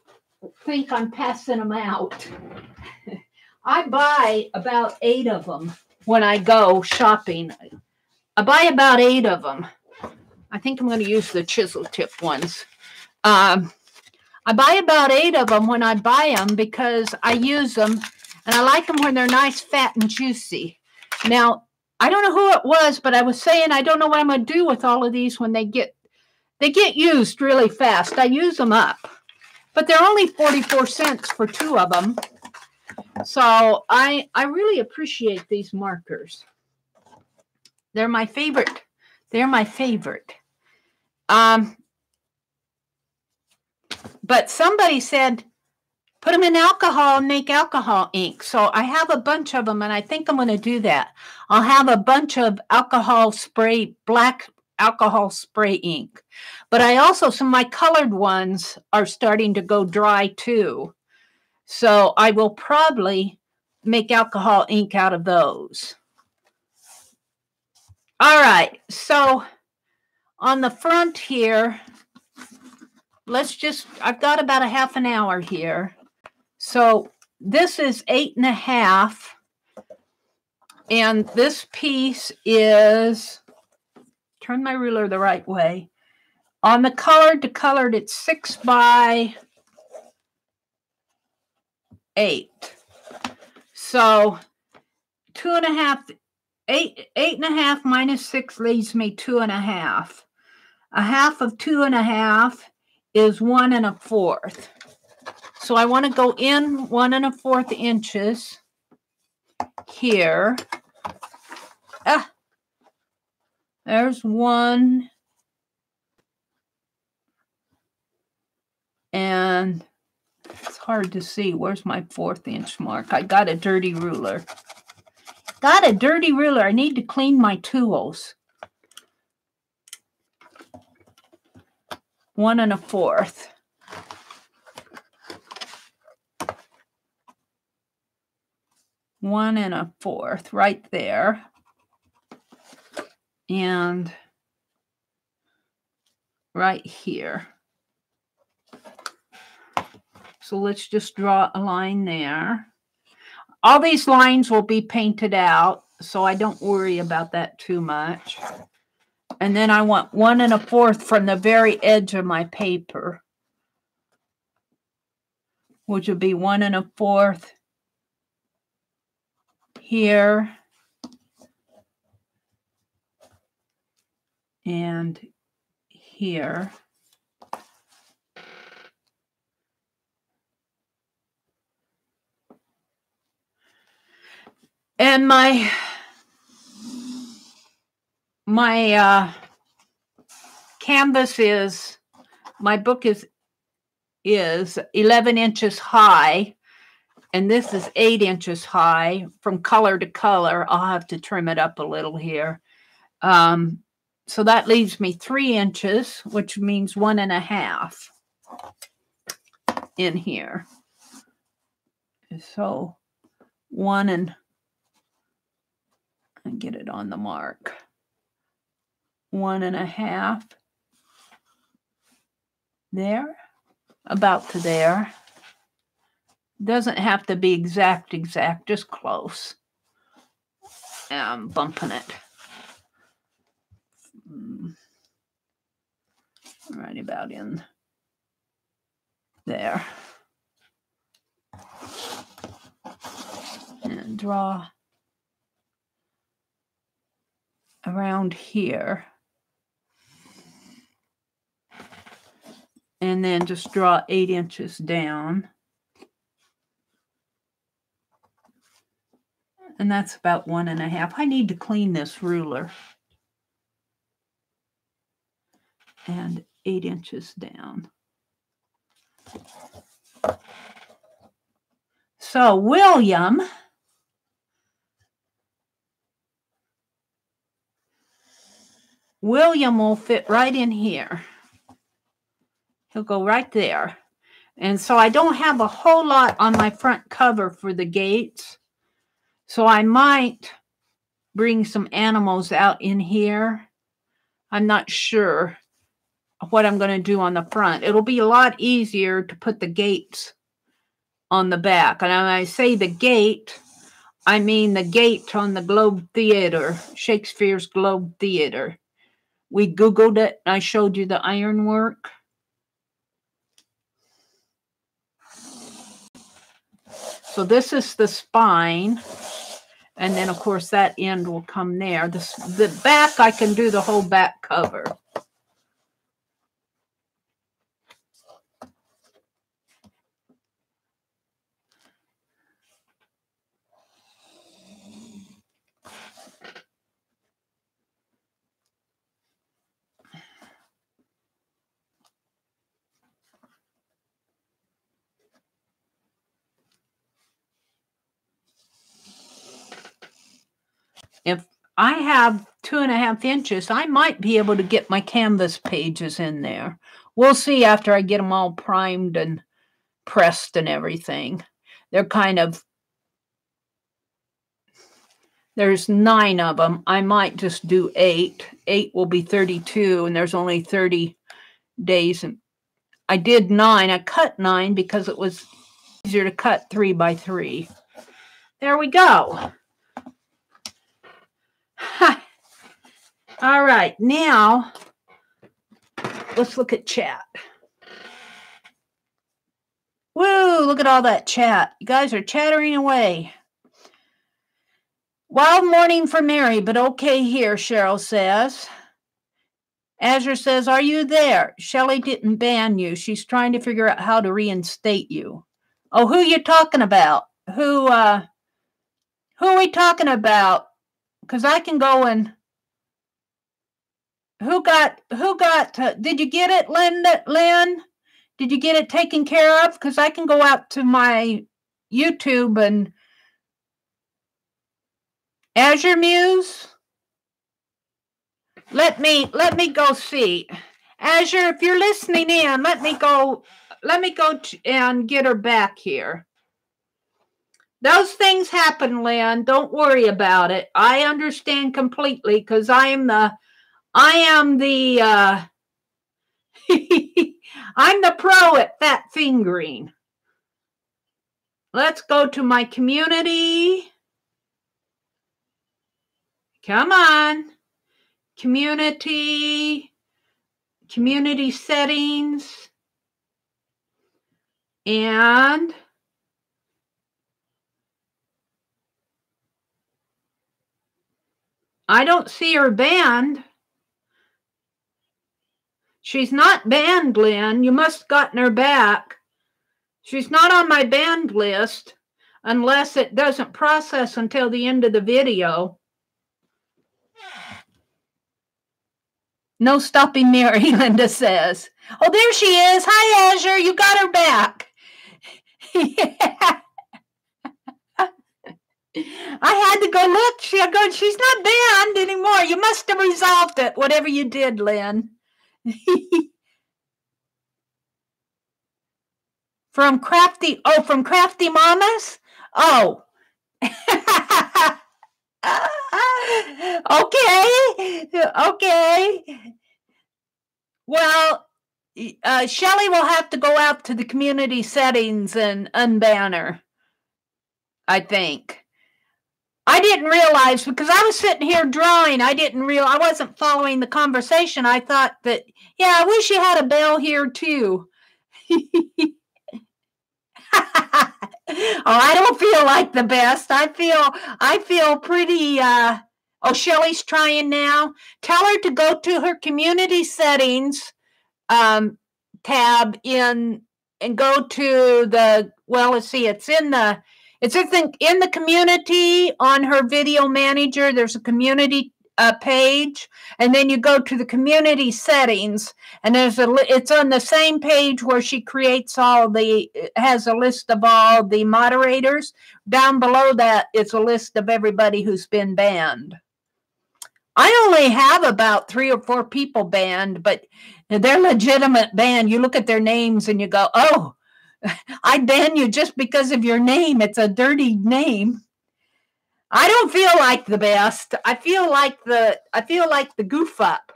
think I'm passing them out. I buy about 8 of them when I go shopping. I buy about 8 of them. I think I'm going to use the chisel tip ones. I buy about 8 of them when I buy them because I use them. And I like them when they're nice, fat, and juicy. Now, I don't know who it was, but I was saying I don't know what I'm going to do with all of these when they get used really fast. I use them up. But they're only 44 cents for 2 of them. So I really appreciate these markers. They're my favorite. They're my favorite. But somebody said, put them in alcohol and make alcohol ink. So I have a bunch of them, and I think I'm going to do that. I'll have a bunch of alcohol spray, black alcohol spray ink. But I also, some of my colored ones are starting to go dry too. So I will probably make alcohol ink out of those. All right, so on the front here, I've got about a half an hour here. So this is 8.5. And this piece is, turn my ruler the right way. On the colored to colored, it's 6 by 8. So 2.5, 8.5 minus 6 leaves me 2.5. A half of 2.5 is 1 1/4. So I want to go in 1 1/4 inches here. There's 1. And it's hard to see. Where's my 1/4 inch mark? I got a dirty ruler. Got a dirty ruler. I need to clean my tools. 1 1/4. One and a fourth right there. And right here. So let's just draw a line there. All these lines will be painted out, so I don't worry about that too much. And then I want 1 1/4 from the very edge of my paper, which would be 1 1/4 here and here. And my canvas is, my book is 11 inches high, and this is 8 inches high. From color to color, I'll have to trim it up a little here. So that leaves me 3 inches, which means 1 1/2 in here. So 1 and get it on the mark. 1 1/2 there, about to there. Doesn't have to be exact, just close. I'm bumping it. Right about in there. And draw around here. And then just draw 8 inches down. And that's about 1 1/2. I need to clean this ruler. And 8 inches down. So William will fit right in here. He'll go right there. And so I don't have a whole lot on my front cover for the gates. So I might bring some animals out in here. I'm not sure what I'm going to do on the front. It'll be a lot easier to put the gates on the back. And when I say the gate, I mean the gate on the Globe Theater, Shakespeare's Globe Theater. We Googled it. I showed you the ironwork. So this is the spine. And then, of course, that end will come there. The back, I can do the whole back cover. If I have 2.5 inches, I might be able to get my canvas pages in there. We'll see after I get them all primed and pressed and everything. They're kind of, there's 9 of them. I might just do 8. 8 will be 32, and there's only 30 days. And I did 9. I cut 9 because it was easier to cut 3 by 3. There we go. All right, now let's look at chat. Woo, look at all that chat. You guys are chattering away. Wild morning for Meri, but okay here, Cheryl says. Azure says, are you there? Shelley didn't ban you. She's trying to figure out how to reinstate you. Oh, who you talking about? Who are we talking about? Because I can go and who got did you get it, Lynn? Did you get it taken care of? Because I can go out to my YouTube and Azure Muse. Let me go see. Azure, if you're listening in, let me go and get her back here. Those things happen, Lynn. Don't worry about it. I understand completely because I am the I'm the pro at fat fingering. Let's go to my community. Come on. Community settings. And I don't see her banned. She's not banned, Lynn. You must have gotten her back. She's not on my banned list unless it doesn't process until the end of the video. No stopping Meri, Linda says. Oh, there she is. Hi, Azure. You got her back. Yeah. I had to go look. She's not banned anymore. You must have resolved it, whatever you did, Lynn. From Crafty Mamas? Oh. Okay. Well, Shelley will have to go out to the community settings and unban her, I think. I didn't realize because I was sitting here drawing. I wasn't following the conversation. I thought that, yeah, I wish you had a bell here too. Oh, I don't feel like the best. I feel pretty, oh, Shelley's trying now. Tell her to go to her community settings tab and go to the, well, let's see, it's in the community on her video manager. There's a community page, and then you go to the community settings, and it's on the same page where she creates has a list of all the moderators. Down below that, it's a list of everybody who's been banned. I only have about 3 or 4 people banned, but they're legitimate ban. You look at their names and you go, oh, I ban you just because of your name. It's a dirty name. I don't feel like the best. I feel like the goof up.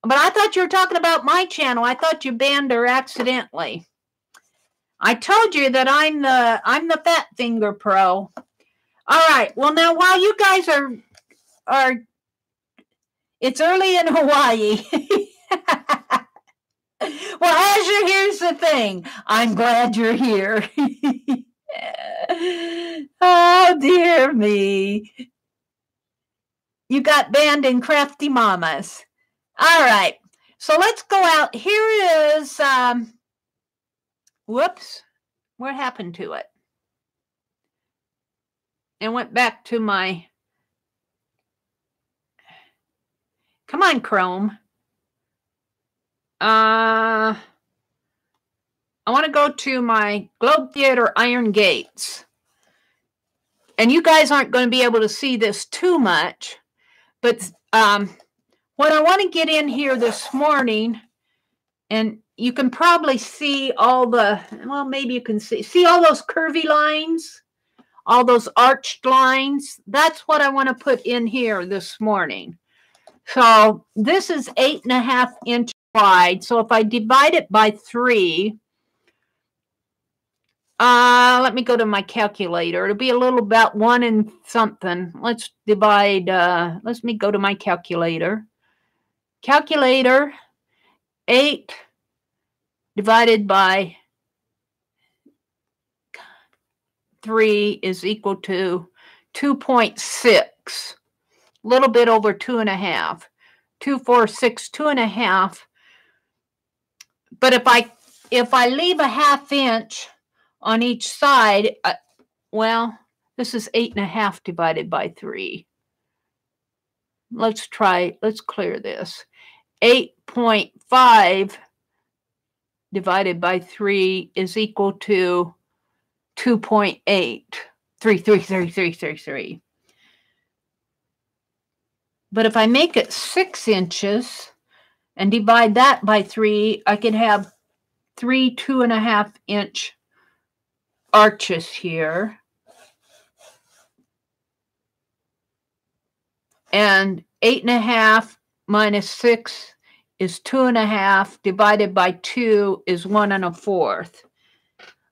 But I thought you were talking about my channel. I thought you banned her accidentally. I told you that I'm the Fat Finger Pro. All right. Well, now while you guys are it's early in Hawaii. Well, Azure, here's the thing. I'm glad you're here. Oh, dear me. You got banned in Crafty Mamas. All right. So let's go out. Here is, whoops. What happened to it? It went back to my, come on, Chrome. I want to go to my Globe Theater Iron Gates. And you guys aren't going to be able to see this too much, but what I want to get in here this morning, and you can probably see all the, well, maybe you can see all those curvy lines, all those arched lines. That's what I want to put in here this morning. So this is 8.5 inches wide. So if I divide it by 3, let me go to my calculator. It'll be a little about 1 and something. Let's divide, let me go to my calculator. Calculator, 8 divided by 3 is equal to 2.6. A little bit over 2.5. 2, 4, 6, 2.5. But if I leave a 1/2 inch on each side, well, this is 8.5 divided by 3. Let's clear this. 8.5 divided by 3 is equal to 2.8. 3. But if I make it 6 inches and divide that by 3, I can have 3 2.5 inch arches here. And 8.5 minus 6 is 2.5 divided by 2 is 1 1/4.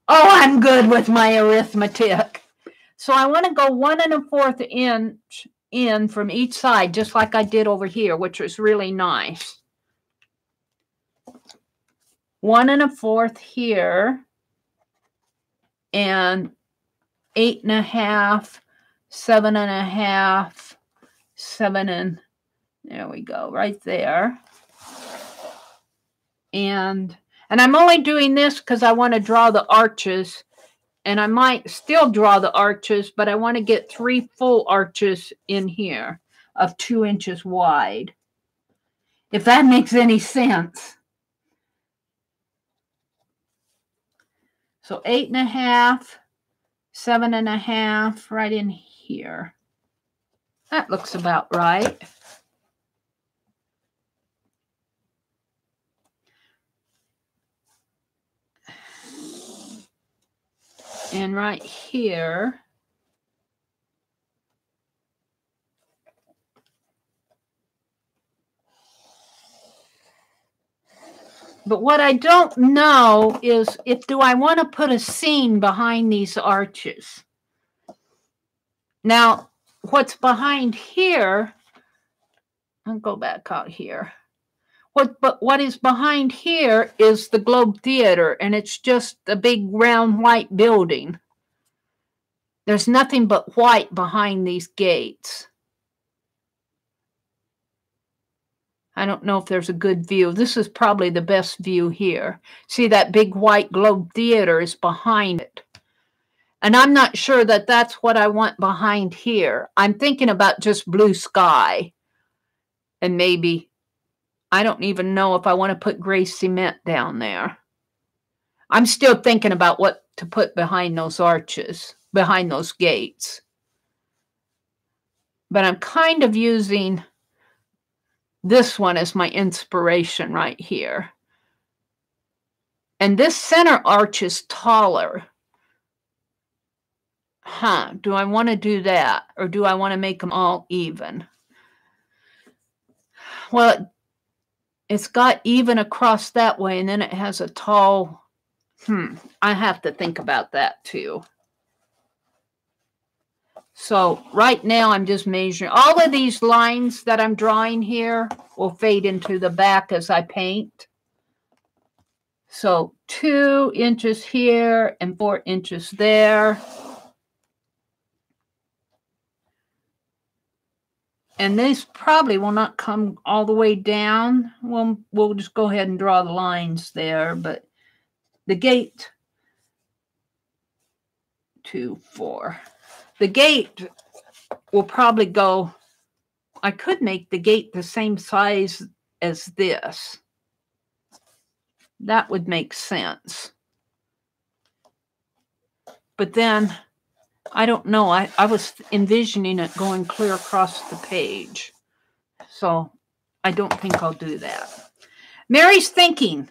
Oh, I'm good with my arithmetic. So I want to go 1 1/4 inch in from each side, just like I did over here, which was really nice. 1 1/4 here, and 8.5, 7.5, 7 and there we go, right there. And I'm only doing this because I want to draw the arches, and I might still draw the arches, but I want to get 3 full arches in here of 2 inches wide, if that makes any sense. So 8.5, 7.5 right in here. That looks about right. And right here, but what I don't know is do I want to put a scene behind these arches? Now, what's behind here, I'll go back out here. What is behind here is the Globe Theater, and it's just a big round white building. There's nothing but white behind these gates. I don't know if there's a good view. This is probably the best view here. See, that big white Globe Theater is behind it. And I'm not sure that that's what I want behind here. I'm thinking about just blue sky. And maybe, I don't even know if I want to put gray cement down there. I'm still thinking about what to put behind those arches, behind those gates. But I'm kind of using this one as my inspiration right here. And this center arch is taller. Do I want to do that? Or do I want to make them all even? Well, it's got even across that way, and then it has a tall, I have to think about that too. So right now I'm just measuring. All of these lines that I'm drawing here will fade into the back as I paint. So 2 inches here and 4 inches there. And this probably will not come all the way down. We'll just go ahead and draw the lines there. But the gate, 2, 4. The gate will probably go, I could make the gate the same size as this. That would make sense. But then, I don't know. I was envisioning it going clear across the page. So I don't think I'll do that. Meri's thinking.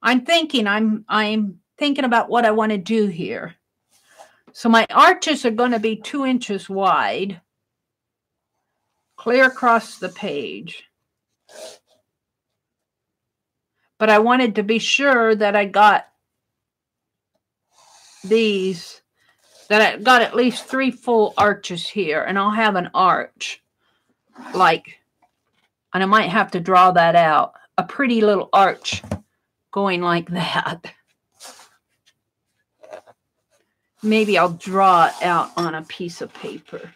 I'm thinking about what I want to do here. So my arches are going to be 2 inches wide, clear across the page. But I wanted to be sure that I got these, that I got at least 3 full arches here, and I'll have an arch, like, and I might have to draw that out, a pretty little arch going like that. Maybe I'll draw it out on a piece of paper.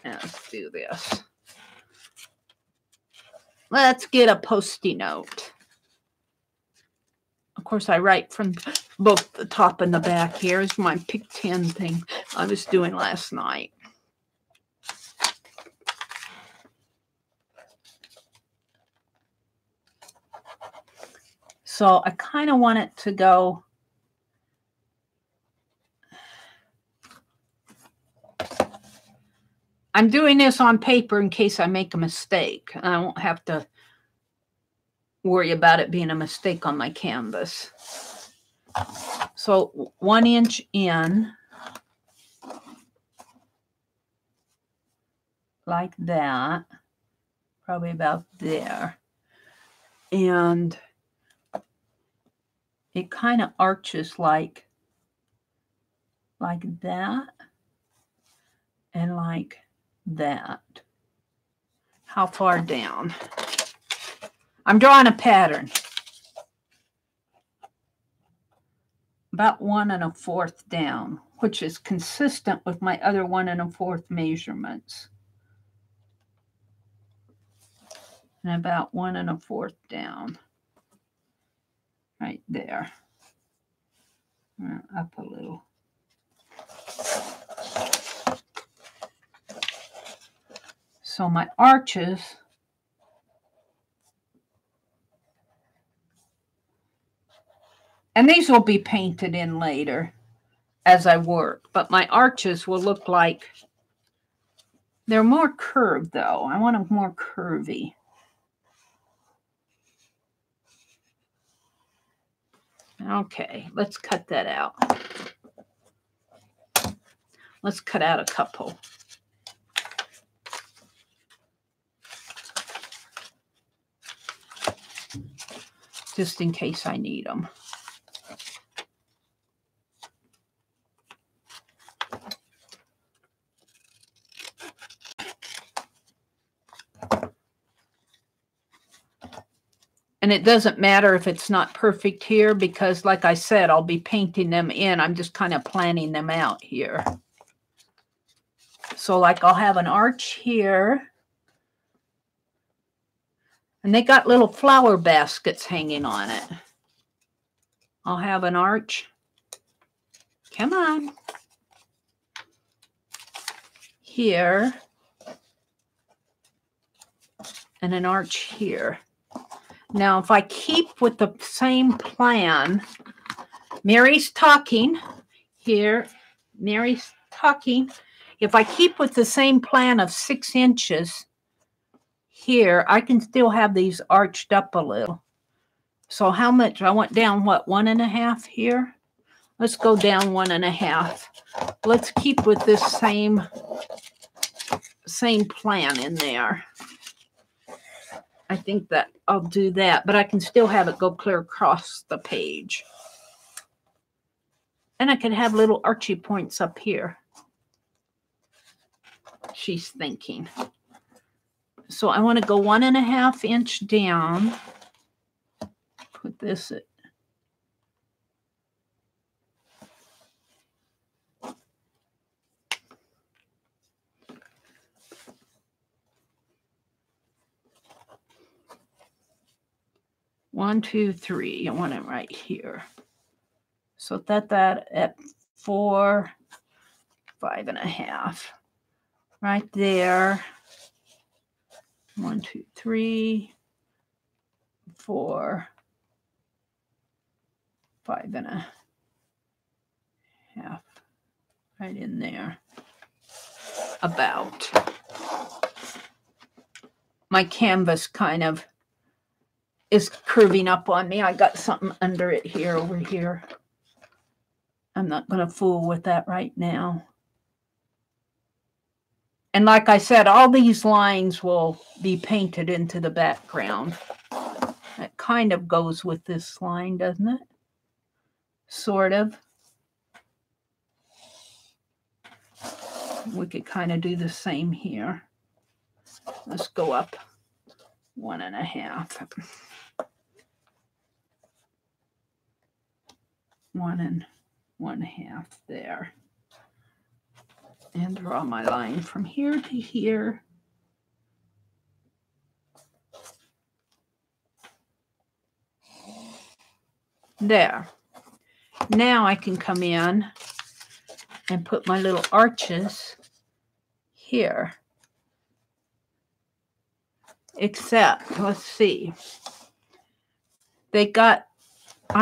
Let's do this. Let's get a Post-it note. Of course, I write from both the top and the back. Here's my Pick 10 thing I was doing last night. So I kind of want it to go. I'm doing this on paper in case I make a mistake. I won't have to worry about it being a mistake on my canvas. So 1 inch in, like that, probably about there. And it kind of arches like that and like that. How far down? I'm drawing a pattern. About 1 1/4 down, which is consistent with my other 1 1/4 measurements. And about 1 1/4 down. Right there. Up a little. So my arches and these will be painted in later as I work, but my arches will look like they're more curved though. I want them more curvy. Okay, let's cut that out. Let's cut out a couple. Just in case I need them. And it doesn't matter if it's not perfect here because, like I said, I'll be painting them in. I'm just kind of planning them out here. So, like, I'll have an arch here. And they got little flower baskets hanging on it. I'll have an arch. Come on. Here. And an arch here. Now, if I keep with the same plan, Meri's talking here. Meri's talking. If I keep with the same plan of 6 inches here, I can still have these arched up a little. So how much? I went down, what, 1 1/2 here? Let's go down 1 1/2. Let's keep with this same plan in there. I think that I'll do that, but I can still have it go clear across the page. And I can have little archy points up here. She's thinking. So I want to go 1 1/2 inch down. Put this at 1, 2, 3. I want it right here. So that at 4, 5.5. Right there. 1, 2, 3, 4, 5.5. Right in there. About. My canvas kind of is curving up on me. I got something under it here, over here. I'm not going to fool with that right now. And like I said, all these lines will be painted into the background. That kind of goes with this line, doesn't it? Sort of. We could kind of do the same here. Let's go up 1.5. 1 1/2 there. And draw my line from here to here. There. Now I can come in and put my little arches here. Except, let's see. I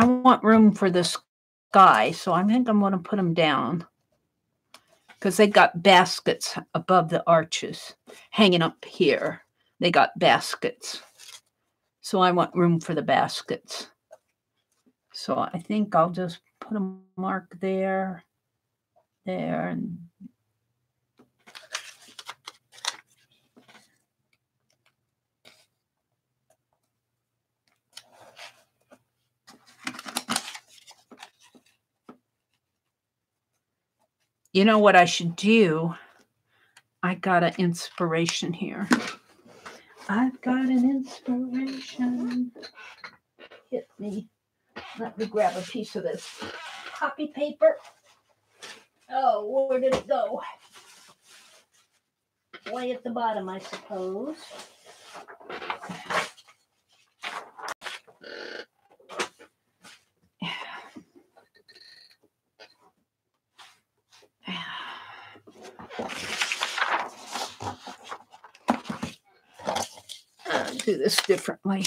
want room for the sky, so I think I'm going to put them down. Because they got baskets above the arches hanging up here. They got baskets. So I want room for the baskets. So I think I'll just put a mark there, and you know what I should do? I got an inspiration here. I've got an inspiration. Hit me. Let me grab a piece of this copy paper. Oh, where did it go? Way at the bottom, I suppose. Do this differently.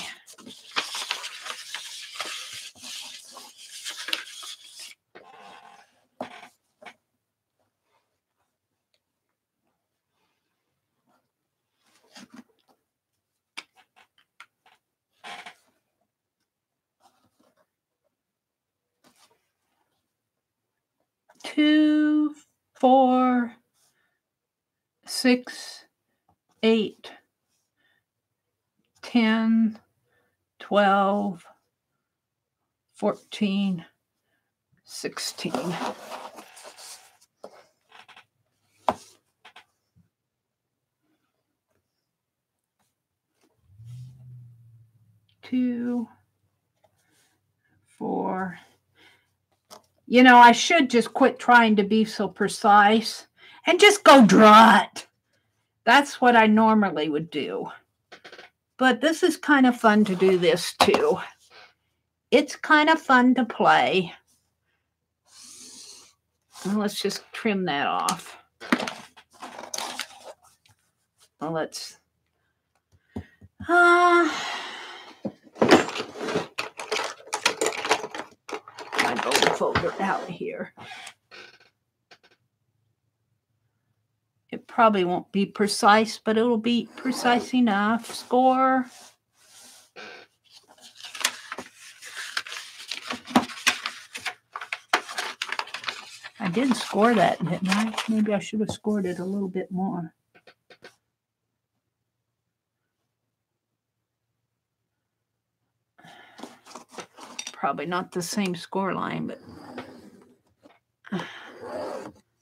Two, 4, 6, 8, 10, 12, 14, 16. Two, 4. You know, I should just quit trying to be so precise and just go draw it. That's what I normally would do. But this is kind of fun to do this too. It's kind of fun to play. Well, let's just trim that off. Well, let's... my bone folder out here. It probably won't be precise, but it'll be precise enough. Score. I did score that, didn't I? Maybe I should have scored it a little bit more. Probably not the same score line, but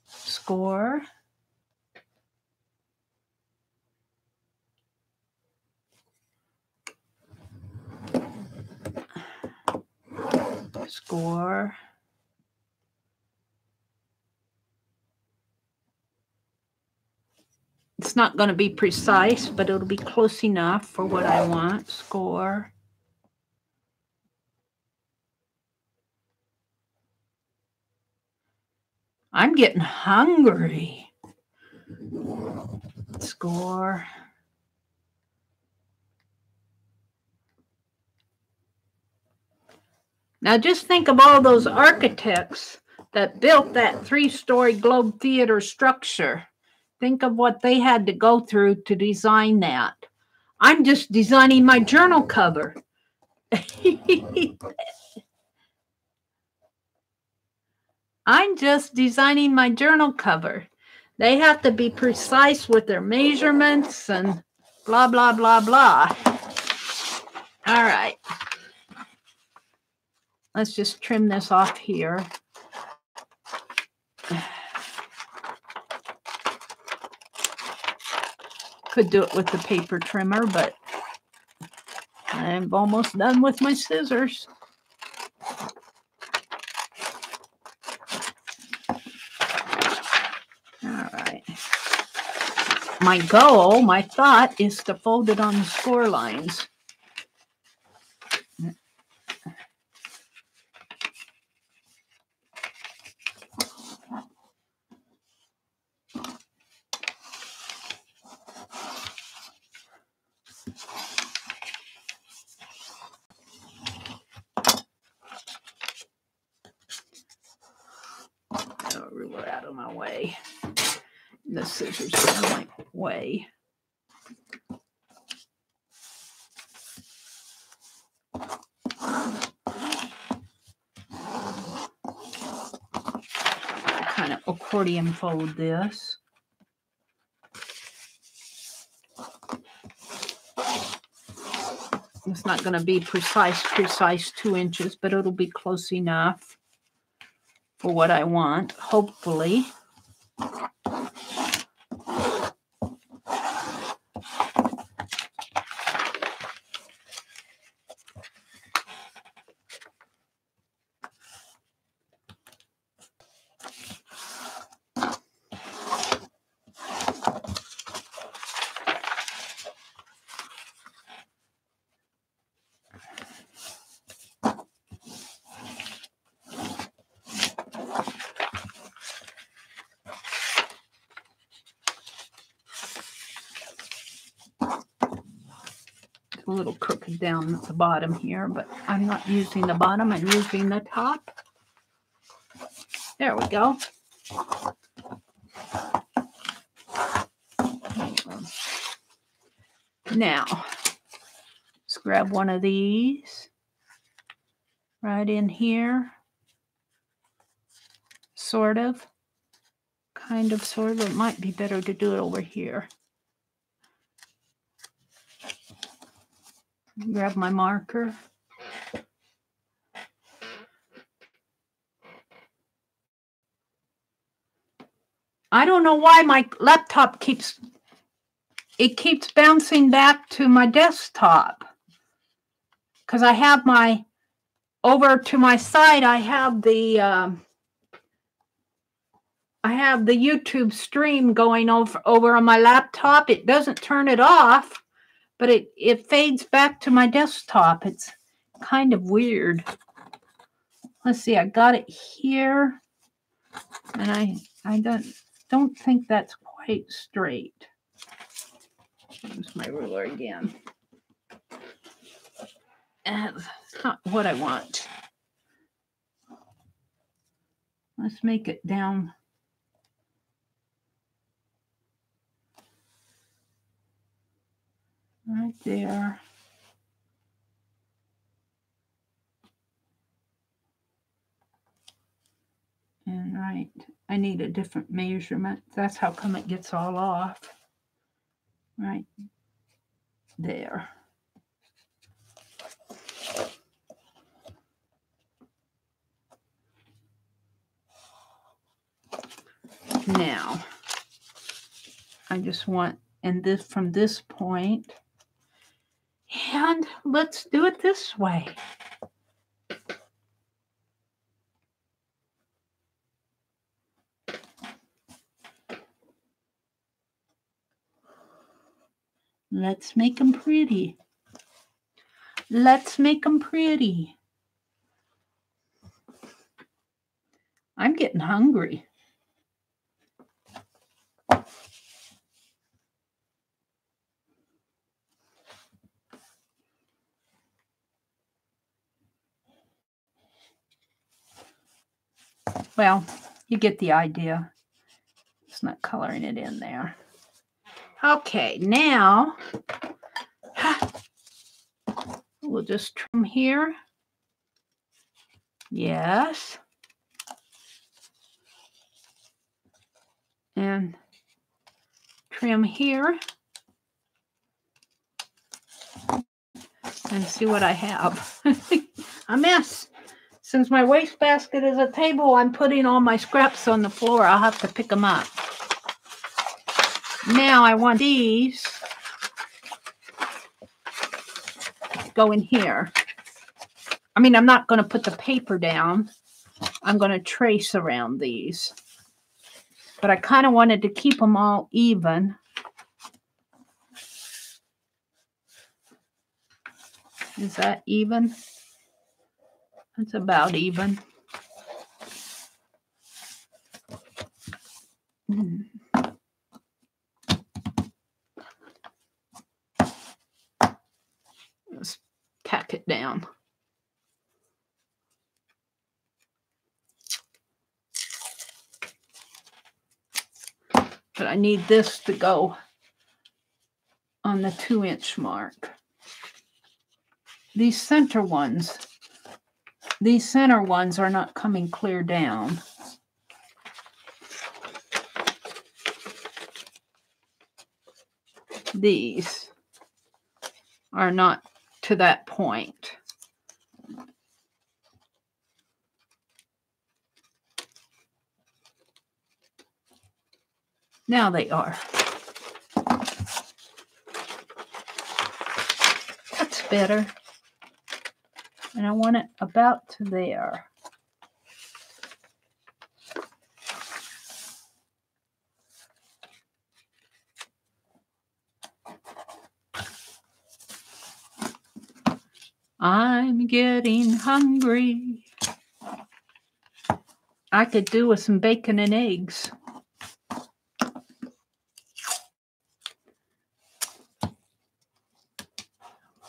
score. Score. It's not going to be precise, but it'll be close enough for what I want. Score. I'm getting hungry. Score. Now just think of all those architects that built that 3-story Globe Theater structure. Think of what they had to go through to design that. I'm just designing my journal cover. I'm just designing my journal cover. They have to be precise with their measurements and blah, blah, blah, blah. All right. Let's just trim this off here. Could do it with the paper trimmer, but I'm almost done with my scissors. All right. My goal, my thought is to fold it on the score lines. Ruler out of my way. The scissors are in my way. Kind of accordion fold this. It's not going to be precise 2 inches, but it'll be close enough for what I want, hopefully. A little crooked down at the bottom here, but I'm not using the bottom, I'm using the top. There we go. Now, let's grab one of these right in here. Sort of. Kind of, sort of. It might be better to do it over here. Grab my marker. I don't know why my laptop keeps bouncing back to my desktop. Because I have my, over to my side, I have the YouTube stream going over on my laptop. It doesn't turn it off, but it fades back to my desktop. It's kind of weird. Let's see, I got it here, and I don't think that's quite straight. Here's my ruler again. It's not what I want. Let's make it down. Right there. And right, I need a different measurement. That's how come it gets all off. Right there. Now, I just want, and this from this point, and let's do it this way. Let's make them pretty. Let's make them pretty. I'm getting hungry. Well, you get the idea. It's not coloring it in there. Okay, now we'll just trim here. Yes. And trim here. And see what I have. A mess. Since my wastebasket is a table, I'm putting all my scraps on the floor. I'll have to pick them up. Now I want these to go in here. I mean, I'm not going to put the paper down. I'm going to trace around these. But I kind of wanted to keep them all even. Is that even? That's about even. Let's tack it down. But I need this to go on the 2-inch mark. These center ones are not coming clear down. These are not to that point. Now they are. That's better. And I want it about to there. I'm getting hungry. I could do with some bacon and eggs.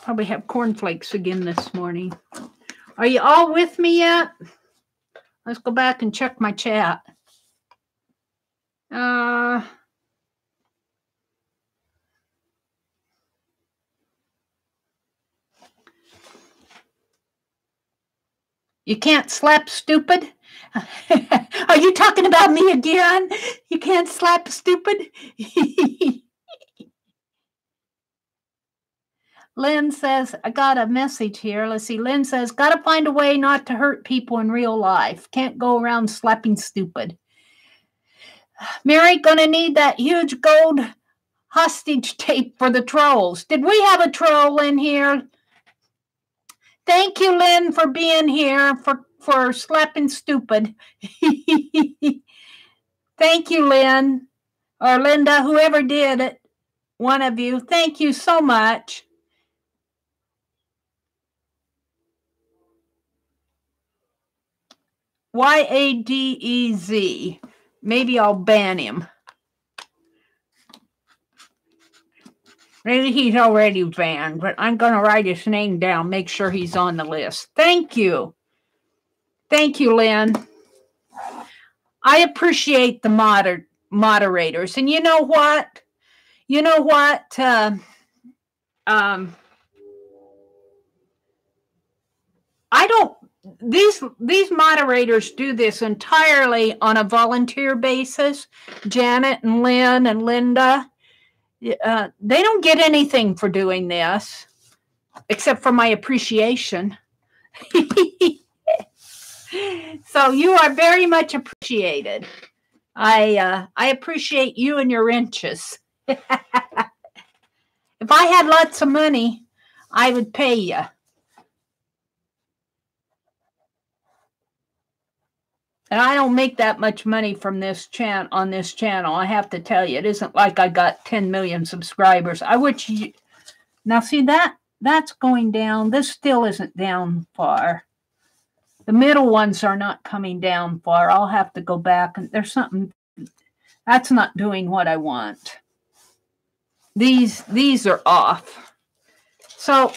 Probably have cornflakes again this morning. Are you all with me yet? Let's go back and check my chat. You can't slap stupid? Are you talking about me again? You can't slap stupid? Lynn says, I got a message here. Let's see. Lynn says, got to find a way not to hurt people in real life. Can't go around slapping stupid. Meri, gonna need that huge gold hostage tape for the trolls. Did we have a troll in here? Thank you, Lynn, for being here, for slapping stupid. Thank you, Lynn, or Linda, whoever did it, one of you. Thank you so much. YADEZ. Maybe I'll ban him. Maybe he's already banned, but I'm going to write his name down, make sure he's on the list. Thank you. Thank you, Lynn. I appreciate the moderators. And you know what? You know what? I don't, these moderators do this entirely on a volunteer basis. Janet and Lynn and Linda. They don't get anything for doing this, except for my appreciation. So you are very much appreciated. I appreciate you and your inches. If I had lots of money, I would pay you. And I don't make that much money from this on this channel. I have to tell you, it isn't like I got 10 million subscribers. I wish you now see that's going down. This still isn't down far. The middle ones are not coming down far. I'll have to go back and there's something that's not doing what I want. These are off. So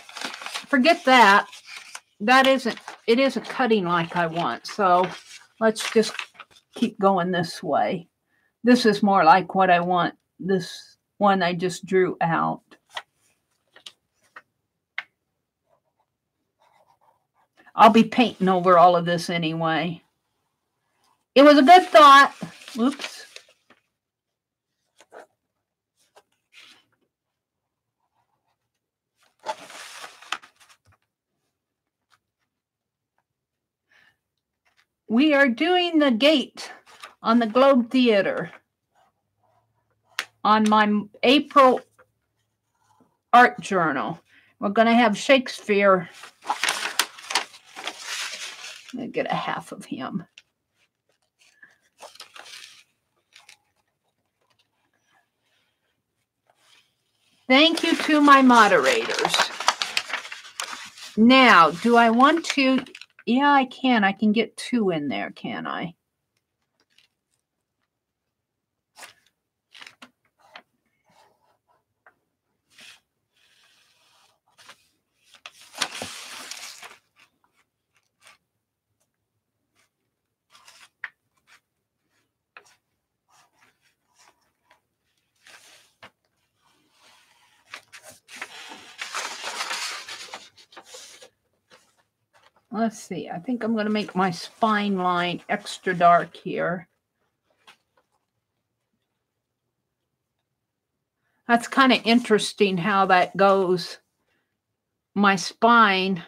forget that. It isn't cutting like I want. So let's just keep going this way. This is more like what I want. This one I just drew out. I'll be painting over all of this anyway. It was a good thought. Whoops. We are doing the gate on the Globe Theater on my April art journal. We're going to have Shakespeare. I'm going to get a half of him. Thank you to my moderators. Now, do I want to? Yeah, I can. I can get 2 in there, can I? Let's see. I think I'm going to make my spine line extra dark here. That's kind of interesting how that goes. My spine,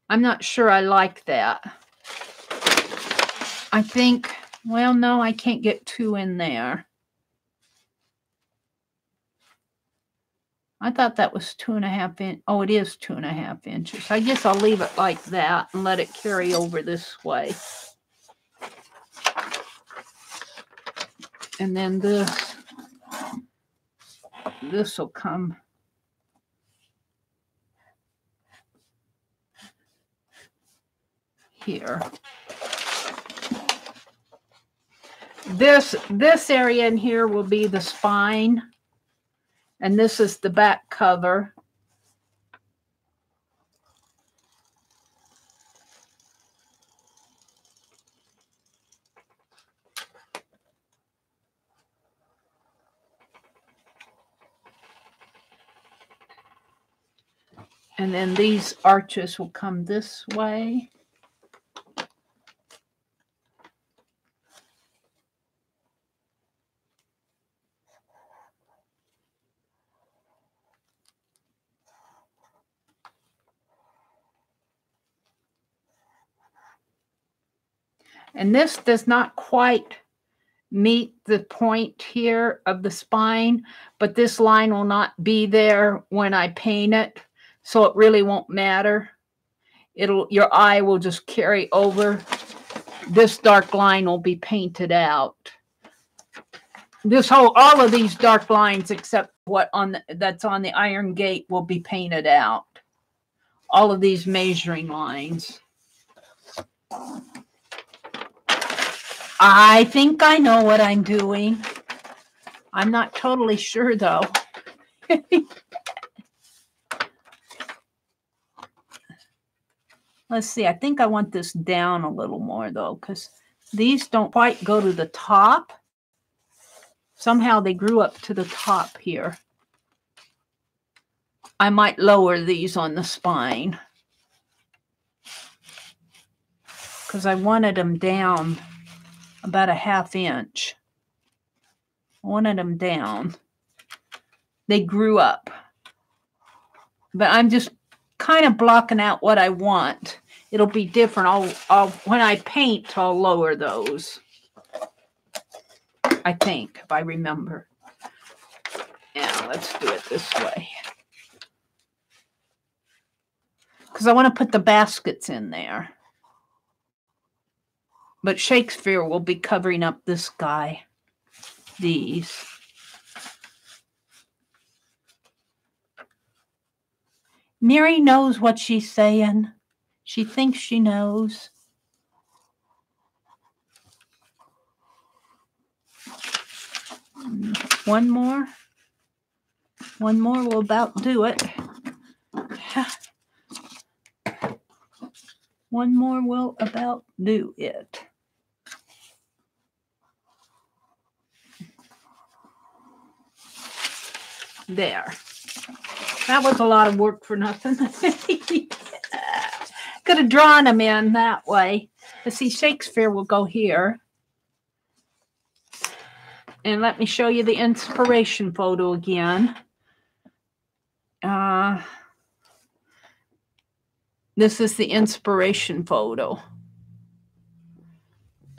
I'm not sure I like that. I think, well, no, I can't get 2 in there. I thought that was 2.5 inches. Oh, it is 2.5 inches. I guess I'll leave it like that and let it carry over this way. And then this will come here. This area in here will be the spine. And this is the back cover. And then these arches will come this way. And this does not quite meet the point here of the spine, but this line will not be there when I paint it, so it really won't matter. Your eye will just carry over. This dark line will be painted out. All of these dark lines, except that's on the iron gate, will be painted out. All of these measuring lines. I think I know what I'm doing. I'm not totally sure, though. Let's see. I think I want this down a little more, though, because these don't quite go to the top. Somehow they grew up to the top here. I might lower these on the spine because I wanted them down about a 1/2 inch. I wanted them down. They grew up. But I'm just kind of blocking out what I want. It'll be different. When I paint, I'll lower those. I think, if I remember. Yeah, let's do it this way. Because I want to put the baskets in there. But Shakespeare will be covering up this guy. These. Meri knows what she's saying. She thinks she knows. One more. One more will about do it. One more will about do it. There. That was a lot of work for nothing. Could have drawn them in that way. But see, Shakespeare will go here. And let me show you the inspiration photo again. This is the inspiration photo.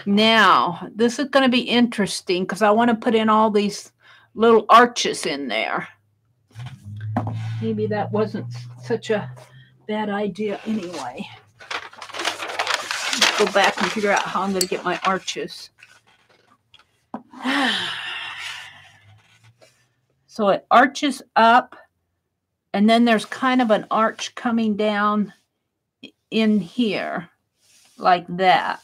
Now, this is going to be interesting because I want to put in all these little arches in there. Maybe that wasn't such a bad idea anyway. Let's go back and figure out how I'm going to get my arches. So it arches up, and then there's kind of an arch coming down in here, like that.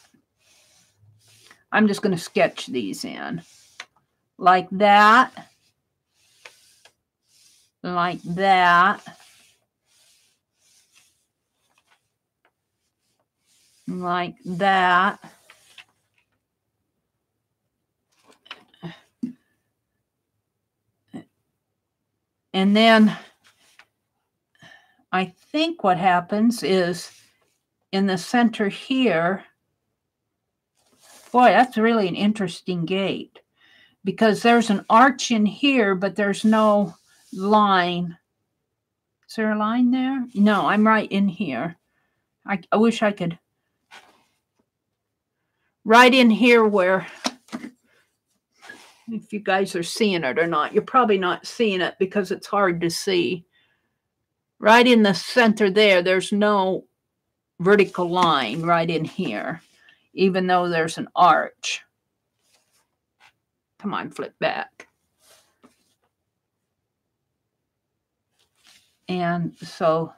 I'm just going to sketch these in. Like that. Like that. Like that. And then I think what happens is in the center here, boy, that's really an interesting gate because there's an arch in here, but there's no line. Is there a line there? No, I'm right in here. I wish I could. Right in here where, if you guys are seeing it or not, you're probably not seeing it because it's hard to see. Right in the center there, there's no vertical line right in here, even though there's an arch. Come on, flip back. And so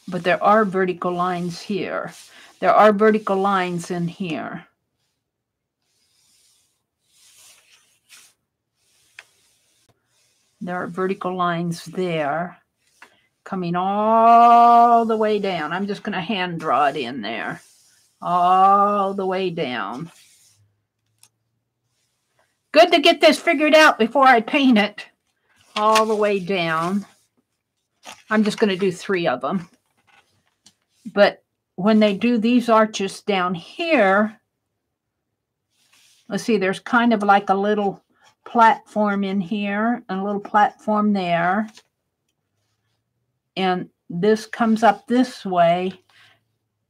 but there are vertical lines here. There are vertical lines in here. There are vertical lines there coming all the way down. I'm just going to hand draw it in there. All the way down. Good to get this figured out before I paint it. All the way down. I'm just going to do 3 of them. But when they do these arches down here, let's see, there's kind of like a little platform in here and a little platform there. And this comes up this way.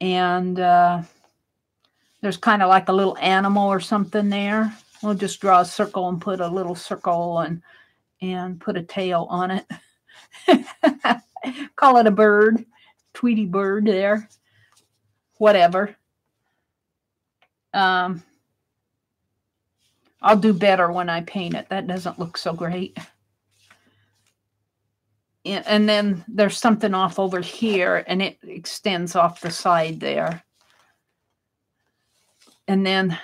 And there's kind of like a little animal or something there. We'll just draw a circle and put a little circle and put a tail on it. Call it a bird. Tweety bird there. Whatever. I'll do better when I paint it. That doesn't look so great. And then there's something off over here, and it extends off the side there. And then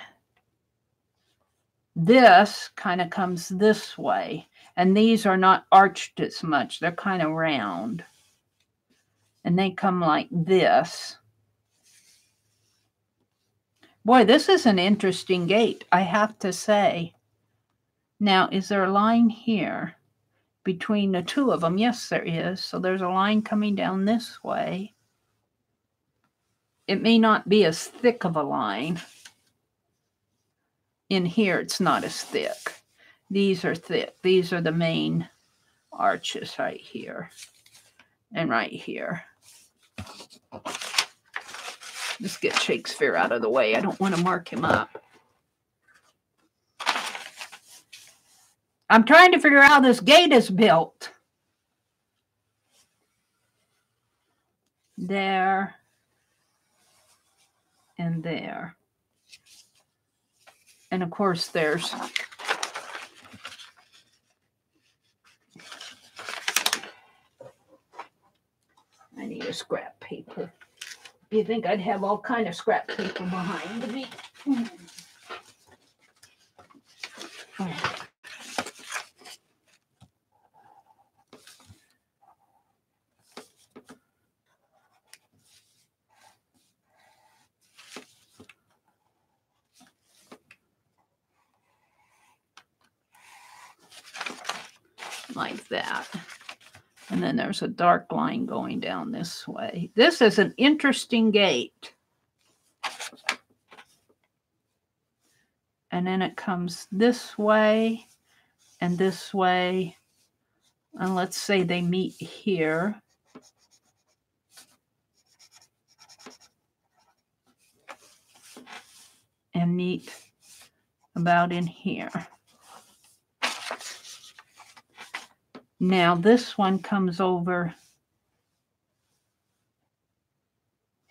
this kind of comes this way. And these are not arched as much. They're kind of round. And they come like this. Boy, this is an interesting gate, I have to say. Now, is there a line here between the 2 of them? Yes, there is. So there's a line coming down this way. It may not be as thick of a line. In here, it's not as thick. These are thick. These are the main arches right here and right here. Let's get Shakespeare out of the way. I don't want to mark him up. I'm trying to figure out how this gate is built. There and there. And of course, there's I need a scrap paper. You think I'd have all kind of scrap paper behind me? like that. And then there's a dark line going down this way. This is an interesting gate. And then it comes this way and this way. And let's say they meet here. And meet about in here. Now this one comes over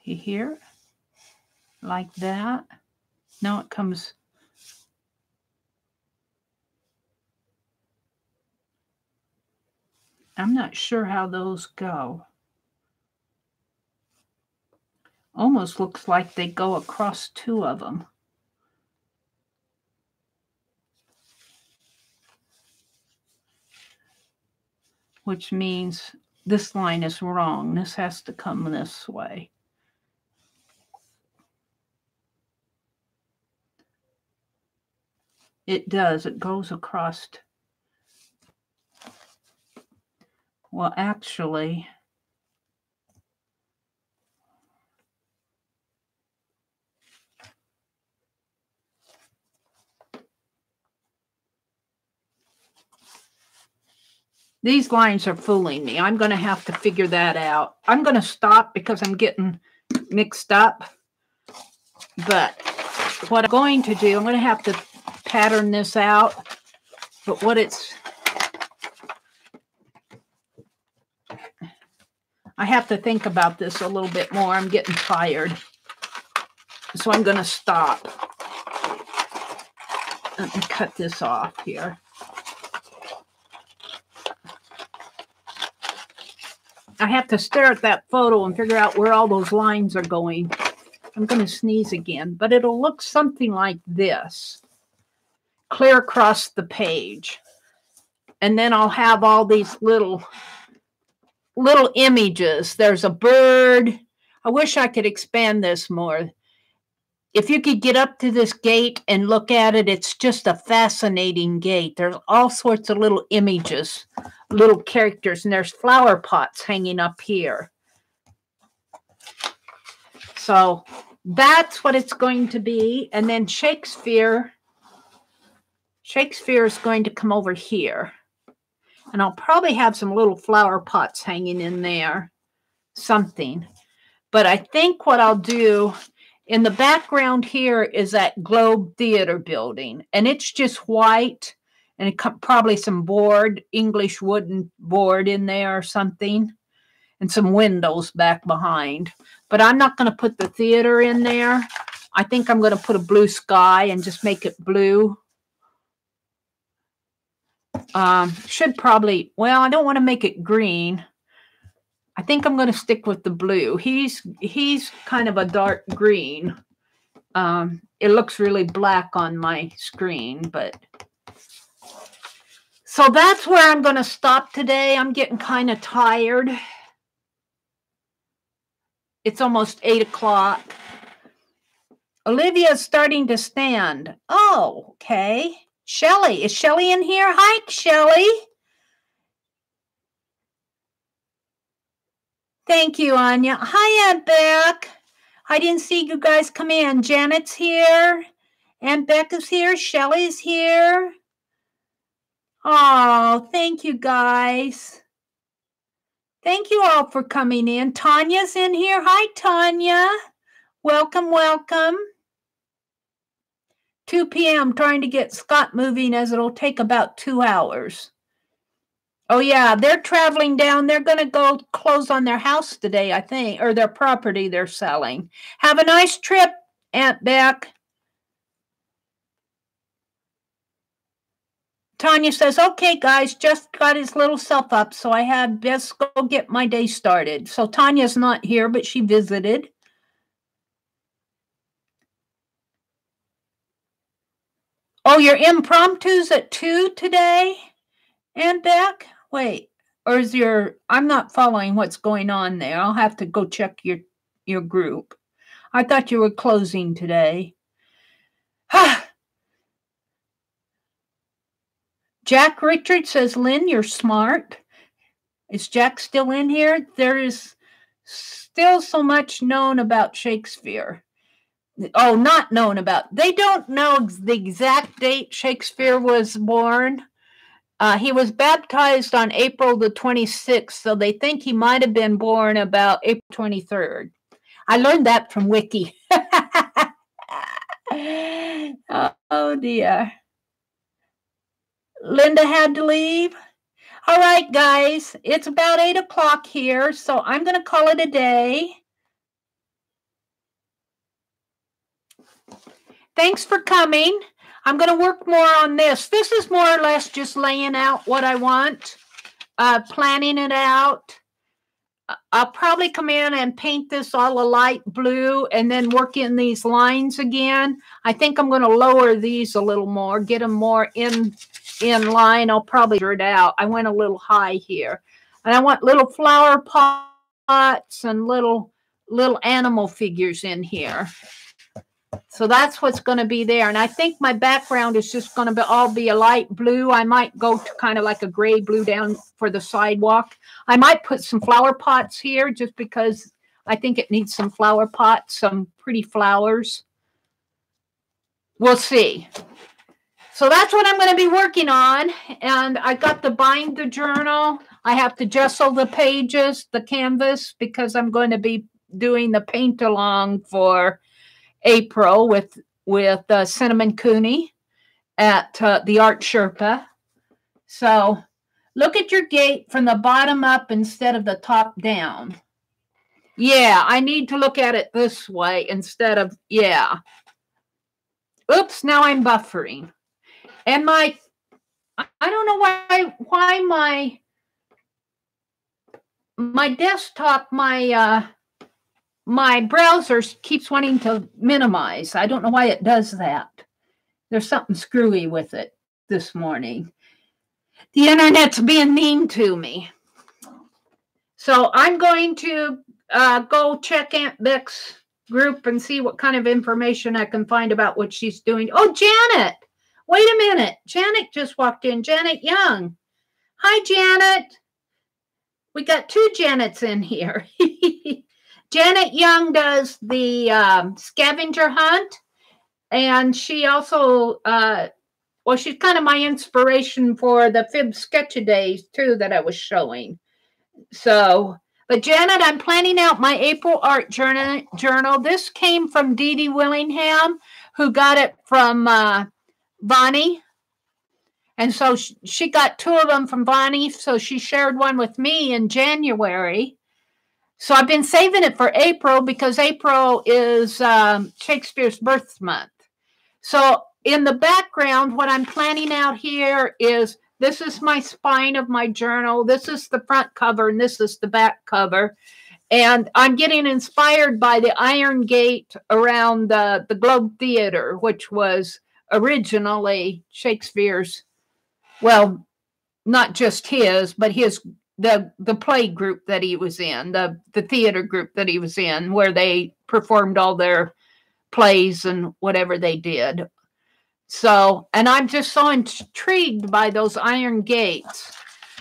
here, like that. Now it comes I'm not sure how those go. Almost looks like they go across two of them. Which means this line is wrong. This has to come this way. It does. It goes across. Well, actually, these lines are fooling me. I'm going to have to figure that out. I'm going to stop because I'm getting mixed up. But what I'm going to do, I'm going to have to pattern this out. But what I have to think about this a little bit more. I'm getting tired. So I'm going to stop. Let me cut this off here. I have to stare at that photo and figure out where all those lines are going. I'm going to sneeze again, but it'll look something like this. Clear across the page. And then I'll have all these little images. There's a bird. I wish I could expand this more. If you could get up to this gate and look at it, it's just a fascinating gate. There's all sorts of little images, little characters, and there's flower pots hanging up here. So that's what it's going to be. And then Shakespeare is going to come over here. And I'll probably have some little flower pots hanging in there, something. But I think what I'll do, in the background here is that Globe Theater building. And it's just white and probably some board, English wooden board in there or something. And some windows back behind. But I'm not going to put the theater in there. I think I'm going to put a blue sky and just make it blue. Should probably, well, I don't want to make it green. I think I'm going to stick with the blue. He's kind of a dark green. It looks really black on my screen, but so that's where I'm going to stop today. I'm getting kind of tired. It's almost 8 o'clock. Olivia's starting to stand. Oh, okay. Shelly. Is Shelly in here? Hi, Shelly. Thank you, Anya. Hi, Aunt Beck. I didn't see you guys come in. Janet's here. Aunt Beck is here. Shelly's here. Oh, thank you, guys. Thank you all for coming in. Tanya's in here. Hi, Tanya. Welcome, welcome. 2 p.m. trying to get Scott moving as it'll take about 2 hours. Oh, yeah, they're traveling down. They're going to go close on their house today, I think, or their property they're selling. Have a nice trip, Aunt Beck. Tanya says, okay, guys, just got his little self up, so I had best go get my day started. So Tanya's not here, but she visited. Oh, your impromptu's at 2 today, Aunt Beck? Wait, or is I'm not following what's going on there. I'll have to go check your group. I thought you were closing today. Jack Richard says, Lynn, you're smart. Is Jack still in here? There is still so much known about Shakespeare. Oh, not known about. They don't know the exact date Shakespeare was born. He was baptized on April the 26th, so they think he might have been born about April 23rd. I learned that from Wiki. Oh, dear. Linda had to leave. All right, guys, it's about 8 o'clock here, so I'm going to call it a day. Thanks for coming. I'm going to work more on this. This is more or less just laying out what I want, planning it out. I'll probably come in and paint this all a light blue and then work in these lines again. I think I'm going to lower these a little more, get them more in line. I'll probably figure it out. I went a little high here. And I want little flower pots and little animal figures in here. So that's what's going to be there. And I think my background is just going to all be a light blue. I might go to kind of like a gray blue down for the sidewalk. I might put some flower pots here just because I think it needs some flower pots, some pretty flowers. We'll see. So that's what I'm going to be working on. And I got to bind the journal. I have to gesso the pages, the canvas, because I'm going to be doing the paint along for April with Cinnamon Cooney at the Art Sherpa. So look at your gate from the bottom up instead of the top down. Yeah, I need to look at it this way instead of, yeah. Oops, now I'm buffering. And I don't know why my desktop, my browser keeps wanting to minimize. I don't know why it does that. There's something screwy with it this morning. The internet's being mean to me. So I'm going to go check Aunt Beck's group and see what kind of information I can find about what she's doing. Oh, Janet. Wait a minute. Janet just walked in. Janet Young. Hi, Janet. We got two Janets in here. Janet Young does the scavenger hunt, and she also, well, she's kind of my inspiration for the Fib Sketch-A-Days, too, that I was showing. So, but Janet, I'm planning out my April art journal. This came from Dee Dee Willingham, who got it from Bonnie. And so she got two of them from Bonnie, so she shared one with me in January. So I've been saving it for April because April is Shakespeare's birth month. So in the background, what I'm planning out here is this is my spine of my journal. This is the front cover, and this is the back cover. And I'm getting inspired by the Iron Gate around the Globe Theater, which was originally Shakespeare's, well, not just his, but the play group that he was in, the theater group that he was in, where they performed all their plays and whatever they did. So, and I'm just so intrigued by those iron gates.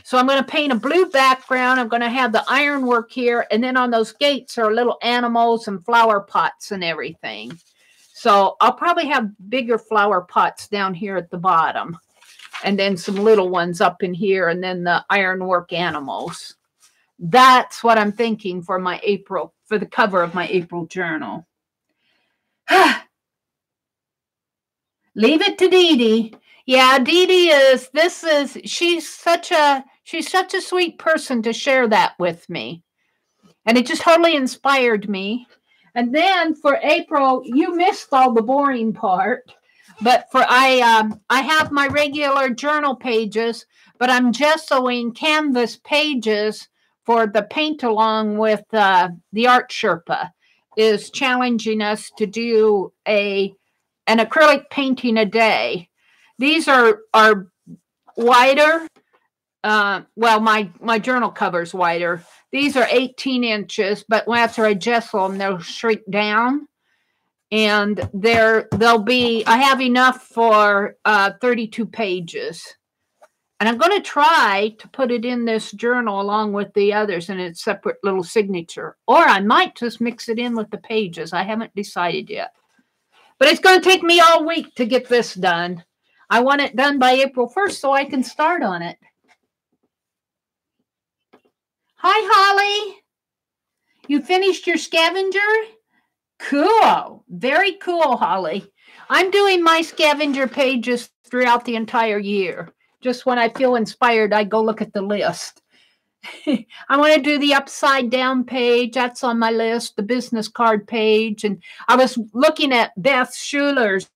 So I'm going to paint a blue background. I'm going to have the ironwork here. And then on those gates are little animals and flower pots and everything. So I'll probably have bigger flower pots down here at the bottom. And then some little ones up in here, and then the ironwork animals. That's what I'm thinking for my April, for the cover of my April journal. Leave it to Dee Dee. Yeah, Dee Dee she's such a sweet person to share that with me. And it just totally inspired me. And then for April, you missed all the boring part. But I have my regular journal pages, but I'm gessoing canvas pages for the paint along with the Art Sherpa is challenging us to do an acrylic painting a day. These are wider. Well, my journal cover's wider. These are 18 inches, but after I gesso them, they'll shrink down. And I have enough for 32 pages. And I'm going to try to put it in this journal along with the others in its separate little signature. Or I might just mix it in with the pages. I haven't decided yet. But it's going to take me all week to get this done. I want it done by April 1st so I can start on it. Hi, Holly. You finished your scavenger? Cool. Very cool, Holly. I'm doing my scavenger pages throughout the entire year. Just when I feel inspired, I go look at the list. I want to do the upside down page. That's on my list, the business card page. And I was looking at Beth Schuler's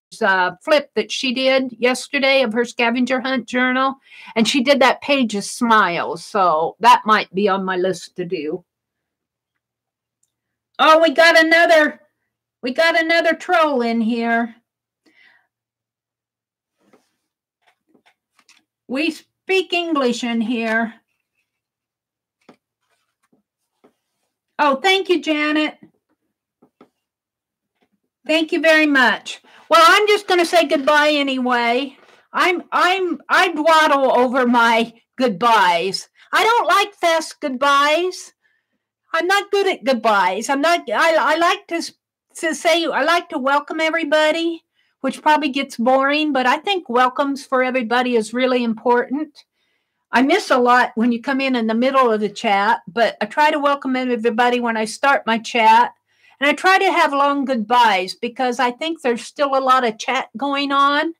flip that she did yesterday of her scavenger hunt journal. And she did that page of smiles. So that might be on my list to do. Oh, we got another troll in here. We speak English in here. Oh, thank you, Janet. Thank you very much. Well, I'm just going to say goodbye anyway. I dawdle over my goodbyes. I don't like fast goodbyes. I'm not good at goodbyes. I like to say, I like to welcome everybody, which probably gets boring, but I think welcomes for everybody is really important. I miss a lot when you come in the middle of the chat, but I try to welcome everybody when I start my chat. And I try to have long goodbyes because I think there's still a lot of chat going on.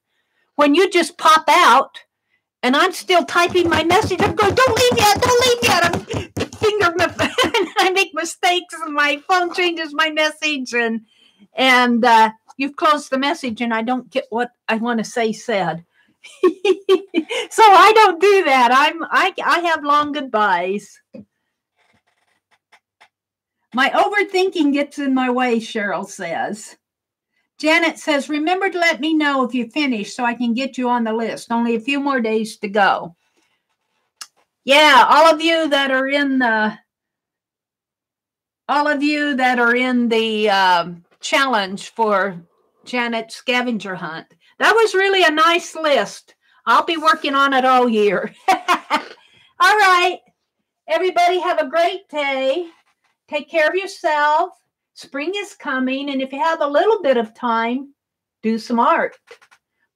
When you just pop out and I'm still typing my message, I'm going, don't leave yet. I'm finger, I make mistakes and my phone changes my message and you've closed the message and I don't get what I want to say said. So I don't do that. I have long goodbyes. My overthinking gets in my way, Cheryl says. Janet says, remember to let me know if you finish so I can get you on the list. Only a few more days to go. Yeah, all of you that are in the challenge for Janet's scavenger hunt. That was really a nice list. I'll be working on it all year. All right. Everybody have a great day. Take care of yourself. Spring is coming. And if you have a little bit of time, do some art.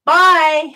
Bye.